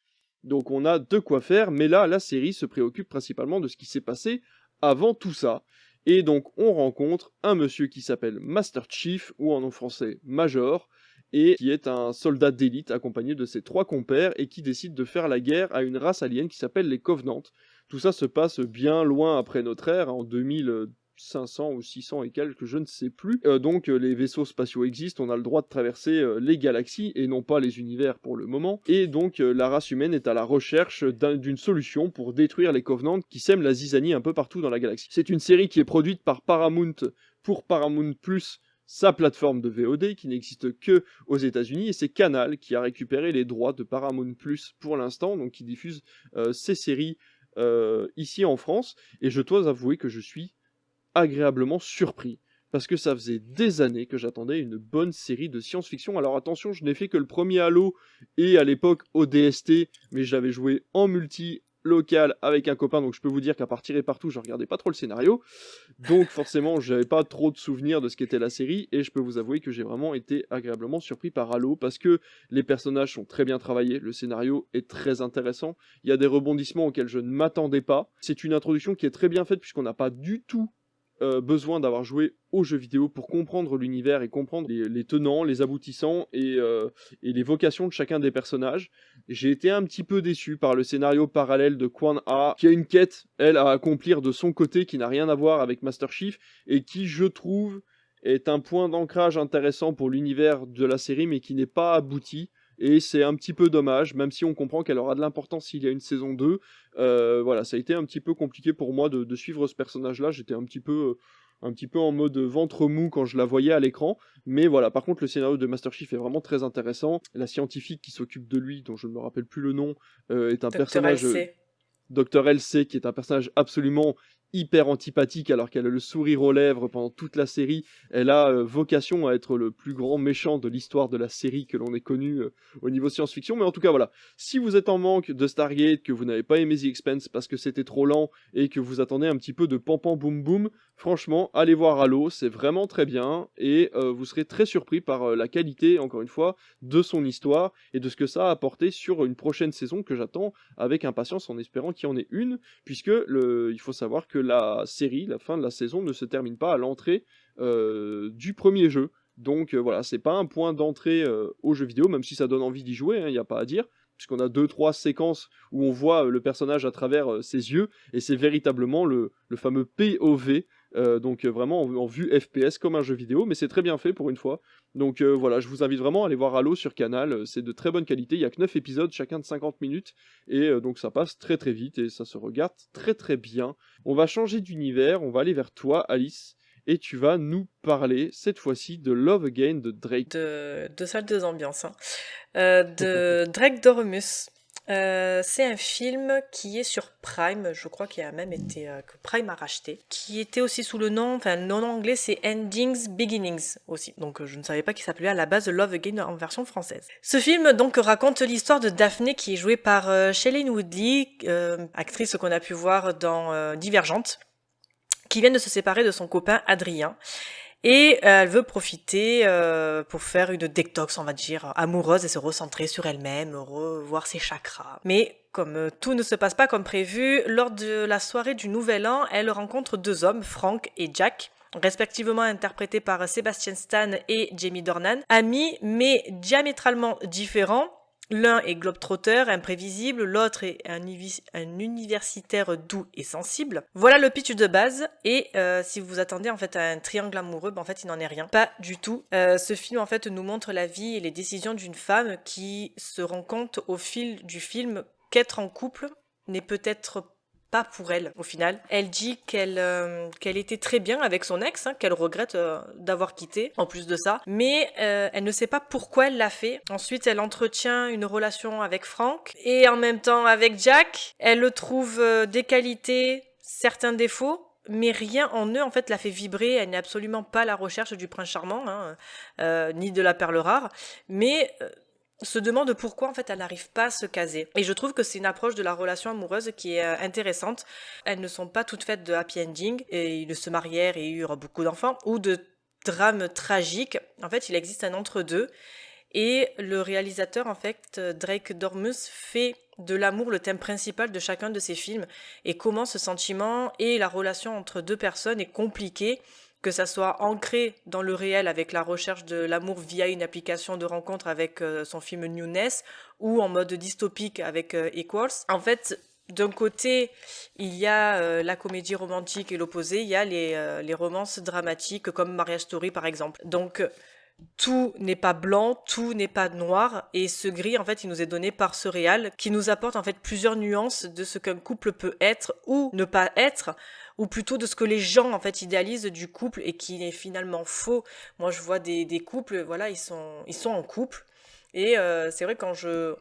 donc on a de quoi faire, mais là, la série se préoccupe principalement de ce qui s'est passé avant tout ça. Et donc on rencontre un monsieur qui s'appelle Master Chief, ou en nom français Major, et qui est un soldat d'élite accompagné de ses 3 compères, et qui décide de faire la guerre à une race alien qui s'appelle les Covenants. Tout ça se passe bien loin après notre ère, en 2500 ou 600 et quelques, je ne sais plus. Donc les vaisseaux spatiaux existent, on a le droit de traverser les galaxies, et non pas les univers pour le moment. Et donc la race humaine est à la recherche d'une solution pour détruire les Covenants qui sèment la zizanie un peu partout dans la galaxie. C'est une série qui est produite par Paramount pour Paramount+, sa plateforme de VOD qui n'existe que aux États-Unis, et c'est Canal qui a récupéré les droits de Paramount+ pour l'instant, donc qui diffuse ces séries ici en France, et je dois avouer que je suis agréablement surpris, parce que ça faisait des années que j'attendais une bonne série de science-fiction. Alors attention, je n'ai fait que le premier Halo, et à l'époque au DST, mais je l'avais joué en multi local avec un copain, donc je peux vous dire qu'à part tirer partout, je regardais pas trop le scénario, donc forcément j'avais pas trop de souvenirs de ce qu'était la série, et je peux vous avouer que j'ai vraiment été agréablement surpris par Halo, parce que les personnages sont très bien travaillés, le scénario est très intéressant, il y a des rebondissements auxquels je ne m'attendais pas, c'est une introduction qui est très bien faite, puisqu'on n'a pas du tout besoin d'avoir joué aux jeux vidéo pour comprendre l'univers et comprendre les tenants, les aboutissants et les vocations de chacun des personnages. J'ai été un petit peu déçu par le scénario parallèle de Kwan Ha, qui a une quête, elle, à accomplir de son côté, qui n'a rien à voir avec Master Chief, et qui, je trouve, est un point d'ancrage intéressant pour l'univers de la série, mais qui n'est pas abouti. Et c'est un petit peu dommage, même si on comprend qu'elle aura de l'importance s'il y a une saison 2. Voilà, ça a été un petit peu compliqué pour moi de suivre ce personnage-là. J'étais un petit peu en mode ventre mou quand je la voyais à l'écran. Mais voilà, par contre, le scénario de Master Chief est vraiment très intéressant. La scientifique qui s'occupe de lui, dont je ne me rappelle plus le nom, est un Dr. personnage... LC. Dr. LC, qui est un personnage absolument hyper antipathique, alors qu'elle a le sourire aux lèvres pendant toute la série. Elle a vocation à être le plus grand méchant de l'histoire de la série que l'on ait connu au niveau science-fiction. Mais en tout cas, voilà. Si vous êtes en manque de Stargate, que vous n'avez pas aimé The Expanse parce que c'était trop lent et que vous attendez un petit peu de pam-pam boum-boum, franchement, allez voir Halo, c'est vraiment très bien et vous serez très surpris par la qualité, encore une fois, de son histoire et de ce que ça a apporté sur une prochaine saison que j'attends avec impatience en espérant qu'il y en ait une, puisque il faut savoir que la série, la fin de la saison, ne se termine pas à l'entrée du premier jeu. Donc voilà, c'est pas un point d'entrée au jeu vidéo, même si ça donne envie d'y jouer, il n'y a pas à dire, puisqu'on a 2-3 séquences où on voit le personnage à travers ses yeux, et c'est véritablement le fameux POV, donc vraiment en vue FPS comme un jeu vidéo, mais c'est très bien fait pour une fois. Donc voilà, je vous invite vraiment à aller voir Halo sur Canal, c'est de très bonne qualité, il n'y a que 9 épisodes, chacun de 50 minutes, et donc ça passe très très vite, et ça se regarde très très bien. On va changer d'univers, on va aller vers toi, Alice, et tu vas nous parler, cette fois-ci, de Love Again de Drake. Deux salles, deux ambiances. De Drake Doremus. C'est un film qui est sur Prime, je crois qu'il a même été que Prime a racheté, qui était aussi sous le nom anglais c'est Endings Beginnings aussi, donc je ne savais pas qu'il s'appelait à la base Love Again en version française. Ce film donc raconte l'histoire de Daphné qui est jouée par Shailene Woodley, actrice qu'on a pu voir dans Divergente, qui vient de se séparer de son copain Adrien. Et elle veut profiter pour faire une détox, on va dire, amoureuse et se recentrer sur elle-même, revoir ses chakras. Mais comme tout ne se passe pas comme prévu, lors de la soirée du Nouvel An, elle rencontre deux hommes, Frank et Jack, respectivement interprétés par Sebastian Stan et Jamie Dornan, amis mais diamétralement différents. L'un est globetrotter, imprévisible, l'autre est un universitaire doux et sensible. Voilà le pitch de base, et si vous attendez en fait à un triangle amoureux, en fait il n'en est rien. Pas du tout. Ce film en fait nous montre la vie et les décisions d'une femme qui se rend compte au fil du film qu'être en couple n'est peut-être pas pour elle, au final. Elle dit qu'elle était très bien avec son ex, qu'elle regrette d'avoir quitté, en plus de ça. Mais elle ne sait pas pourquoi elle l'a fait. Ensuite, elle entretient une relation avec Frank et en même temps avec Jack. Elle le trouve des qualités, certains défauts, mais rien en eux, en fait, la fait vibrer. Elle n'est absolument pas à la recherche du prince charmant, ni de la perle rare. Mais... se demande pourquoi en fait elle n'arrive pas à se caser. Et je trouve que c'est une approche de la relation amoureuse qui est intéressante. Elles ne sont pas toutes faites de happy ending, et ils se marièrent et eurent beaucoup d'enfants, ou de drames tragiques. En fait, il existe un entre-deux. Et le réalisateur, en fait, Drake Doremus, fait de l'amour le thème principal de chacun de ses films. Et comment ce sentiment et la relation entre deux personnes est compliquée, que ça soit ancré dans le réel avec la recherche de l'amour via une application de rencontre avec son film Newness, ou en mode dystopique avec Equals. En fait, d'un côté, il y a la comédie romantique et l'opposé, il y a les romances dramatiques comme Marriage Story par exemple. Donc tout n'est pas blanc, tout n'est pas noir, et ce gris en fait il nous est donné par ce réal qui nous apporte en fait plusieurs nuances de ce qu'un couple peut être ou ne pas être, ou plutôt de ce que les gens en fait idéalisent du couple et qui est finalement faux. Moi je vois des couples, voilà, ils sont en couple, et c'est vrai quand je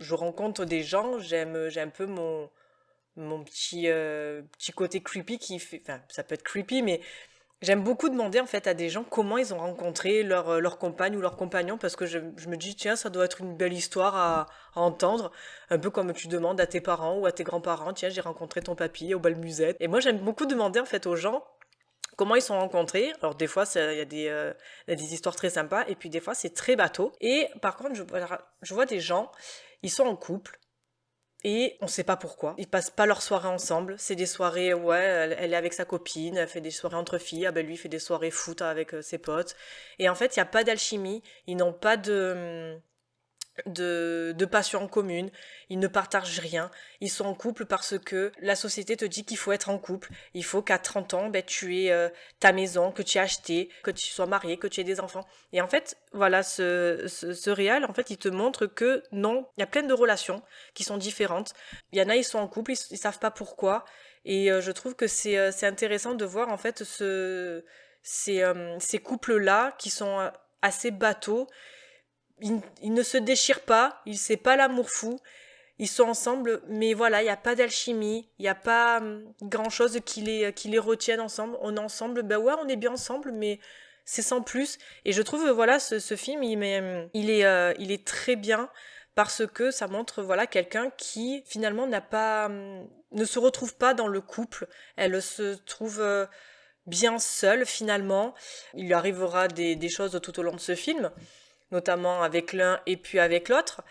rencontre des gens, j'ai un peu mon petit côté creepy qui fait, enfin ça peut être creepy, mais j'aime beaucoup demander en fait à des gens comment ils ont rencontré leur compagne ou leur compagnon, parce que je me dis tiens, ça doit être une belle histoire à entendre, un peu comme tu demandes à tes parents ou à tes grands-parents, tiens j'ai rencontré ton papy au bal musette. Et moi j'aime beaucoup demander en fait aux gens comment ils sont rencontrés. Alors des fois il y a des histoires très sympas, et puis des fois c'est très bateau. Et par contre je vois des gens, ils sont en couple, et on sait pas pourquoi. Ils passent pas leurs soirées ensemble. C'est des soirées, ouais, elle est avec sa copine, elle fait des soirées entre filles, lui il fait des soirées foot avec ses potes. Et en fait, il y a pas d'alchimie, ils n'ont pas de passion en commune, ils ne partagent rien, ils sont en couple parce que la société te dit qu'il faut être en couple, il faut qu'à 30 ans, tu aies ta maison, que tu aies acheté, que tu sois marié, que tu aies des enfants. Et en fait, voilà, ce réal, en fait, il te montre que non, il y a plein de relations qui sont différentes. Il y en a, ils sont en couple, ils savent pas pourquoi, et je trouve que c'est intéressant de voir, en fait, ces couples-là qui sont assez bateaux. Ils ne se déchirent pas, c'est pas l'amour fou, ils sont ensemble, mais voilà, il n'y a pas d'alchimie, il n'y a pas grand chose qui les retienne ensemble. On est ensemble, ouais, on est bien ensemble, mais c'est sans plus. Et je trouve, voilà, ce film, il est très bien parce que ça montre, voilà, quelqu'un qui finalement ne se retrouve pas dans le couple. Elle se trouve bien seule finalement. Il lui arrivera des choses tout au long de ce film, notamment avec l'un et puis avec l'autre.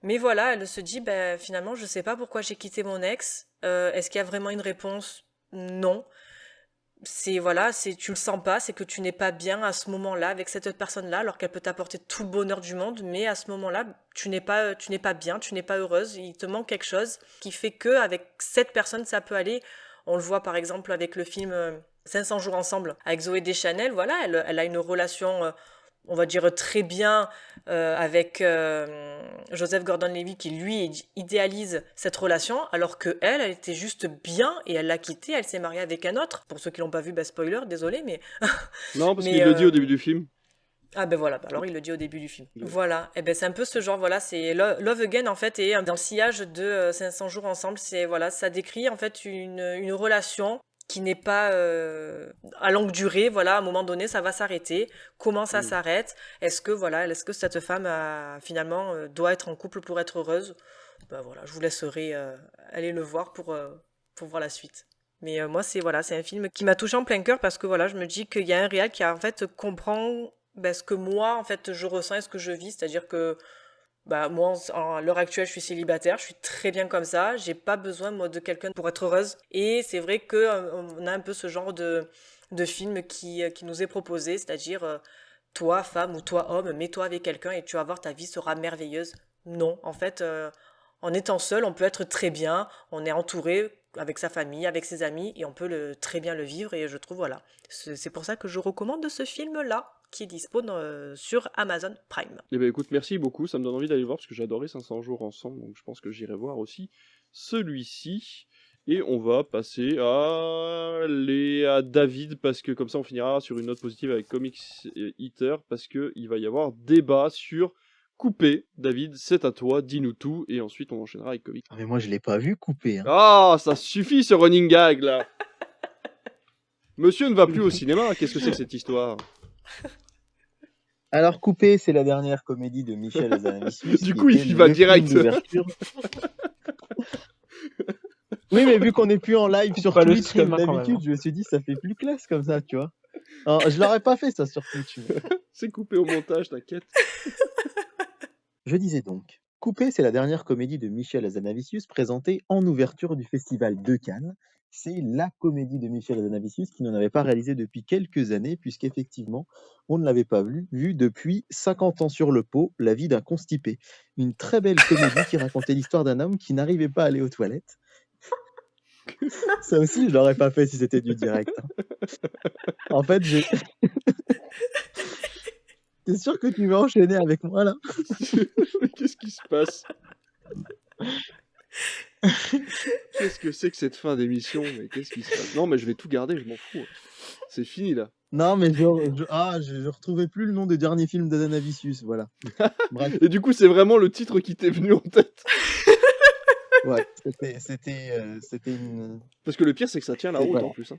Mais voilà, elle se dit, finalement, je sais pas pourquoi j'ai quitté mon ex. Est-ce qu'il y a vraiment une réponse ? Non. Voilà, tu le sens pas, c'est que tu n'es pas bien à ce moment-là avec cette personne-là, alors qu'elle peut t'apporter tout le bonheur du monde, mais à ce moment-là, tu n'es pas bien, tu n'es pas heureuse, il te manque quelque chose qui fait que avec cette personne, ça peut aller. On le voit par exemple avec le film 500 jours ensemble, avec Zooey Deschanel, voilà, elle a une relation on va dire très bien avec Joseph Gordon-Levitt qui lui idéalise cette relation, alors que elle était juste bien et elle l'a quitté, elle s'est mariée avec un autre. Pour ceux qui l'ont pas vu, spoiler, désolé, mais non, parce qu'il le dit au début du film. Ah voilà, alors il le dit au début du film. Oui. Voilà, et c'est un peu ce genre, voilà, c'est Love Again en fait, et dans le sillage de 500 jours ensemble, c'est voilà, ça décrit en fait une relation qui n'est pas à longue durée, voilà, à un moment donné, ça va s'arrêter. Comment ça s'arrête ? Est-ce que cette femme finalement doit être en couple pour être heureuse ? Voilà, je vous laisserai aller le voir pour voir la suite. Mais moi, c'est un film qui m'a touché en plein cœur parce que voilà, je me dis qu'il y a un réal qui en fait comprend ce que moi en fait je ressens et ce que je vis, c'est-à-dire que moi, à l'heure actuelle, je suis célibataire, je suis très bien comme ça, j'ai pas besoin, moi, de quelqu'un pour être heureuse. Et c'est vrai qu'on a un peu ce genre de film qui nous est proposé, c'est-à-dire, toi, femme, ou toi, homme, mets-toi avec quelqu'un et tu vas voir, ta vie sera merveilleuse. Non, en fait, en étant seul, on peut être très bien, on est entouré avec sa famille, avec ses amis, et on peut très bien le vivre, et je trouve, voilà. C'est pour ça que je recommande ce film-là, qui est dispo sur Amazon Prime. Eh ben écoute, merci beaucoup, ça me donne envie d'aller le voir parce que j'ai adoré 500 jours ensemble, donc je pense que j'irai voir aussi celui-ci. Et on va passer à David, parce que comme ça on finira sur une note positive avec Comics Eater, parce qu'il va y avoir débat sur Coupé. David, c'est à toi, dis-nous tout, et ensuite on enchaînera avec Comics. Ah mais moi je l'ai pas vu Coupé. Ah, ça suffit ce running gag là. Monsieur ne va plus au cinéma, qu'est-ce que c'est que cette histoire ? Alors, Coupé, c'est la dernière comédie de Michel Hazanavicius. Du coup, il va direct. Oui, mais vu qu'on n'est plus en live sur Twitch comme d'habitude, je me suis dit, ça fait plus classe comme ça, tu vois. Alors, je l'aurais pas fait ça sur Twitch. Mais... c'est coupé au montage, t'inquiète. Je disais donc, Coupé, c'est la dernière comédie de Michel Hazanavicius présentée en ouverture du Festival de Cannes. C'est la comédie de Michel Hazanavicius qui n'en avait pas réalisé depuis quelques années, puisqu'effectivement, on ne l'avait pas vu depuis 50 ans sur le pot, La vie d'un constipé. Une très belle comédie qui racontait l'histoire d'un homme qui n'arrivait pas à aller aux toilettes. Ça aussi, je l'aurais pas fait si c'était du direct. En fait, T'es sûr que tu veux enchaîner avec moi, là ? Qu'est-ce qui se passe ? Qu'est-ce que c'est que cette fin d'émission ? Mais qu'est-ce qui se passe ? Non, mais je vais tout garder, je m'en fous. C'est fini, là. Non, mais je retrouvais plus le nom des derniers films d'Hazanavicius, voilà. Bref. Et du coup, c'est vraiment le titre qui t'est venu en tête. Ouais, c'était une... Parce que le pire, c'est que ça tient la route, en plus. Hein.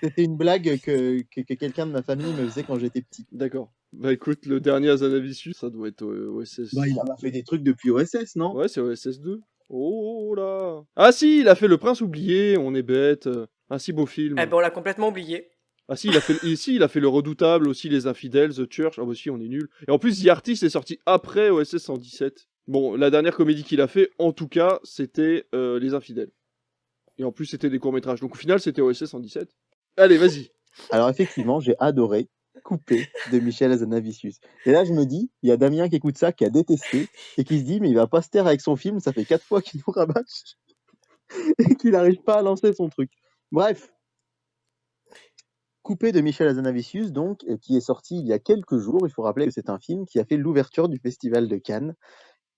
C'était une blague que quelqu'un de ma famille me faisait quand j'étais petit. D'accord. Bah écoute, le dernier Hazanavicius, ça doit être OSS. Bah, il a fait des trucs depuis OSS, non ? Ouais, c'est OSS 2. Oh là. Ah si, il a fait Le Prince oublié, on est bête. Un si beau film. Eh ben on l'a complètement oublié. Ah si, il a fait Le Redoutable, aussi Les Infidèles, The Church. Ah bah si, on est nul. Et en plus, The Artist est sorti après OSS 117. Bon, la dernière comédie qu'il a fait, en tout cas, c'était Les Infidèles. Et en plus, c'était des courts-métrages. Donc au final, c'était OSS 117. Allez, vas-y. Alors effectivement, j'ai adoré Coupé de Michel Hazanavicius. Et là, je me dis, il y a Damien qui écoute ça, qui a détesté, et qui se dit, mais il va pas se taire avec son film, ça fait 4 fois qu'il nous rabâche, et qu'il n'arrive pas à lancer son truc. Bref, Coupé de Michel Hazanavicius, donc, qui est sorti il y a quelques jours. Il faut rappeler que c'est un film qui a fait l'ouverture du Festival de Cannes.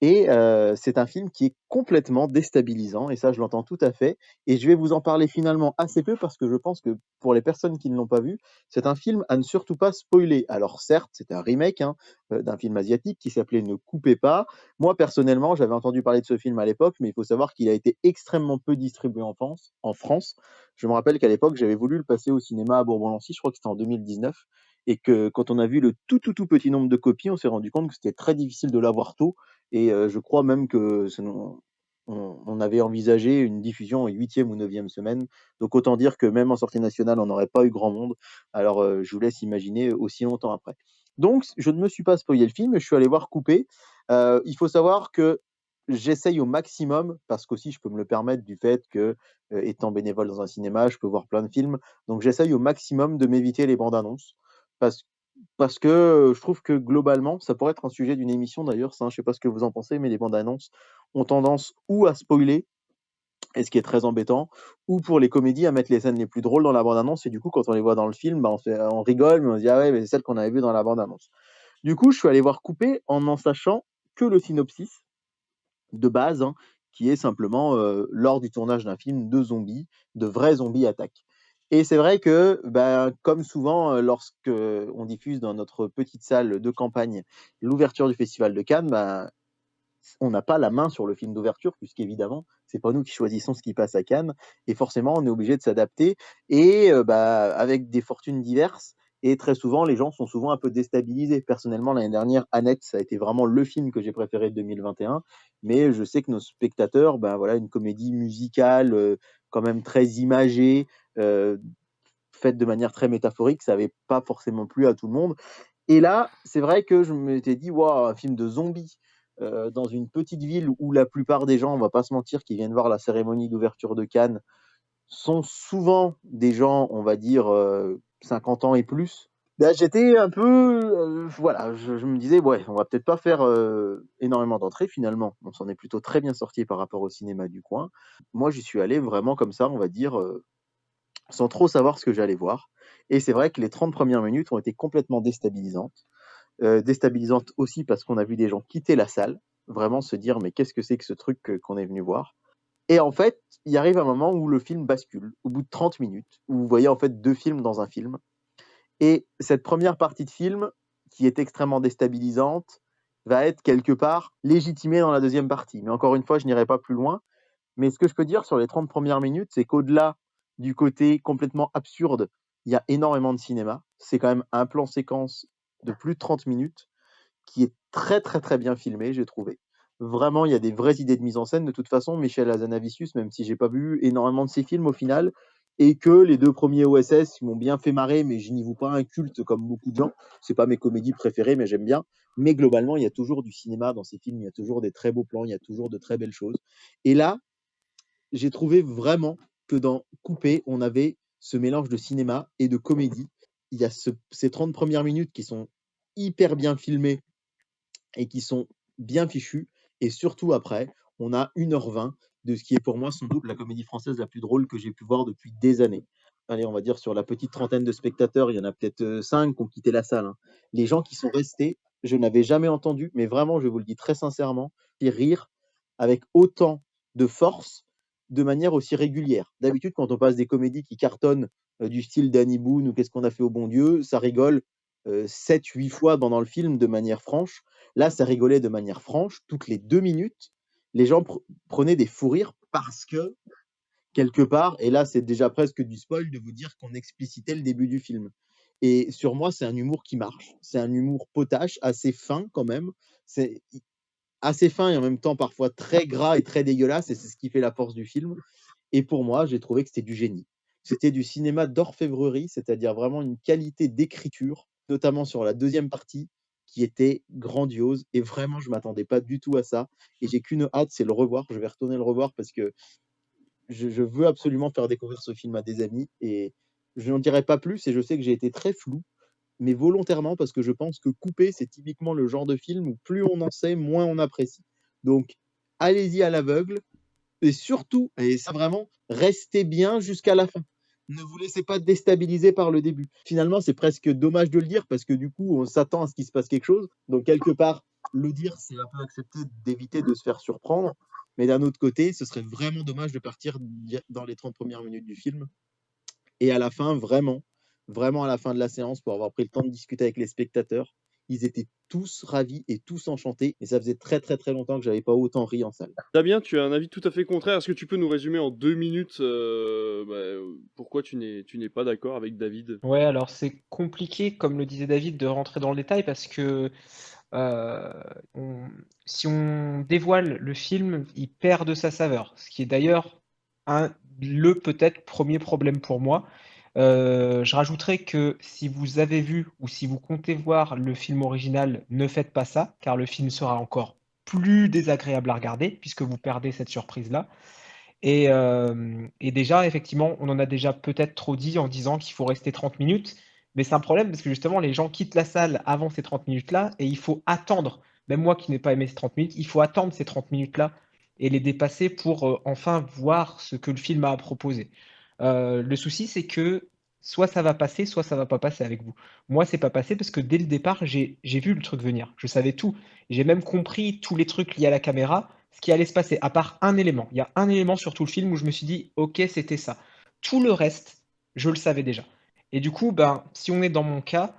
Et c'est un film qui est complètement déstabilisant et ça, je l'entends tout à fait et je vais vous en parler finalement assez peu parce que je pense que pour les personnes qui ne l'ont pas vu, c'est un film à ne surtout pas spoiler. Alors certes, c'est un remake, hein, d'un film asiatique qui s'appelait Ne coupez pas. Moi, personnellement, j'avais entendu parler de ce film à l'époque, mais il faut savoir qu'il a été extrêmement peu distribué en France. Je me rappelle qu'à l'époque, j'avais voulu le passer au cinéma à Bourbon-Lancy, je crois que c'était en 2019 et que quand on a vu le tout petit nombre de copies, on s'est rendu compte que c'était très difficile de l'avoir tôt et je crois même que on avait envisagé une diffusion en 8e ou 9e semaine. Donc autant dire que même en sortie nationale, on n'aurait pas eu grand monde. Alors, je vous laisse imaginer aussi longtemps après. Donc je ne me suis pas spoilé le film, je suis allé voir Coupé. Il faut savoir que j'essaye au maximum, parce qu'aussi je peux me le permettre du fait que, étant bénévole dans un cinéma, je peux voir plein de films. Donc j'essaye au maximum de m'éviter les bandes annonces parce parce que, je trouve que globalement, ça pourrait être un sujet d'une émission d'ailleurs, ça, hein, je sais pas ce que vous en pensez, mais les bandes annonces ont tendance ou à spoiler et ce qui est très embêtant, ou pour les comédies à mettre les scènes les plus drôles dans la bande annonce et du coup, quand on les voit dans le film, bah, on rigole, mais on se dit: «Ah ouais, mais c'est celle qu'on avait vue dans la bande annonce». Du coup, je suis allé voir Coupé en n'en sachant que le synopsis de base, hein, qui est simplement, lors du tournage d'un film de zombies, de vrais zombies attaquent. Et c'est vrai que, bah, comme souvent, lorsque on diffuse dans notre petite salle de campagne l'ouverture du festival de Cannes, bah, on n'a pas la main sur le film d'ouverture puisqu'évidemment, c'est pas nous qui choisissons ce qui passe à Cannes et forcément, on est obligé de s'adapter et bah, avec des fortunes diverses et très souvent, les gens sont souvent un peu déstabilisés. Personnellement, l'année dernière, Annette, ça a été vraiment le film que j'ai préféré de 2021, mais je sais que nos spectateurs, ben, voilà, une comédie musicale, quand même très imagée, heu, faite de manière très métaphorique, ça avait pas forcément plu à tout le monde et là, c'est vrai que je m'étais dit: «Waouh, un film de zombies, dans une petite ville où la plupart des gens, on va pas se mentir, qui viennent voir la cérémonie d'ouverture de Cannes, sont souvent des gens, on va dire, 50 ans et plus». Bah, j'étais un peu, voilà, je me disais: «Ouais, on va peut-être pas faire, énormément d'entrées finalement». On s'en est plutôt très bien sorti par rapport au cinéma du coin. Moi, j'y suis allé vraiment comme ça, on va dire, sans trop savoir ce que j'allais voir et c'est vrai que les 30 premières minutes ont été complètement déstabilisantes. Déstabilisantes aussi parce qu'on a vu des gens quitter la salle, vraiment se dire: «Mais qu'est-ce que c'est que ce truc, qu'on est venu voir?» Et en fait, il arrive un moment où le film bascule, au bout de 30 minutes, où vous voyez en fait 2 films dans un film et cette première partie de film, qui est extrêmement déstabilisante, va être quelque part légitimée dans la deuxième partie. Mais encore une fois, je n'irai pas plus loin. Mais ce que je peux dire sur les 30 premières minutes, c'est qu'au-delà du côté complètement absurde, il y a énormément de cinéma. C'est quand même un plan séquence de plus de 30 minutes qui est très, très, très bien filmé, j'ai trouvé. Vraiment, il y a des vraies idées de mise en scène. De toute façon, Michel Hazanavicius, même si j'ai pas vu énormément de ses films au final, et que les 2 premiers OSS, ils m'ont bien fait marrer, mais je n'y voue pas un culte comme beaucoup de gens. C'est pas mes comédies préférées, mais j'aime bien. Mais globalement, il y a toujours du cinéma dans ces films, il y a toujours des très beaux plans, il y a toujours de très belles choses. Et là, j'ai trouvé vraiment que dans Coupé, on avait ce mélange de cinéma et de comédie. Il y a ces 30 premières minutes qui sont hyper bien filmées et qui sont bien fichus. Et surtout après, on a 1h20 de ce qui est pour moi sans doute la comédie française la plus drôle que j'ai pu voir depuis des années. Allez, on va dire sur la petite trentaine de spectateurs, il y en a peut-être 5 qui ont quitté la salle, hein. Les gens qui sont restés, je n'avais jamais entendu, mais vraiment, je vous le dis très sincèrement, rire avec autant de force, de manière aussi régulière. D'habitude, quand on passe des comédies qui cartonnent du style Danny Boone ou Qu'est-ce qu'on a fait au bon Dieu, ça rigole 7-8 fois pendant le film de manière franche. Là, ça rigolait de manière franche. Toutes les 2 minutes, les gens prenaient des fous rires parce que, quelque part, et là, c'est déjà presque du spoil de vous dire qu'on explicitait le début du film. Et sur moi, c'est un humour qui marche. C'est un humour potache, assez fin quand même. C'est assez fin et en même temps parfois très gras et très dégueulasse, et c'est ce qui fait la force du film. Et pour moi, j'ai trouvé que c'était du génie. C'était du cinéma d'orfèvrerie, c'est-à-dire vraiment une qualité d'écriture, notamment sur la deuxième partie, qui était grandiose et vraiment je m'attendais pas du tout à ça et j'ai qu'une hâte, c'est le revoir. Je vais retourner le revoir parce que je veux absolument faire découvrir ce film à des amis et je n'en dirai pas plus et je sais que j'ai été très flou, mais volontairement parce que je pense que Coupé, c'est typiquement le genre de film où plus on en sait, moins on apprécie. Donc allez-y à l'aveugle et surtout, et ça vraiment, restez bien jusqu'à la fin. Ne vous laissez pas déstabiliser par le début. Finalement, c'est presque dommage de le dire parce que du coup, on s'attend à ce qu'il se passe quelque chose. Donc quelque part, le dire, c'est un peu accepter d'éviter de se faire surprendre. Mais d'un autre côté, ce serait vraiment dommage de partir dans les 30 premières minutes du film. Et à la fin, vraiment, vraiment à la fin de la séance, pour avoir pris le temps de discuter avec les spectateurs, ils étaient tous ravis et tous enchantés. Et ça faisait très très très longtemps que j'avais pas autant ri en salle. Damien, tu as un avis tout à fait contraire. Est-ce que tu peux nous résumer en 2 minutes pourquoi tu n'es pas d'accord avec David? Ouais, alors c'est compliqué, comme le disait David, de rentrer dans le détail parce que euh, on- si on dévoile le film, il perd de sa saveur. Ce qui est d'ailleurs le peut-être premier problème pour moi. Je rajouterais que si vous avez vu ou si vous comptez voir le film original, ne faites pas ça, car le film sera encore plus désagréable à regarder, puisque vous perdez cette surprise-là. Et déjà, effectivement, on en a déjà peut-être trop dit en disant qu'il faut rester 30 minutes, mais c'est un problème parce que justement, les gens quittent la salle avant ces 30 minutes-là et il faut attendre. Même moi qui n'ai pas aimé ces 30 minutes, il faut attendre ces 30 minutes-là et les dépasser pour enfin voir ce que le film a à proposer. Le souci, c'est que soit ça va passer, soit ça va pas passer avec vous. Moi, c'est pas passé parce que dès le départ, j'ai vu le truc venir. Je savais tout. J'ai même compris tous les trucs liés à la caméra, ce qui allait se passer, à part un élément. Il y a un élément sur tout le film où je me suis dit, ok, c'était ça. Tout le reste, je le savais déjà. Et du coup, ben, si on est dans mon cas,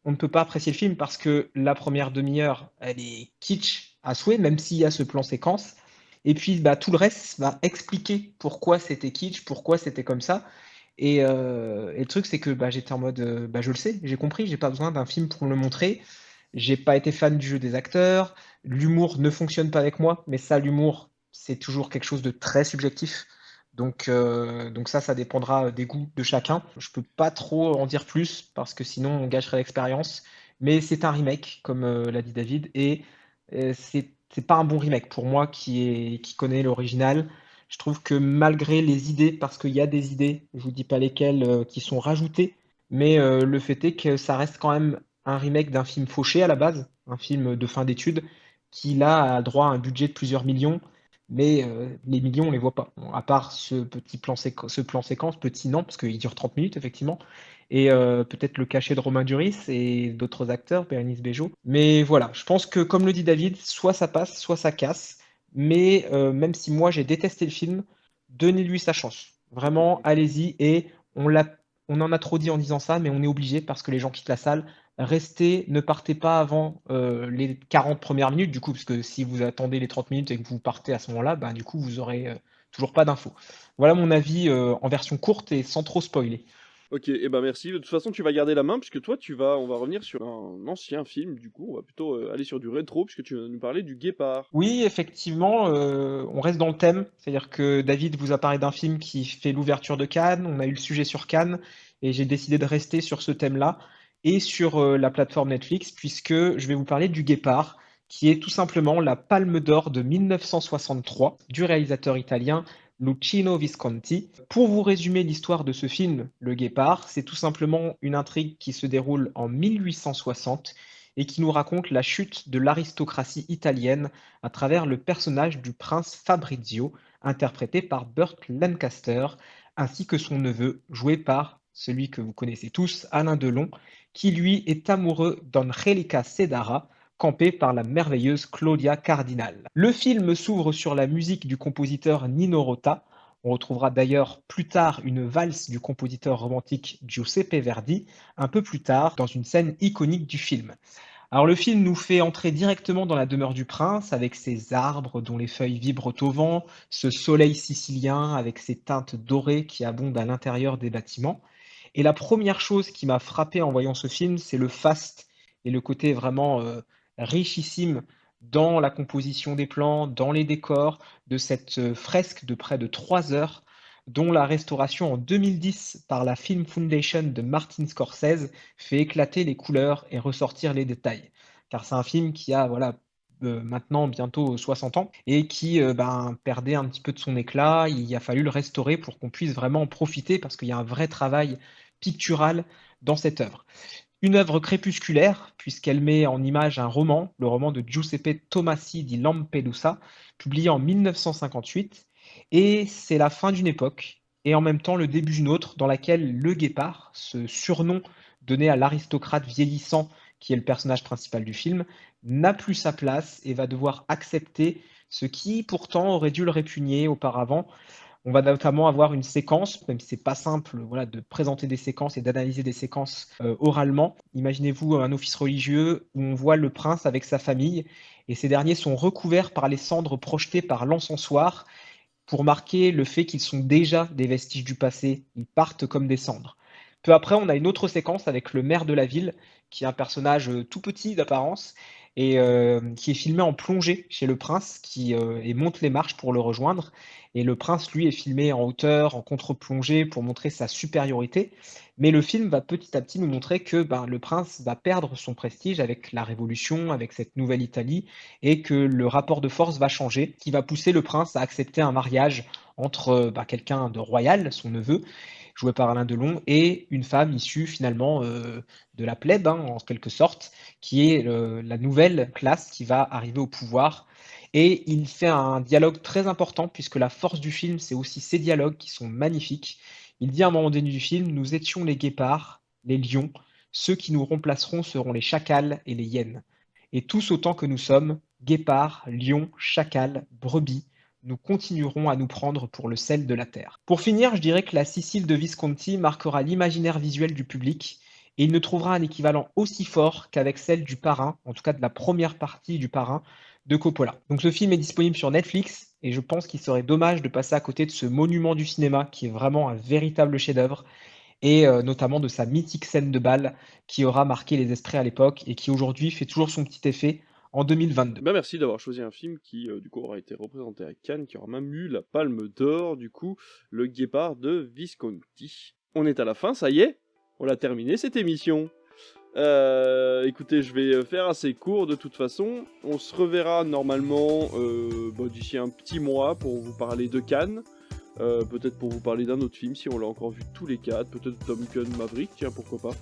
on ne peut pas apprécier le film parce que la première demi-heure, elle est kitsch à souhait, même s'il y a ce plan séquence. Et puis, bah, tout le reste va expliquer pourquoi c'était kitsch, pourquoi c'était comme ça. Et le truc, c'est que bah, j'étais en mode, bah, je le sais, j'ai compris, j'ai pas besoin d'un film pour me le montrer. J'ai pas été fan du jeu des acteurs. L'humour ne fonctionne pas avec moi, mais ça, l'humour, c'est toujours quelque chose de très subjectif. Donc ça dépendra des goûts de chacun. Je peux pas trop en dire plus parce que sinon on gâcherait l'expérience. Mais c'est un remake, comme l'a dit David, et c'est pas un bon remake pour moi qui connaît l'original. Je trouve que malgré les idées, parce qu'il y a des idées, je vous dis pas lesquelles, qui sont rajoutées, mais le fait est que ça reste quand même un remake d'un film fauché à la base, un film de fin d'études, qui là a droit à un budget de plusieurs millions, mais les millions on les voit pas. Bon, à part ce plan séquence, petit non, parce qu'il dure 30 minutes effectivement, et peut-être le cachet de Romain Duris et d'autres acteurs, Bérénice Bejo. Mais voilà, je pense que comme le dit David, soit ça passe, soit ça casse. Mais même si moi j'ai détesté le film, donnez-lui sa chance. Vraiment, allez-y. Et on en a trop dit en disant ça, mais on est obligé parce que les gens quittent la salle. Restez, ne partez pas avant les 40 premières minutes, du coup, parce que si vous attendez les 30 minutes et que vous partez à ce moment-là, ben, du coup, vous aurez toujours pas d'infos. Voilà mon avis en version courte et sans trop spoiler. Ok, et ben merci. De toute façon, tu vas garder la main puisque toi, on va revenir sur un ancien film. Du coup, on va plutôt aller sur du rétro puisque tu vas nous parler du Guépard. Oui, effectivement, on reste dans le thème. C'est-à-dire que David vous a parlé d'un film qui fait l'ouverture de Cannes, on a eu le sujet sur Cannes, et j'ai décidé de rester sur ce thème-là et sur la plateforme Netflix, puisque je vais vous parler du Guépard, qui est tout simplement la Palme d'Or de 1963 du réalisateur italien Luchino Visconti. Pour vous résumer l'histoire de ce film, Le Guépard, c'est tout simplement une intrigue qui se déroule en 1860 et qui nous raconte la chute de l'aristocratie italienne à travers le personnage du prince Fabrizio, interprété par Burt Lancaster, ainsi que son neveu, joué par celui que vous connaissez tous, Alain Delon, qui lui est amoureux d'Angelica Sedara, campée par la merveilleuse Claudia Cardinal. Le film s'ouvre sur la musique du compositeur Nino Rota. On retrouvera d'ailleurs plus tard une valse du compositeur romantique Giuseppe Verdi, un peu plus tard dans une scène iconique du film. Alors le film nous fait entrer directement dans la demeure du prince avec ses arbres dont les feuilles vibrent au vent, ce soleil sicilien avec ses teintes dorées qui abondent à l'intérieur des bâtiments. Et la première chose qui m'a frappé en voyant ce film, c'est le faste et le côté vraiment richissime dans la composition des plans, dans les décors, de cette fresque de près de 3 heures, dont la restauration en 2010 par la Film Foundation de Martin Scorsese fait éclater les couleurs et ressortir les détails. car c'est un film qui a maintenant bientôt 60 ans et qui perdait un petit peu de son éclat. Il a fallu le restaurer pour qu'on puisse vraiment en profiter parce qu'il y a un vrai travail pictural dans cette œuvre. Une œuvre crépusculaire, puisqu'elle met en image un roman, le roman de Giuseppe Tomasi di Lampedusa, publié en 1958, et c'est la fin d'une époque, et en même temps le début d'une autre, dans laquelle le guépard, ce surnom donné à l'aristocrate vieillissant qui est le personnage principal du film, n'a plus sa place et va devoir accepter ce qui pourtant aurait dû le répugner auparavant. On va notamment avoir une séquence, même si c'est pas simple de présenter des séquences et d'analyser des séquences oralement. Imaginez-vous un office religieux où on voit le prince avec sa famille et ces derniers sont recouverts par les cendres projetées par l'encensoir pour marquer le fait qu'ils sont déjà des vestiges du passé, ils partent comme des cendres. Peu après, on a une autre séquence avec le maire de la ville, qui est un personnage tout petit d'apparence, et qui est filmé en plongée chez le prince, et monte les marches pour le rejoindre. Et le prince, lui, est filmé en hauteur, en contre-plongée, pour montrer sa supériorité. Mais le film va petit à petit nous montrer que le prince va perdre son prestige avec la Révolution, avec cette nouvelle Italie, et que le rapport de force va changer, qui va pousser le prince à accepter un mariage entre quelqu'un de royal, son neveu, joué par Alain Delon, et une femme issue finalement de la plèbe, en quelque sorte, qui est la nouvelle classe qui va arriver au pouvoir. Et il fait un dialogue très important, puisque la force du film, c'est aussi ces dialogues qui sont magnifiques. Il dit à un moment donné du film, nous étions les guépards, les lions, ceux qui nous remplaceront seront les chacals et les hyènes. Et tous autant que nous sommes, guépards, lions, chacals, brebis, nous continuerons à nous prendre pour le sel de la terre. Pour finir, je dirais que la Sicile de Visconti marquera l'imaginaire visuel du public et il ne trouvera un équivalent aussi fort qu'avec celle du Parrain, en tout cas de la première partie du Parrain de Coppola. Donc ce film est disponible sur Netflix et je pense qu'il serait dommage de passer à côté de ce monument du cinéma qui est vraiment un véritable chef-d'œuvre et notamment de sa mythique scène de bal qui aura marqué les esprits à l'époque et qui aujourd'hui fait toujours son petit effet en 2022. Merci d'avoir choisi un film qui, du coup, aura été représenté à Cannes, qui aura même eu la Palme d'Or, du coup, Le Guépard de Visconti. On est à la fin, ça y est, on a terminé cette émission. Écoutez, je vais faire assez court de toute façon. On se reverra normalement d'ici un petit mois pour vous parler de Cannes. Peut-être pour vous parler d'un autre film si on l'a encore vu tous les quatre. Peut-être Top Gun Maverick, tiens, pourquoi pas.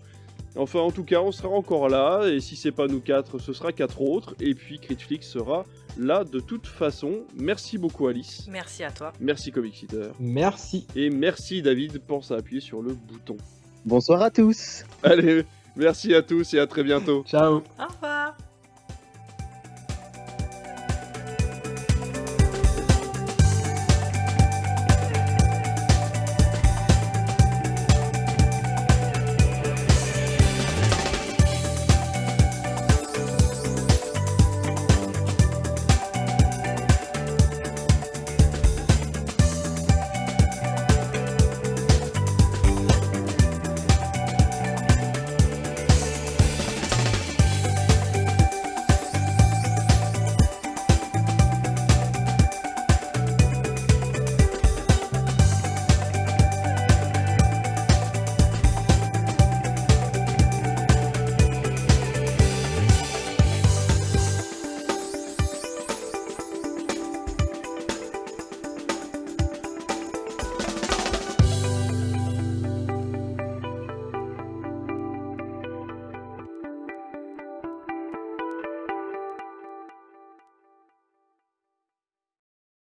Enfin, en tout cas, on sera encore là, et si c'est pas nous quatre, ce sera 4 autres, et puis Critflix sera là de toute façon. Merci beaucoup Alice. Merci à toi. Merci Comic Seater. Merci. Et merci David, pense à appuyer sur le bouton. Bonsoir à tous. Allez, merci à tous et à très bientôt. Ciao. Au revoir.